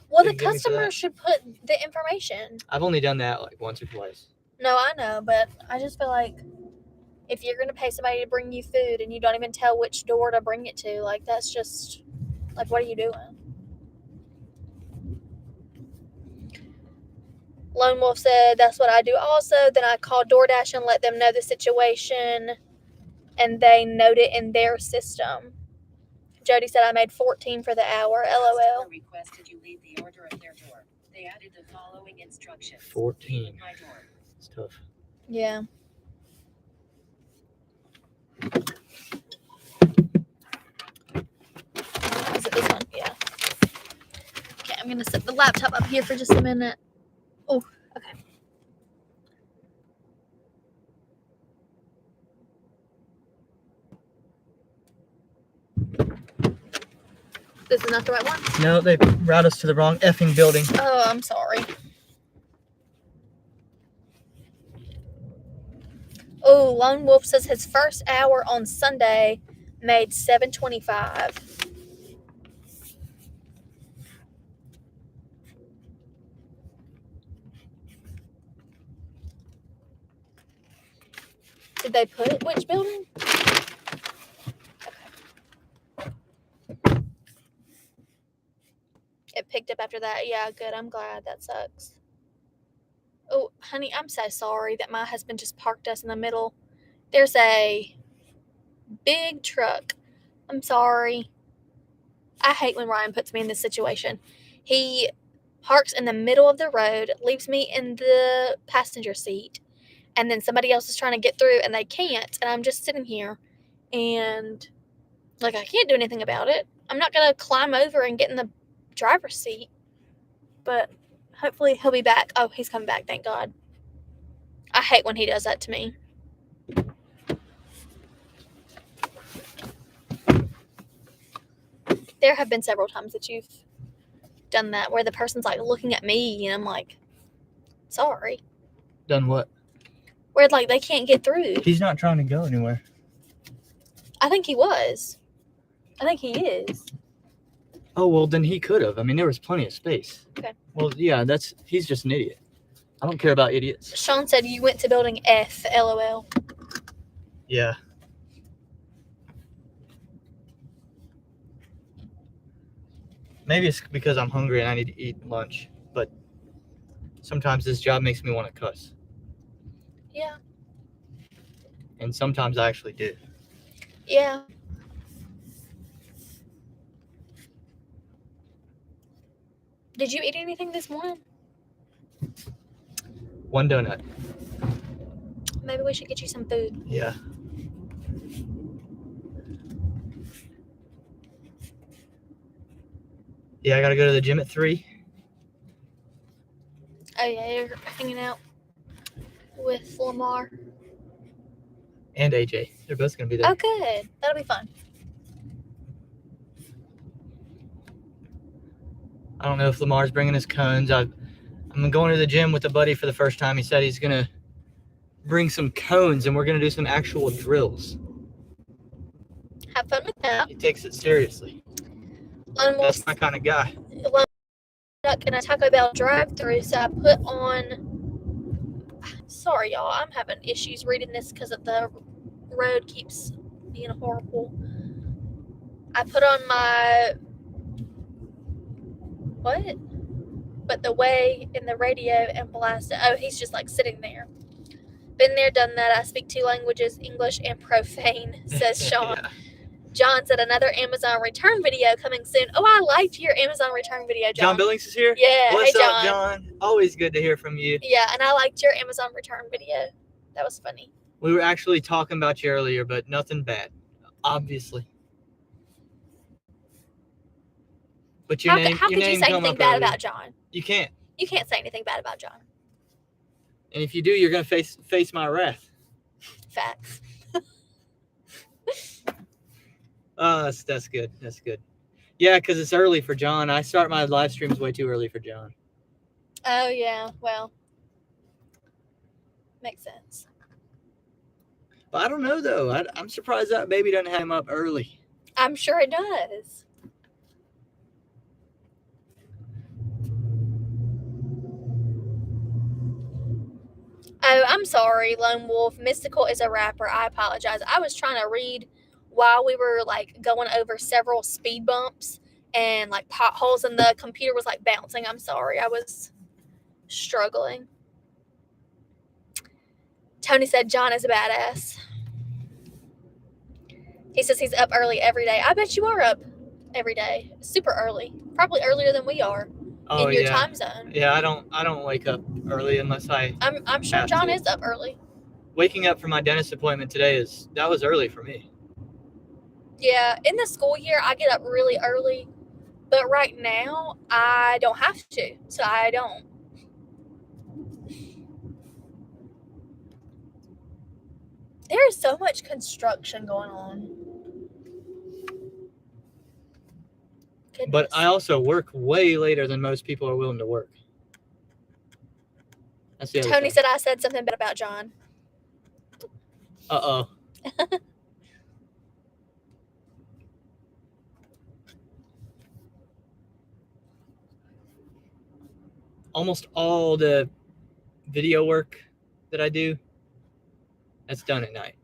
Well, the customer should put the information. I've only done that like once or twice. No, I know, but I just feel like if you're going to pay somebody to bring you food and you don't even tell which door to bring it to, like, that's just, like, what are you doing? Lone Wolf said, that's what I do also. Then I call DoorDash and let them know the situation, and they note it in their system. Jody said, I made $14 for the hour. LOL. Requested you leave the order at their door. They added the following instructions. 14. My door. It's tough. Yeah. Is it this one? Yeah. Okay, I'm going to set the laptop up here for just a minute. Oh, okay. This is not the right one? No, they route us to the wrong effing building. Oh, I'm sorry. Oh, Lone Wolf says his first hour on Sunday made $7.25. Did they put which building? Okay. It picked up after that. Yeah, good. I'm glad. That sucks. Oh, honey, I'm so sorry that my husband just parked us in the middle. There's a big truck. I'm sorry. I hate when Ryan puts me in this situation. He parks in the middle of the road, leaves me in the passenger seat, and then somebody else is trying to get through and they can't, and I'm just sitting here and like I can't do anything about it. I'm not gonna climb over and get in the driver's seat, but hopefully he'll be back. Oh, he's coming back, thank God. I hate when he does that to me. There have been several times that you've done that where the person's like looking at me and I'm like, sorry. Done what? Where like they can't get through. He's not trying to go anywhere. I think he was. I think he is. Oh, well, then he could have. I mean, there was plenty of space. Okay. Well, yeah, he's just an idiot. I don't care about idiots. Sean said you went to building F, LOL. Yeah. Maybe it's because I'm hungry and I need to eat lunch, but sometimes this job makes me want to cuss. Yeah. And sometimes I actually do. Yeah. Did you eat anything this morning? One donut. Maybe we should get you some food. Yeah. Yeah, I gotta go to the gym at 3. Oh yeah, you're hanging out with Lamar. And AJ. They're both gonna be there. Oh good. That'll be fun. I don't know if Lamar's bringing his cones. I'm going to the gym with a buddy for the first time. He said he's gonna bring some cones and we're gonna do some actual drills. Have fun with that. He takes it seriously. That's my kind of guy. Stuck in a Taco Bell drive-thru, so I put on. Sorry, y'all. I'm having issues reading this because of the road keeps being horrible. I put on my what? But the way in the radio and blast it. Oh, he's just like sitting there. Been there, done that. I speak 2 languages, English and profane, says Sean. Yeah. John said another Amazon return video coming soon. Oh, I liked your Amazon return video, John. John Billings is here? Yeah. What's hey, up, John? Always good to hear from you. Yeah, and I liked your Amazon return video. That was funny. We were actually talking about you earlier, but nothing bad, obviously. But your name, how your could you name say come anything up bad earlier. about John? You can't. You can't say anything bad about John. And if you do, you're gonna face my wrath. Facts. That's good. That's good. Yeah, because it's early for John. I start my live streams way too early for John. Oh yeah, well, makes sense. But I don't know though. I'm surprised that baby doesn't have him up early. I'm sure it does. Oh, I'm sorry, Lone Wolf. Mystical is a rapper. I apologize. I was trying to read while we were like going over several speed bumps and like potholes, and the computer was like bouncing. I'm sorry. I was struggling. Tony said John is a badass. He says he's up early every day. I bet you are up every day. Super early. Probably earlier than we are in your time zone. Yeah, I don't wake up early unless I'm sure John is up early. Waking up for my dentist appointment today was early for me. Yeah, in the school year I get up really early, but right now I don't have to, so I don't. There is so much construction going on. Goodness. But I also work way later than most people are willing to work. That's the other Tony thing. said I said something bad about John. Uh-oh. Almost all the video work that I do, that's done at night.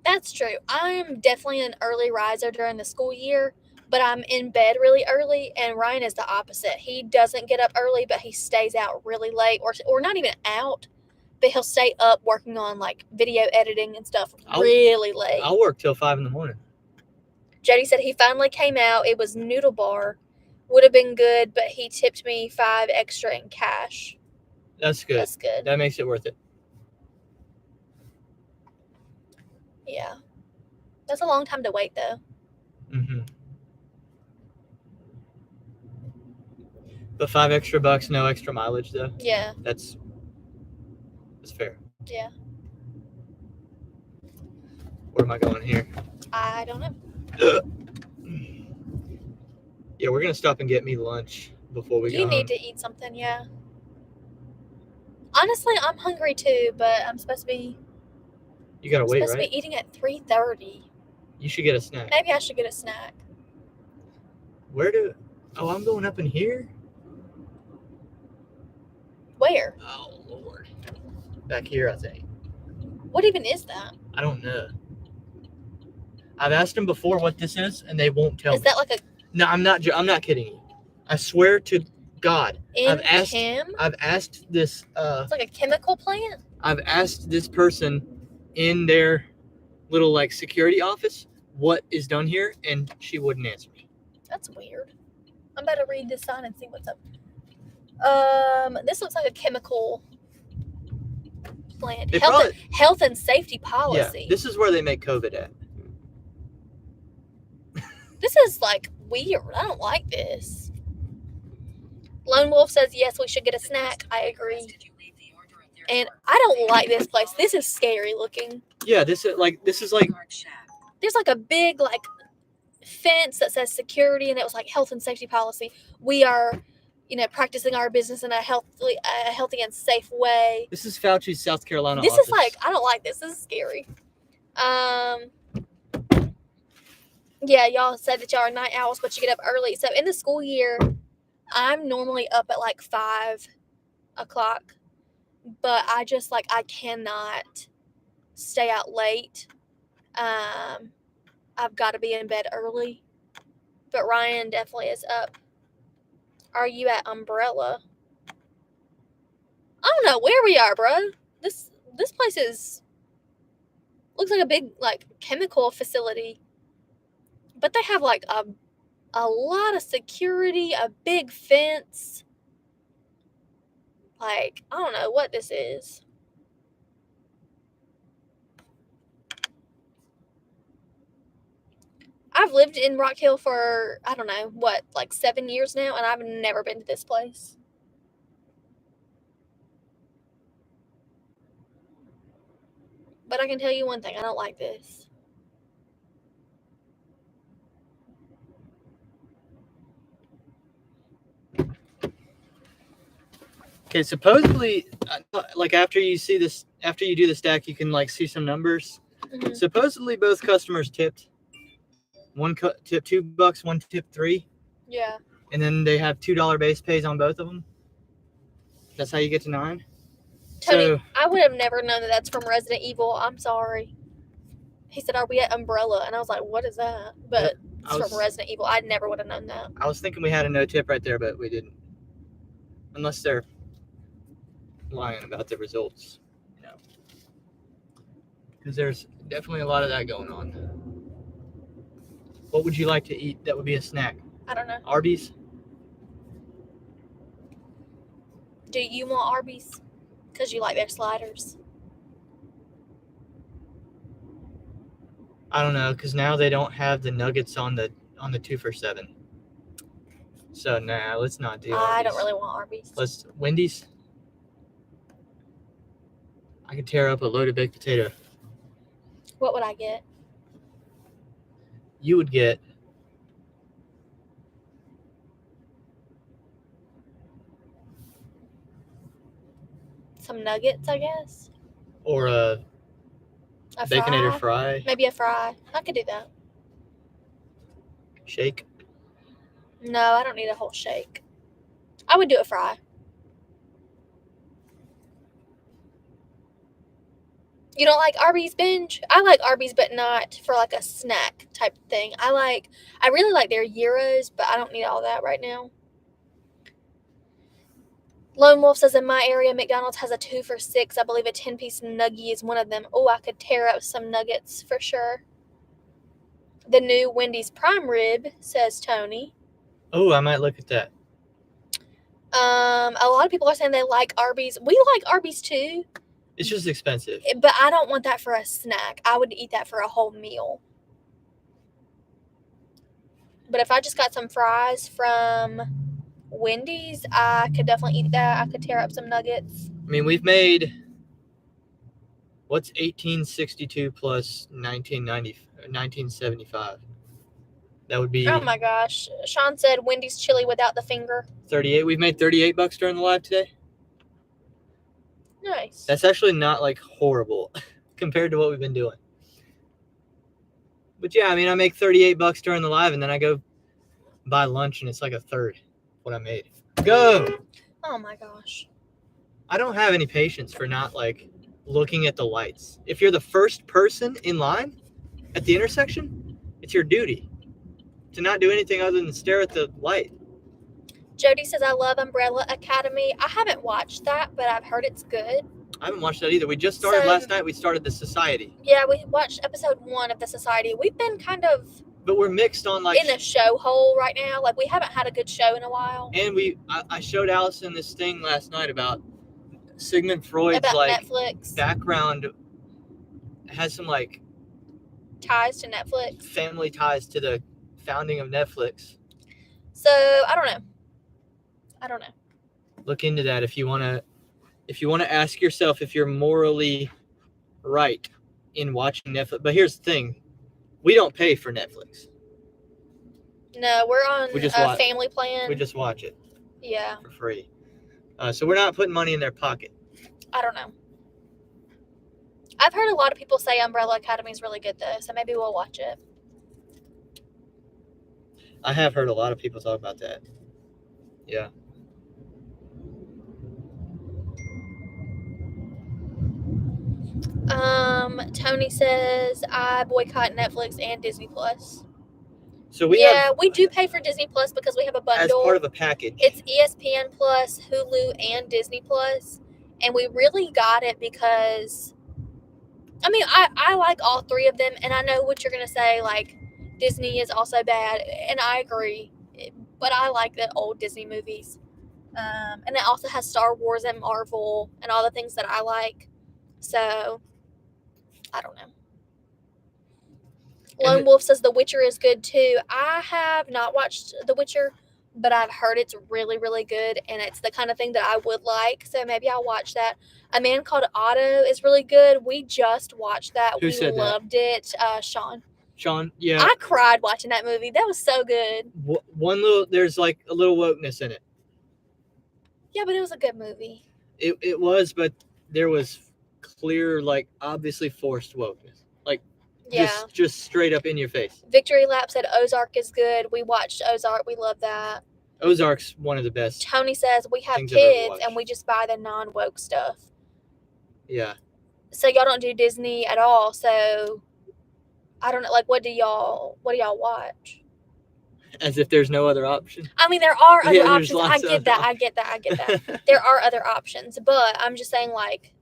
That's true. I'm definitely an early riser during the school year, but I'm in bed really early, and Ryan is the opposite. He doesn't get up early, but he stays out really late, or not even out, but he'll stay up working on like video editing and stuff really late. I'll work till 5 a.m. Jody said he finally came out. It was Noodle Bar. Would have been good, but he tipped me $5 extra in cash. That's good. That's good. That makes it worth it. Yeah. That's a long time to wait, though. Mm-hmm. But $5 extra, no extra mileage, though. Yeah. That's fair. Yeah. Where am I going here? I don't know. Yeah, we're gonna stop and get me lunch before we go You need home. to eat something, yeah. Honestly, I'm hungry too, but I'm supposed to be. You gotta wait, supposed right? to be eating at 3:30. You should get a snack. Maybe I should get a snack. Oh, I'm going up in here? Where? Oh, Lord. Back here, I think. What even is that? I don't know. I've asked them before what this is, and they won't tell me. Is that like a No, I'm not kidding you. I swear to God. I've asked this It's like a chemical plant? I've asked this person in their little like security office what is done here, and she wouldn't answer me. That's weird. I'm about to read this sign and see what's up. This looks like a chemical plant. Health and safety policy. Yeah, this is where they make COVID at. This is like weird. I don't like this. Lone Wolf says yes, we should get a snack. I agree. And I don't like this place. This is scary looking. Yeah, this is like there's like a big like fence that says security, and it was like health and safety policy. We are, practicing our business in a healthy and safe way. This is Fauci's South Carolina This office. is like, I don't like this. This is scary. Yeah, y'all said that y'all are night owls, but you get up early. So in the school year, I'm normally up at like 5 o'clock, but I just I cannot stay out late. I've got to be in bed early. But Ryan definitely is up. Are you at Umbrella? I don't know where we are, bro. This place looks like a big chemical facility. But they have like a lot of security, a big fence. I don't know what this is. I've lived in Rock Hill for, I don't know, 7 years now, and I've never been to this place. But I can tell you one thing, I don't like this. Okay, supposedly, after you do the stack, you can see some numbers. Mm-hmm. Supposedly, both customers tipped. One tipped $2, one tipped $3. Yeah. And then they have $2 base pays on both of them. That's how you get to 9. Tony, I would have never known that that's from Resident Evil. I'm sorry. He said, "Are we at Umbrella?" And I was like, "What is that?" But it's from Resident Evil. I never would have known that. I was thinking we had a no tip right there, but we didn't. Unless they're lying about the results, because there's definitely a lot of that going on. What would you like to eat that would be a snack? I don't know. Arby's? Do you want Arby's? Because you like their sliders. I don't know, because now they don't have the nuggets on the 2 for $7. So nah, let's not do Arby's. I don't really want Arby's. Wendy's? I could tear up a loaded baked potato. What would I get? You would get some nuggets, I guess. Or a Baconator fry. Maybe a fry. I could do that. Shake? No, I don't need a whole shake. I would do a fry. You don't like Arby's binge? I like Arby's, but not for a snack type thing. I really like their gyros, but I don't need all that right now. Lone Wolf says, in my area, McDonald's has a 2 for $6. I believe a 10-piece nugget is one of them. Oh, I could tear up some nuggets for sure. The new Wendy's prime rib, says Tony. Oh, I might look at that. A lot of people are saying they like Arby's. We like Arby's too. It's just expensive. But I don't want that for a snack. I would eat that for a whole meal. But if I just got some fries from Wendy's, I could definitely eat that. I could tear up some nuggets. I mean, we've made, what's 1862 plus 1975? That would be Oh my gosh. Sean said Wendy's chili without the finger. 38. We've made $38 during the live today. Nice. That's actually not like horrible compared to what we've been doing. But yeah, I mean, I make $38 during the live, and then I go buy lunch, and it's like a third what I made. Go! Oh my gosh. I don't have any patience for not like looking at the lights. If you're the first person in line at the intersection, it's your duty to not do anything other than stare at the light. Jody says, I love Umbrella Academy. I haven't watched that, but I've heard it's good. I haven't watched that either. We just started last night. We started The Society. Yeah, we watched episode 1 of The Society. We've been kind of But we're mixed on like in a show hole right now. Like, we haven't had a good show in a while. And I showed Allison this thing last night about Sigmund Freud's About like Netflix. background. Has some like Ties to Netflix. family ties to the founding of Netflix. So, I don't know. Look into that if you want to ask yourself if you're morally right in watching Netflix. But here's the thing. We don't pay for Netflix. No, we're on a family plan. We just watch it. Yeah. For free. So we're not putting money in their pocket. I don't know. I've heard a lot of people say Umbrella Academy is really good, though, so maybe we'll watch it. I have heard a lot of people talk about that. Yeah. Tony says I boycott Netflix and Disney Plus. So we do pay for Disney Plus because we have a bundle. As part of a package. It's ESPN Plus, Hulu, and Disney Plus, and we really got it because, I mean, I like all three of them, and I know what you're gonna say, like Disney is also bad, and I agree, but I like the old Disney movies, and it also has Star Wars and Marvel and all the things that I like. So, I don't know. Lone Wolf says The Witcher is good too. I have not watched The Witcher, but I've heard it's really, really good, and it's the kind of thing that I would like. So maybe I'll watch that. A Man Called Otto is really good. We just watched that. Who said that? We loved it. Sean. Sean, yeah. I cried watching that movie. That was so good. There's like a little wokeness in it. Yeah, but it was a good movie. It was, but there was clear, like obviously forced wokeness. Like Yeah. just straight up in your face. Victory Lap said Ozark is good. We watched Ozark. We love that. Ozark's one of the best. Tony says we have things I've ever kids watched. and we just buy the non-woke stuff. Yeah. So y'all don't do Disney at all. So I don't know. Like, what do y'all watch? As if there's no other option. I mean, there are other Yeah, there's options. I lots of get that. other I get that. There are other options, but I'm just saying, like,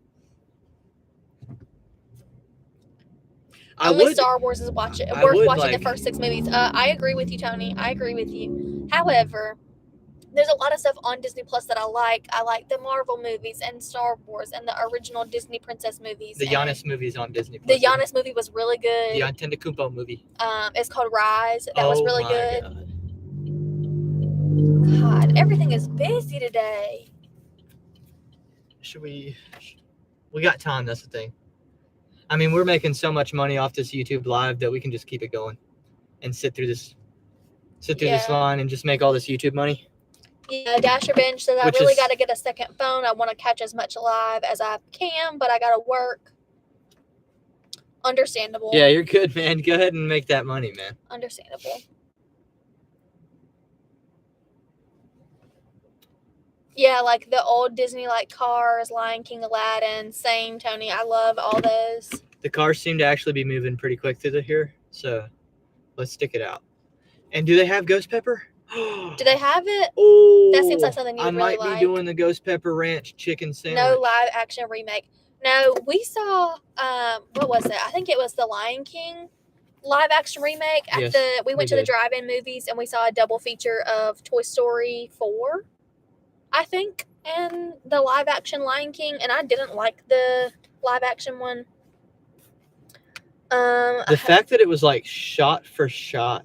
only Star Wars is worth watching the first 6 movies. I agree with you, Tony. I agree with you. However, there's a lot of stuff on Disney Plus that I like. I like the Marvel movies and Star Wars and the original Disney princess movies. The Giannis movies on Disney The Plus. Giannis movie was really good. The Antetokounmpo movie. It's called Rise. That was really good. God. God, everything is busy today. We got time, that's the thing. I mean, we're making so much money off this YouTube live that we can just keep it going and sit through this line and just make all this YouTube money. Yeah, Dasher Bench says I really got to get a second phone. I want to catch as much live as I can, but I got to work. Understandable. Yeah, you're good, man. Go ahead and make that money, man. Understandable. Yeah, like the old Disney, like Cars, Lion King, Aladdin, same, Tony. I love all those. The cars seem to actually be moving pretty quick through here, so let's stick it out. And do they have Ghost Pepper? Do they have it? Oh, that seems like something you really like. I might be doing the Ghost Pepper Ranch chicken sandwich. No live action remake. No, we saw, what was it? I think it was the Lion King live action remake. We went to the drive-in movies and we saw a double feature of Toy Story 4. I think, and the live action Lion King, and I didn't like the live action one. The fact that it was like shot for shot.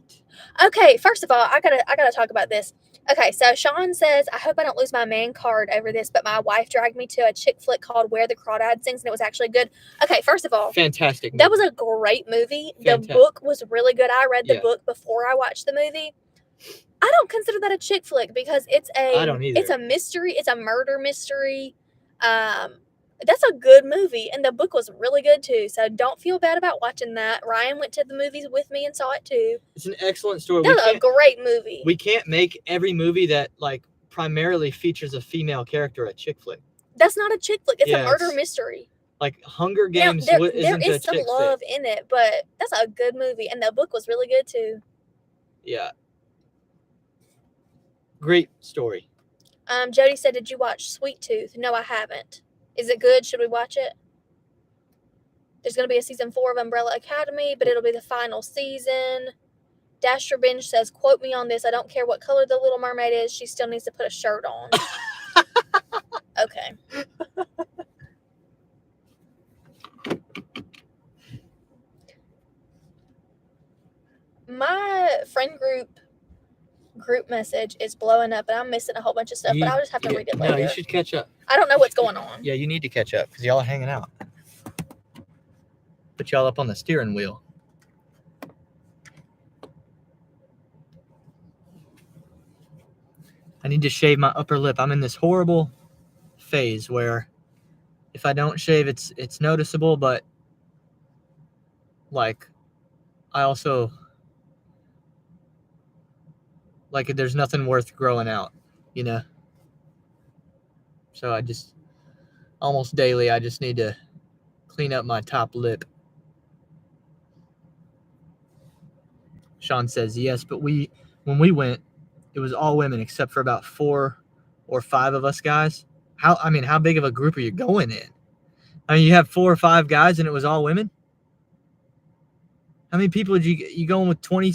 Okay, first of all, I gotta talk about this. Okay, so Sean says, I hope I don't lose my man card over this, but my wife dragged me to a chick flick called Where the Crawdad Sings, and it was actually good. Okay, first of all, Fantastic movie. that was a great movie. Fantastic. The book was really good. I read the Yeah. book before I watched the movie. I don't consider that a chick flick because I don't either. it's a mystery. It's a murder mystery. That's a good movie, and the book was really good too. So don't feel bad about watching that. Ryan went to the movies with me and saw it too. It's an excellent story. That's a great movie. We can't make every movie that like primarily features a female character a chick flick. That's not a chick flick. It's Yeah, a murder mystery. Like Hunger Games Now, isn't there a is some chick love flick. in it, but that's a good movie, and the book was really good too. Yeah. Great story. Jody said, "Did you watch Sweet Tooth?" No, I haven't. Is it good? Should we watch it? There's going to be a season 4 of Umbrella Academy, but it'll be the final season. Dasher Binge says, quote me on this. I don't care what color the Little Mermaid is. She still needs to put a shirt on. Okay. My friend group message is blowing up, and I'm missing a whole bunch of stuff, but I'll just have to read it later. No, you should catch up. I don't know what's going on. Yeah, you need to catch up because y'all are hanging out. Put y'all up on the steering wheel. I need to shave my upper lip. I'm in this horrible phase where if I don't shave, it's noticeable, but like I also like there's nothing worth growing out, you know? So I just almost daily I just need to clean up my top lip. Sean says yes, but when we went, it was all women except for about 4 or 5 of us guys. How big of a group are you going in? I mean, you have 4 or 5 guys and it was all women? How many people did you going with? 20,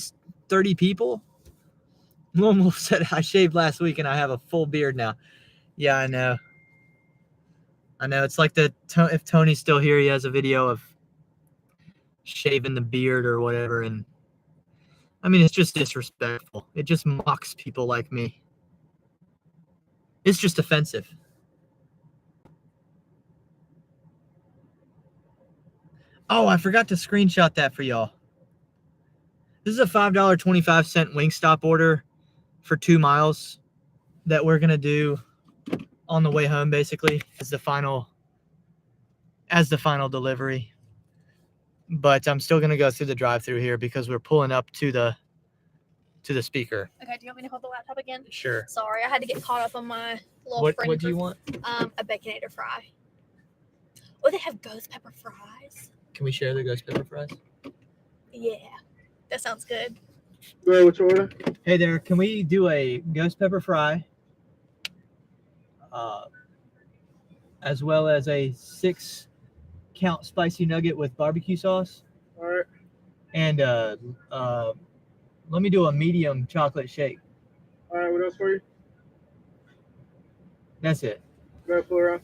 30 people? Momo said I shaved last week and I have a full beard now. Yeah, I know. It's like if Tony's still here, he has a video of shaving the beard or whatever, and I mean, it's just disrespectful. It just mocks people like me. It's just offensive. Oh, I forgot to screenshot that for y'all. This is a $5.25 Wingstop order for 2 miles that we're going to do on the way home, basically, as the final delivery. But I'm still going to go through the drive-thru here because we're pulling up to the speaker. Okay, do you want me to hold the laptop again? Sure. Sorry, I had to get caught up on my little What friend do you group. want? A Baconator fry. Oh, they have ghost pepper fries. Can we share the ghost pepper fries? Yeah, that sounds good. Go, what's your order? Hey there, can we do a ghost pepper fry? As well as a 6-count spicy nugget with barbecue sauce. All right. And let me do a medium chocolate shake. All right, what else for you? That's it. Go pull around.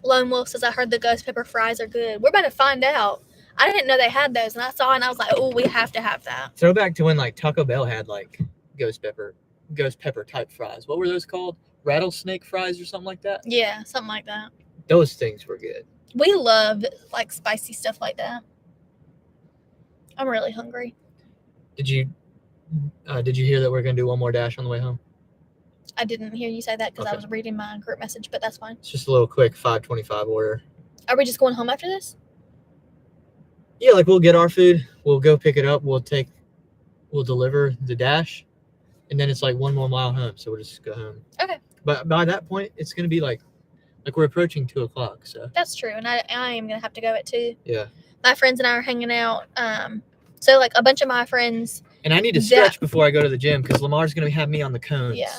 Lone Wolf says, I heard the ghost pepper fries are good. We're about to find out. I didn't know they had those, and I saw it, and I was like, oh, we have to have that. Throwback to when like Taco Bell had like ghost pepper type fries. What were those called? Rattlesnake fries or something like that? Yeah, something like that. Those things were good. We love like spicy stuff like that. I'm really hungry. Did you hear that we're gonna do one more dash on the way home? I didn't hear you say that because I Okay. was reading my group message, but that's fine. It's just a little quick $5.25 order. Are we just going home after this? Yeah, like we'll get our food, we'll go pick it up, we'll deliver the dash, and then it's like 1 more mile home, so we'll just go home. Okay. But by that point, it's gonna be like we're approaching 2 o'clock. So That's true, and I am gonna have to go at 2. yeah. My friends and I are hanging out. So like a bunch of my friends. And I need to stretch before I go to the gym because Lamar's gonna have me on the cones. Yeah.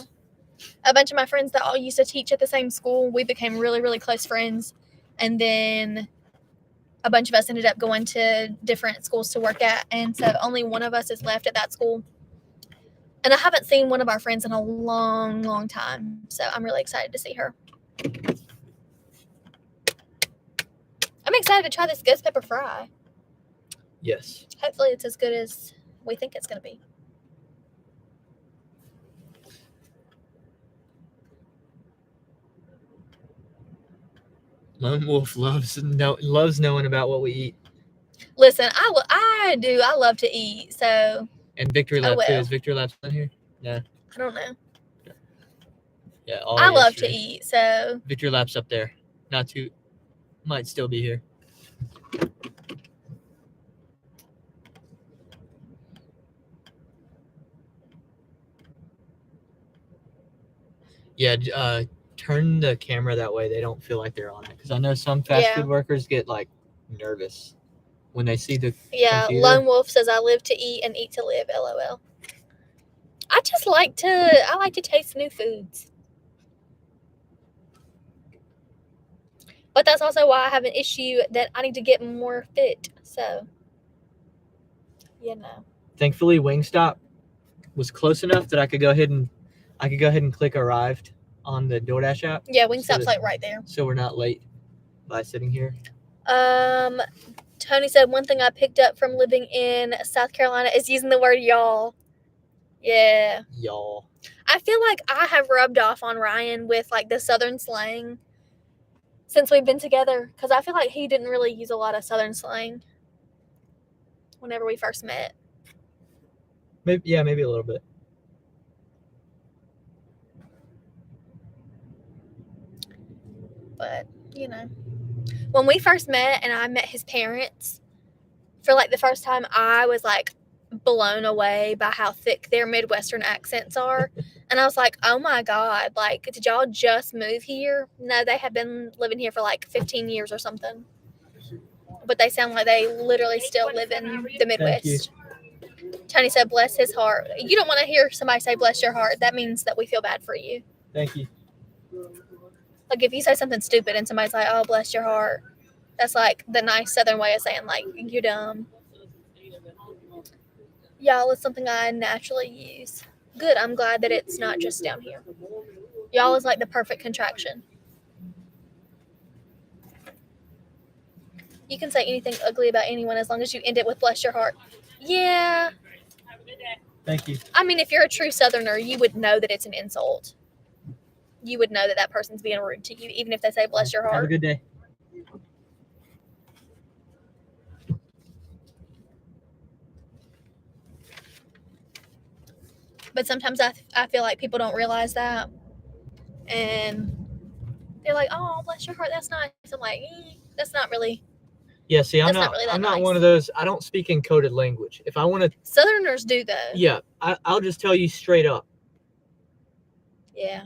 A bunch of my friends that all used to teach at the same school, we became really, really close friends. And then a bunch of us ended up going to different schools to work at. And so only one of us is left at that school. And I haven't seen one of our friends in a long, long time. So I'm really excited to see her. I'm excited to try this ghost pepper fry. Yes. Hopefully it's as good as we think it's going to be. Lone Wolf loves knowing about what we eat. Listen, I do. I love to eat. So And Victory Lab too. well. Is Victory Lab on here? Yeah. I don't know. Yeah. I love to yesterday. eat. So Victory Lab's up there. Might still be here. Yeah. Turn the camera that way. They don't feel like they're on it. Because I know some fast food workers get like nervous when they see the computer. Lone Wolf says I live to eat and eat to live. LOL. I just like to taste new foods. But that's also why I have an issue that I need to get more fit. So, Thankfully, Wingstop was close enough that I could go ahead and click arrived on the DoorDash app. Yeah, Wingstop's like right there. So we're not late by sitting here. Tony said one thing I picked up from living in South Carolina is using the word y'all. Yeah. Y'all. I feel like I have rubbed off on Ryan with like the Southern slang since we've been together, because I feel like he didn't really use a lot of Southern slang whenever we first met. Maybe a little bit. But, when we first met and I met his parents, for like the first time, I was like blown away by how thick their Midwestern accents are. And I was like, oh my God, like, did y'all just move here? No, they have been living here for like 15 years or something. But they sound like they literally still live in the Midwest. Tony said, bless his heart. You don't want to hear somebody say, bless your heart. That means that we feel bad for you. Thank you. Like, if you say something stupid and somebody's like, oh, bless your heart, that's like the nice Southern way of saying, like, you're dumb. Y'all is something I naturally use. Good. I'm glad that it's not just down here. Y'all is like the perfect contraction. You can say anything ugly about anyone as long as you end it with bless your heart. Yeah. Thank you. I mean, if you're a true Southerner, you would know that it's an insult. You would know that that person's being rude to you, even if they say bless your heart. Have a good day. But sometimes I feel like people don't realize that. And they're like, oh, bless your heart, that's nice. I'm like, that's not really. Yeah, see, I'm not nice. one of those. I don't speak encoded language. If I want to. Southerners do, though. Yeah, I'll just tell you straight up. Yeah.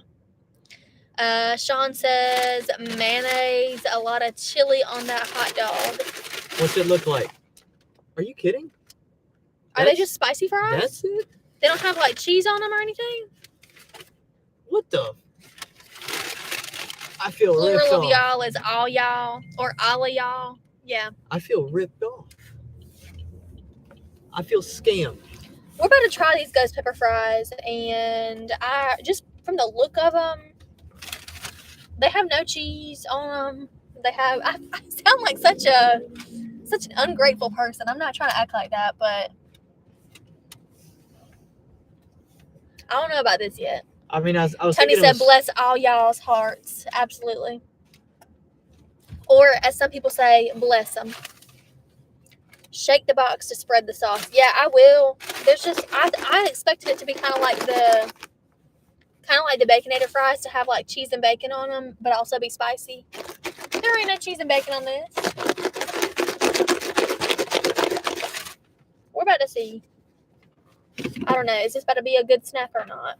Sean says mayonnaise, a lot of chili on that hot dog. What's it look like? Are you kidding? Are they just spicy fries? That's it? They don't have like cheese on them or anything? What the? I feel ripped Plural of off. y'all is all y'all or all of y'all. Yeah. I feel ripped off. I feel scammed. We're about to try these ghost pepper fries, and I just from the look of them, they have no cheese on them. They have. I sound like such an ungrateful person. I'm not trying to act like that, but I don't know about this yet. I mean, I was Tony said, bless all y'all's hearts. Absolutely. Or, as some people say, bless them. Shake the box to spread the sauce. Yeah, I will. There's just, I expected it to be kind of like the Baconator fries, to have like cheese and bacon on them, but also be spicy. There ain't no cheese and bacon on this. We're about to see. I don't know. Is this about to be a good snack or not?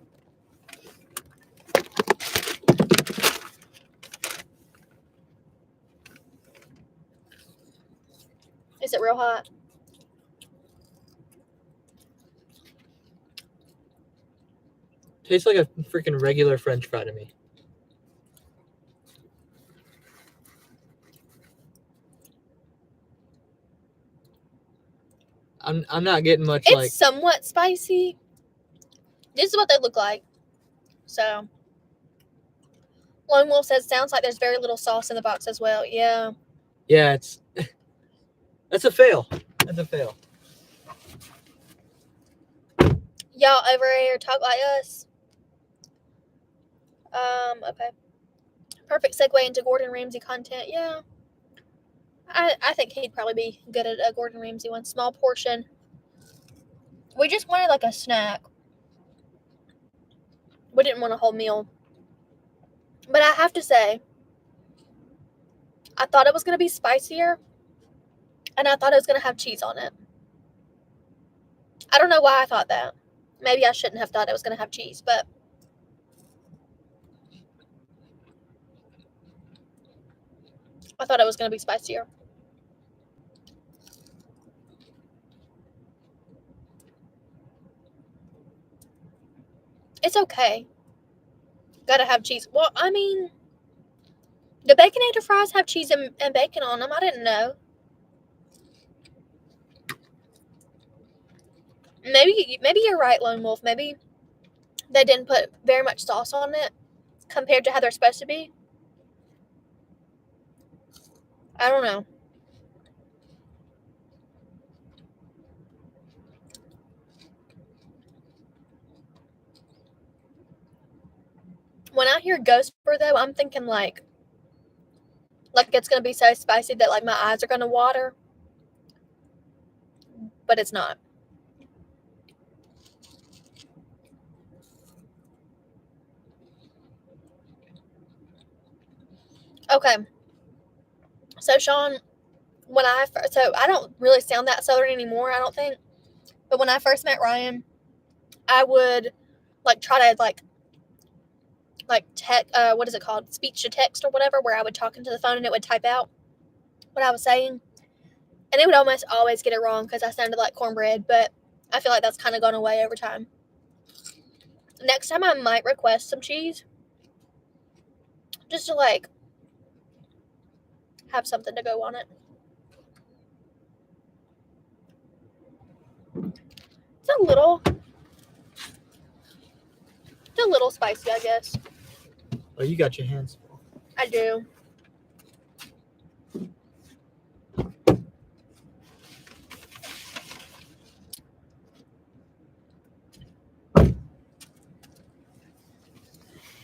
Is it real hot? Tastes like a freaking regular French fry to me. I'm not getting much. It's somewhat spicy, This is what they look like. So, Lone Wolf says, sounds like there's very little sauce in the box as well. Yeah. Yeah, it's that's a fail. That's a fail. Y'all over here talk like us. Okay. Perfect segue into Gordon Ramsay content. Yeah. I think he'd probably be good at a Gordon Ramsay one. Small portion. We just wanted like a snack. We didn't want a whole meal. But I have to say, I thought it was going to be spicier. And I thought it was going to have cheese on it. I don't know why I thought that. Maybe I shouldn't have thought it was going to have cheese, but I thought it was going to be spicier. It's okay. Gotta have cheese. Well, I mean, the Baconator fries have cheese and bacon on them. I didn't know. Maybe you're right, Lone Wolf. Maybe they didn't put very much sauce on it compared to how they're supposed to be. I don't know. When I hear ghost pepper, though, I'm thinking like it's gonna be so spicy that like my eyes are gonna water. But it's not. Okay. So Sean, so I don't really sound that Southern anymore, I don't think. But when I first met Ryan, I would like try to like what is it called? Speech to text or whatever, where I would talk into the phone and it would type out what I was saying. And it would almost always get it wrong because I sounded like cornbread, but I feel like that's kind of gone away over time. Next time I might request some cheese. Just to like have something to go on it. It's a little spicy, I guess. Oh, you got your hands full. I do.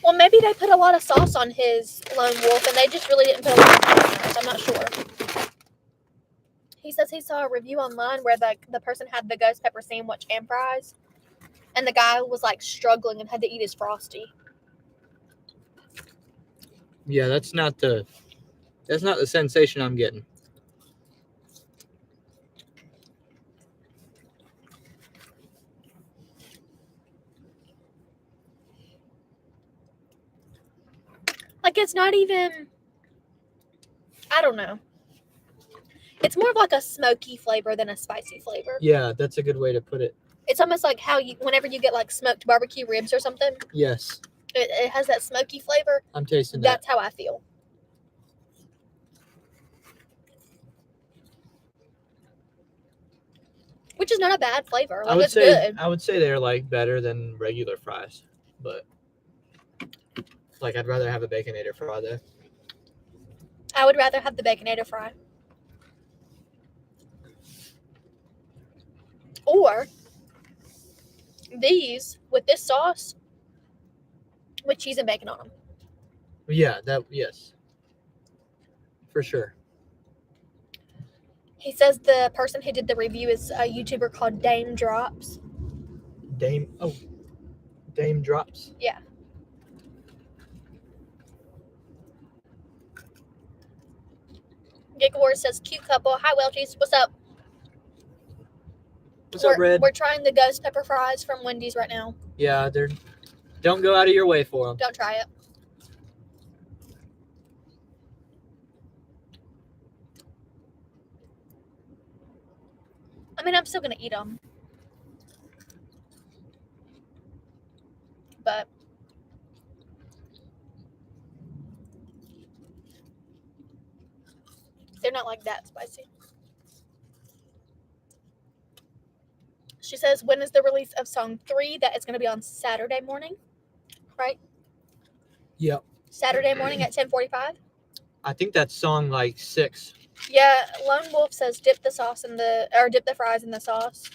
Well, maybe they put a lot of sauce on his Lone Wolf, and they just really didn't put a lot of sauce on it. I'm not sure. He says he saw a review online where the person had the ghost pepper sandwich and fries, and the guy was like struggling and had to eat his Frosty. Yeah, that's not the sensation I'm getting. Like, it's not even, I don't know. It's more of like a smoky flavor than a spicy flavor. Yeah, that's a good way to put it. It's almost like how whenever you get like smoked barbecue ribs or something. Yes. It has that smoky flavor. I'm tasting that. That's how I feel. Which is not a bad flavor. Like, it's good. I would say they're like better than regular fries, but like I'd rather have a Baconator fry though. I would rather have the Baconator fry. Or these with this sauce with cheese and bacon on them. Yeah, yes. For sure. He says the person who did the review is a YouTuber called Dame Drops. Dame Drops? Yeah. Gig Wars says, cute couple. Hi, Welchies. What's up? What's up, Red? We're trying the ghost pepper fries from Wendy's right now. Yeah, don't go out of your way for them. Don't try it. I mean, I'm still going to eat them. But they're not like that spicy. She says, when is the release of song 3? That is going to be on Saturday morning, right? Yep. Saturday morning at 10:45. I think that's song like 6. Yeah, Lone Wolf says dip the fries in the sauce.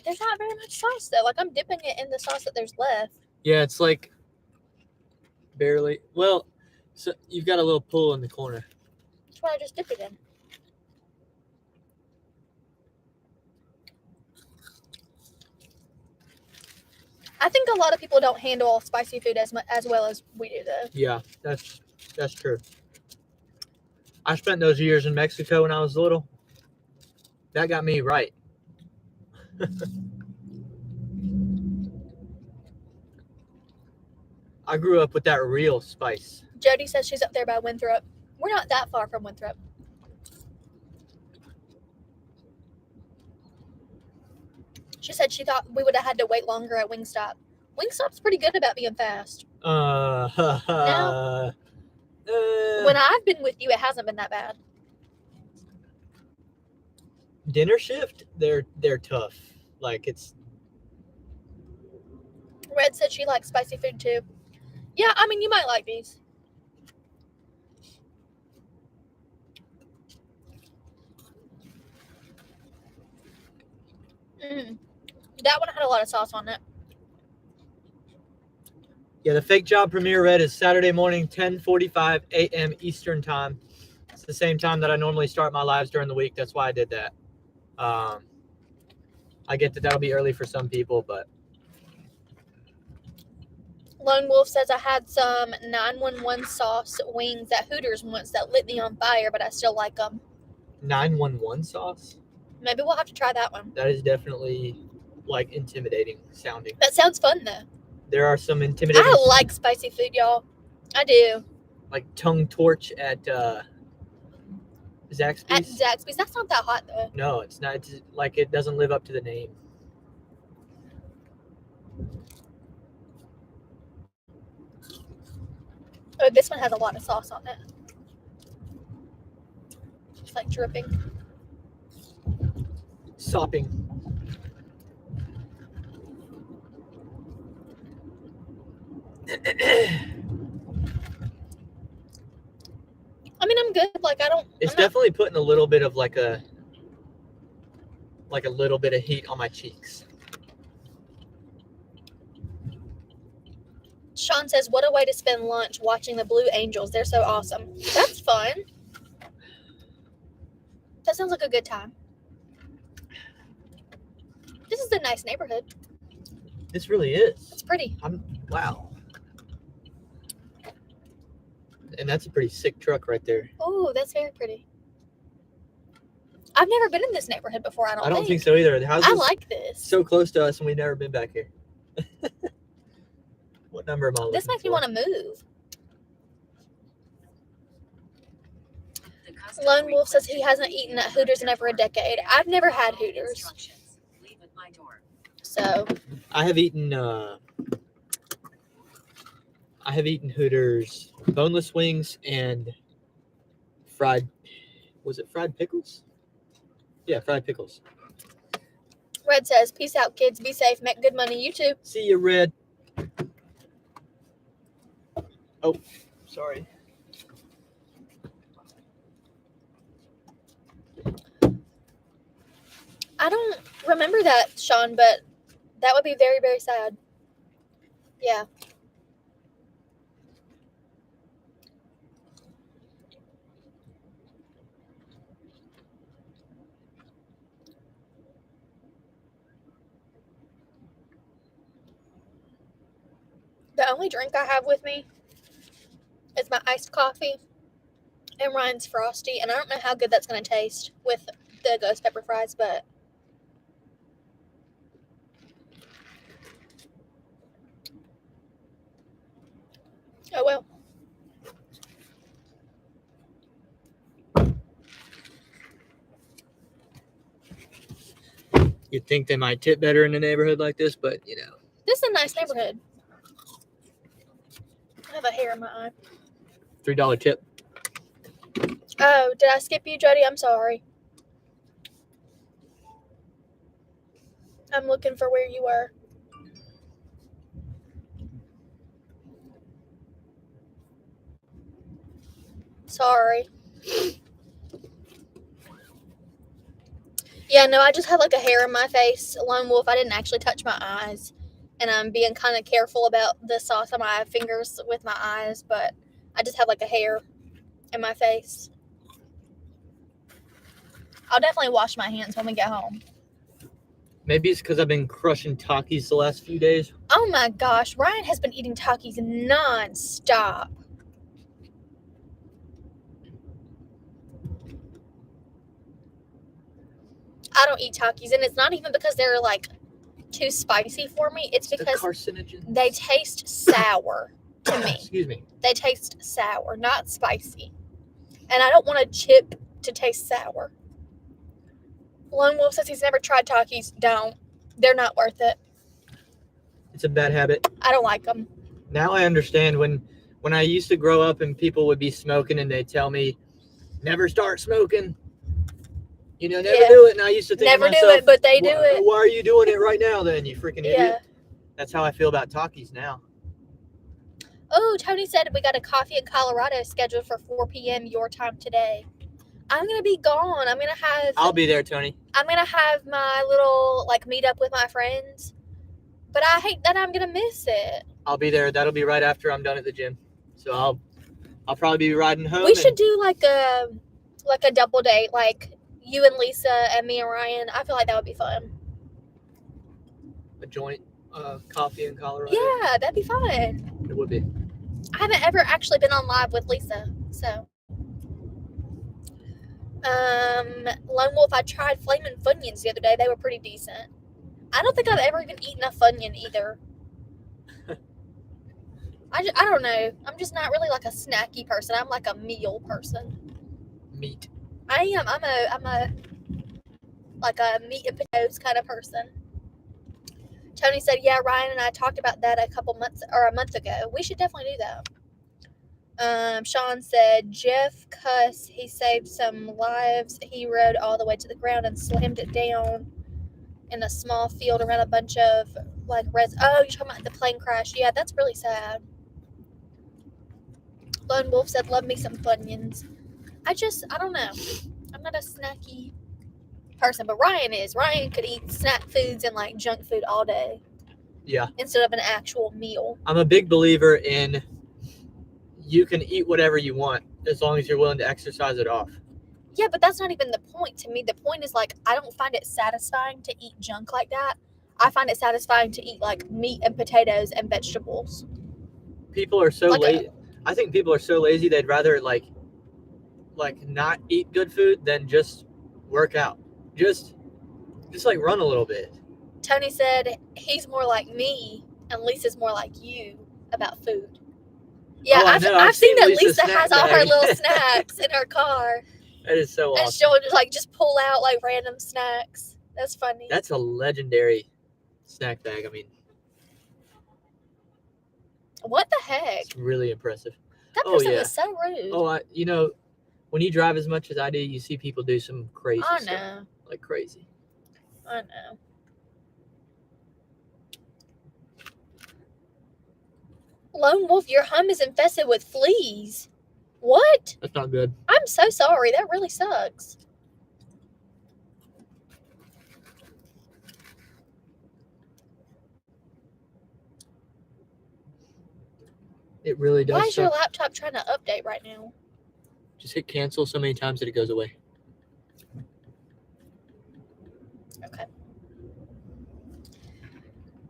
There's not very much sauce though. Like I'm dipping it in the sauce that there's left. Yeah, it's like barely. Well, so you've got a little pull in the corner. That's what I just dipped it in. I think a lot of people don't handle spicy food as well as we do though. Yeah, that's true. I spent those years in Mexico when I was little. That got me right. I grew up with that real spice. Jody says she's up there by Winthrop. We're not that far from Winthrop. She said she thought we would have had to wait longer at Wingstop. Wingstop's pretty good about being fast. Now, when I've been with you, it hasn't been that bad. Dinner shift, they're tough. Like it's. Red said she likes spicy food too. Yeah, I mean you might like these. That one had a lot of sauce on it. Yeah, the fake job premiere, Red, is Saturday morning, 10:45 a.m. Eastern time. It's the same time that I normally start my lives during the week. That's why I did that. I get that that'll be early for some people, but Lone Wolf says I had some 911 sauce wings at Hooters once that lit me on fire, but I still like them. 911 sauce? Maybe we'll have to try that one. That is definitely like intimidating sounding. That sounds fun though. There are some intimidating. I like spicy food, y'all. I do. Like tongue torch at Zaxby's. At Zaxby's, that's not that hot though. No, it's not. It's like it doesn't live up to the name. Oh, this one has a lot of sauce on it. It's like dripping. Sopping. I mean, I'm good. Like, I don't. It's definitely putting a little bit of like a little bit of heat on my cheeks. Sean says, what a way to spend lunch watching the Blue Angels. They're so awesome. That's fun. That sounds like a good time. This is a nice neighborhood. This really is. It's pretty. Wow. And that's a pretty sick truck right there. Oh, that's very pretty. I've never been in this neighborhood before, I don't think so either. The house I is like this. so close to us and we've never been back here. What number am I looking This makes me for? want to move. Lone Wolf says he hasn't eaten at Hooters in over a decade. I've never had Hooters. So I have eaten Hooters boneless wings and fried pickles? Yeah, fried pickles. Red says, peace out, kids. Be safe. Make good money. You too. See you, Red. Oh, sorry. I don't remember that, Sean, but that would be very, very sad. Yeah. The only drink I have with me is my iced coffee and Ryan's Frosty, and I don't know how good that's going to taste with the ghost pepper fries, but oh well. You'd think they might tip better in a neighborhood like this, but you know. This is a nice neighborhood. I have a hair in my eye. $3 tip. Oh, did I skip you, Jody? I'm sorry. I'm looking for where you were. Sorry. Yeah, no, I just had like a hair in my face. Lone Wolf, I didn't actually touch my eyes. And I'm being kind of careful about the sauce on my fingers with my eyes, but I just have like a hair in my face. I'll definitely wash my hands when we get home. Maybe it's because I've been crushing Takis the last few days. Oh my gosh, Ryan has been eating Takis non-stop. I don't eat Takis, and it's not even because they're like too spicy for me. It's because the carcinogen. they taste sour to me. Excuse me. They taste sour, not spicy. And I don't want a chip to taste sour. Lone Wolf says he's never tried Takis. Don't. They're not worth it. It's a bad habit. I don't like them. Now I understand when I used to grow up and people would be smoking and they'd tell me, never start smoking. You know, never do it. And I used to think never to myself, do it, but they do it. Why are you doing it right now then, you freaking idiot? Yeah. That's how I feel about Takis now. Oh, Tony said we got a coffee in Colorado scheduled for 4 p.m. your time today. I'm going to be gone. I'll be there, Tony. I'm going to have my little, like, meet up with my friends. But I hate that I'm going to miss it. I'll be there. That'll be right after I'm done at the gym. So I'll probably be riding home. We should do, like a double date, like you and Lisa and me and Ryan. I feel like that would be fun. A joint coffee in Colorado. Yeah, that'd be fun. It would be. I haven't ever actually been on live with Lisa, so. Lone Wolf, I tried Flamin' Funyuns the other day. They were pretty decent. I don't think I've ever even eaten a Funyun either. I don't know. I'm just not really like a snacky person. I'm like a meal person. Meat. I am. I'm a like a meat and potatoes kind of person. Tony said, yeah, Ryan and I talked about that a month ago. We should definitely do that. Sean said, Jeff Cuss, he saved some lives. He rode all the way to the ground and slammed it down in a small field around a bunch of like oh, you're talking about the plane crash. Yeah, that's really sad. Lone Wolf said, love me some Funyuns. I don't know. I'm not a snacky person, but Ryan is. Ryan could eat snack foods and like junk food all day. Yeah. Instead of an actual meal. I'm a big believer in you can eat whatever you want as long as you're willing to exercise it off. Yeah, but that's not even the point to me. The point is like I don't find it satisfying to eat junk like that. I find it satisfying to eat like meat and potatoes and vegetables. People are so lazy. I think people are so lazy they'd rather like not eat good food than just work out. Just like run a little bit. Tony said he's more like me and Lisa's more like you about food. Yeah, I've seen that Lisa has all her little snacks in her car. That is so awesome. And she'll just pull out like random snacks. That's funny. That's a legendary snack bag. I mean, what the heck? It's really impressive. That person was so rude. Oh, when you drive as much as I do, you see people do some crazy stuff. I know. Like crazy. I know. Lone Wolf, your home is infested with fleas. What? That's not good. I'm so sorry. That really sucks. It really does. Why is your laptop trying to update right now? Just hit cancel so many times that it goes away. Okay.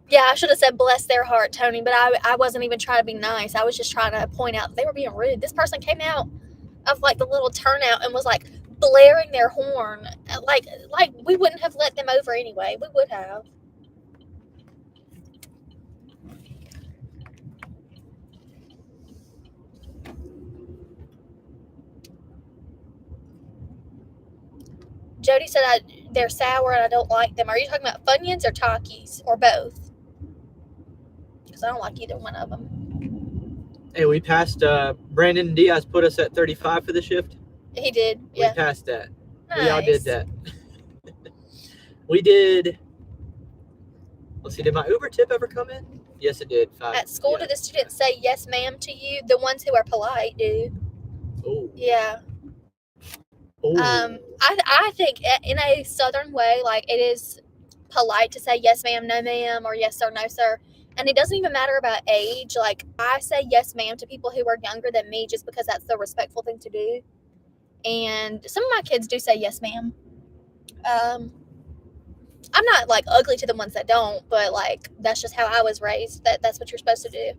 Yeah, I should have said bless their heart, Tony, but I wasn't even trying to be nice. I was just trying to point out they were being rude. This person came out of like the little turnout and was like blaring their horn. Like we wouldn't have let them over anyway. We would have. Jody said they're sour and I don't like them. Are you talking about Funyuns or Takis or both? Because I don't like either one of them. Hey, we passed. Brandon Diaz put us at 35 for the shift. He did. Yeah. We passed that. Nice. We all did that. We did Let's see, did my Uber tip ever come in? Yes, it did. At school, do the students say yes, ma'am to you? The ones who are polite do. Oh. Yeah. Oh. I think in a Southern way, like it is polite to say yes, ma'am, no, ma'am, or yes, sir, no, sir. And it doesn't even matter about age. Like I say yes, ma'am to people who are younger than me just because that's the respectful thing to do. And some of my kids do say yes, ma'am. I'm not like ugly to the ones that don't, but like that's just how I was raised. That's what you're supposed to do.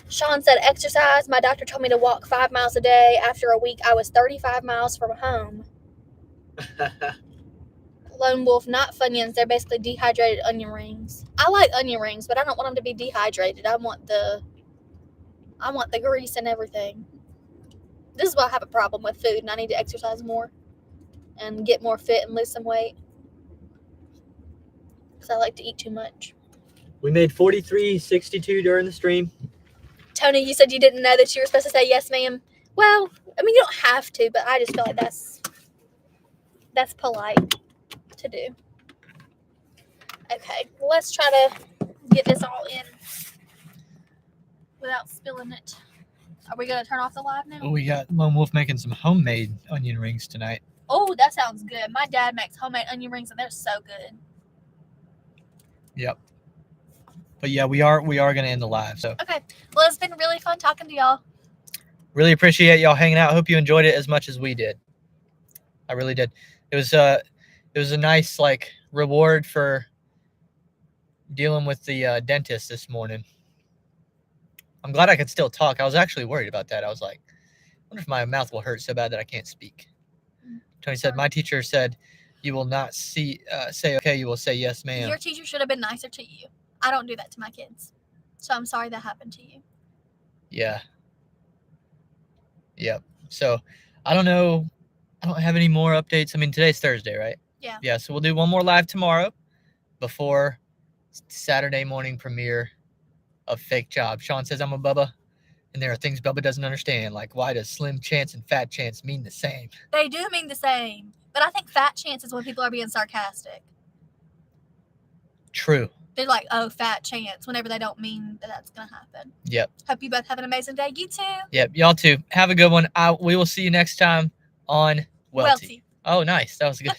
Sean said exercise. My doctor told me to walk 5 miles a day. After a week, I was 35 miles from home. Lone Wolf, not Funyuns. They're basically dehydrated onion rings. I like onion rings, but I don't want them to be dehydrated. I want the grease and everything. This is why I have a problem with food, and I need to exercise more and get more fit and lose some weight. Because I like to eat too much. We made 43.62 during the stream. Tony, you said you didn't know that you were supposed to say yes, ma'am. Well, I mean, you don't have to, but I just feel like that's polite to do. Okay, well, let's try to get this all in without spilling it. Are we going to turn off the live now? Oh, we got Lone Wolf making some homemade onion rings tonight. Oh, that sounds good. My dad makes homemade onion rings, and they're so good. Yep. But yeah, we are going to end the live. So okay, well, it's been really fun talking to y'all. Really appreciate y'all hanging out. Hope you enjoyed it as much as we did. I really did. It was a nice like reward for dealing with the dentist this morning. I'm glad I could still talk. I was actually worried about that. I was like, I wonder if my mouth will hurt so bad that I can't speak. Tony said, my teacher said, you will not say okay, you will say yes, ma'am. Your teacher should have been nicer to you. I don't do that to my kids. So I'm sorry that happened to you. Yeah. Yep. So I don't know. I don't have any more updates. I mean, today's Thursday, right? Yeah. Yeah. So we'll do one more live tomorrow before Saturday morning premiere of Fake Job. Sean says I'm a Bubba, and there are things Bubba doesn't understand, like why does Slim Chance and Fat Chance mean the same? They do mean the same, but I think Fat Chance is when people are being sarcastic. True. They're like, oh, Fat Chance, whenever they don't mean that that's going to happen. Yep. Hope you both have an amazing day. You too. Yep. Y'all too. Have a good one. We will see you next time on Welte. Welty. Oh, nice. That was good.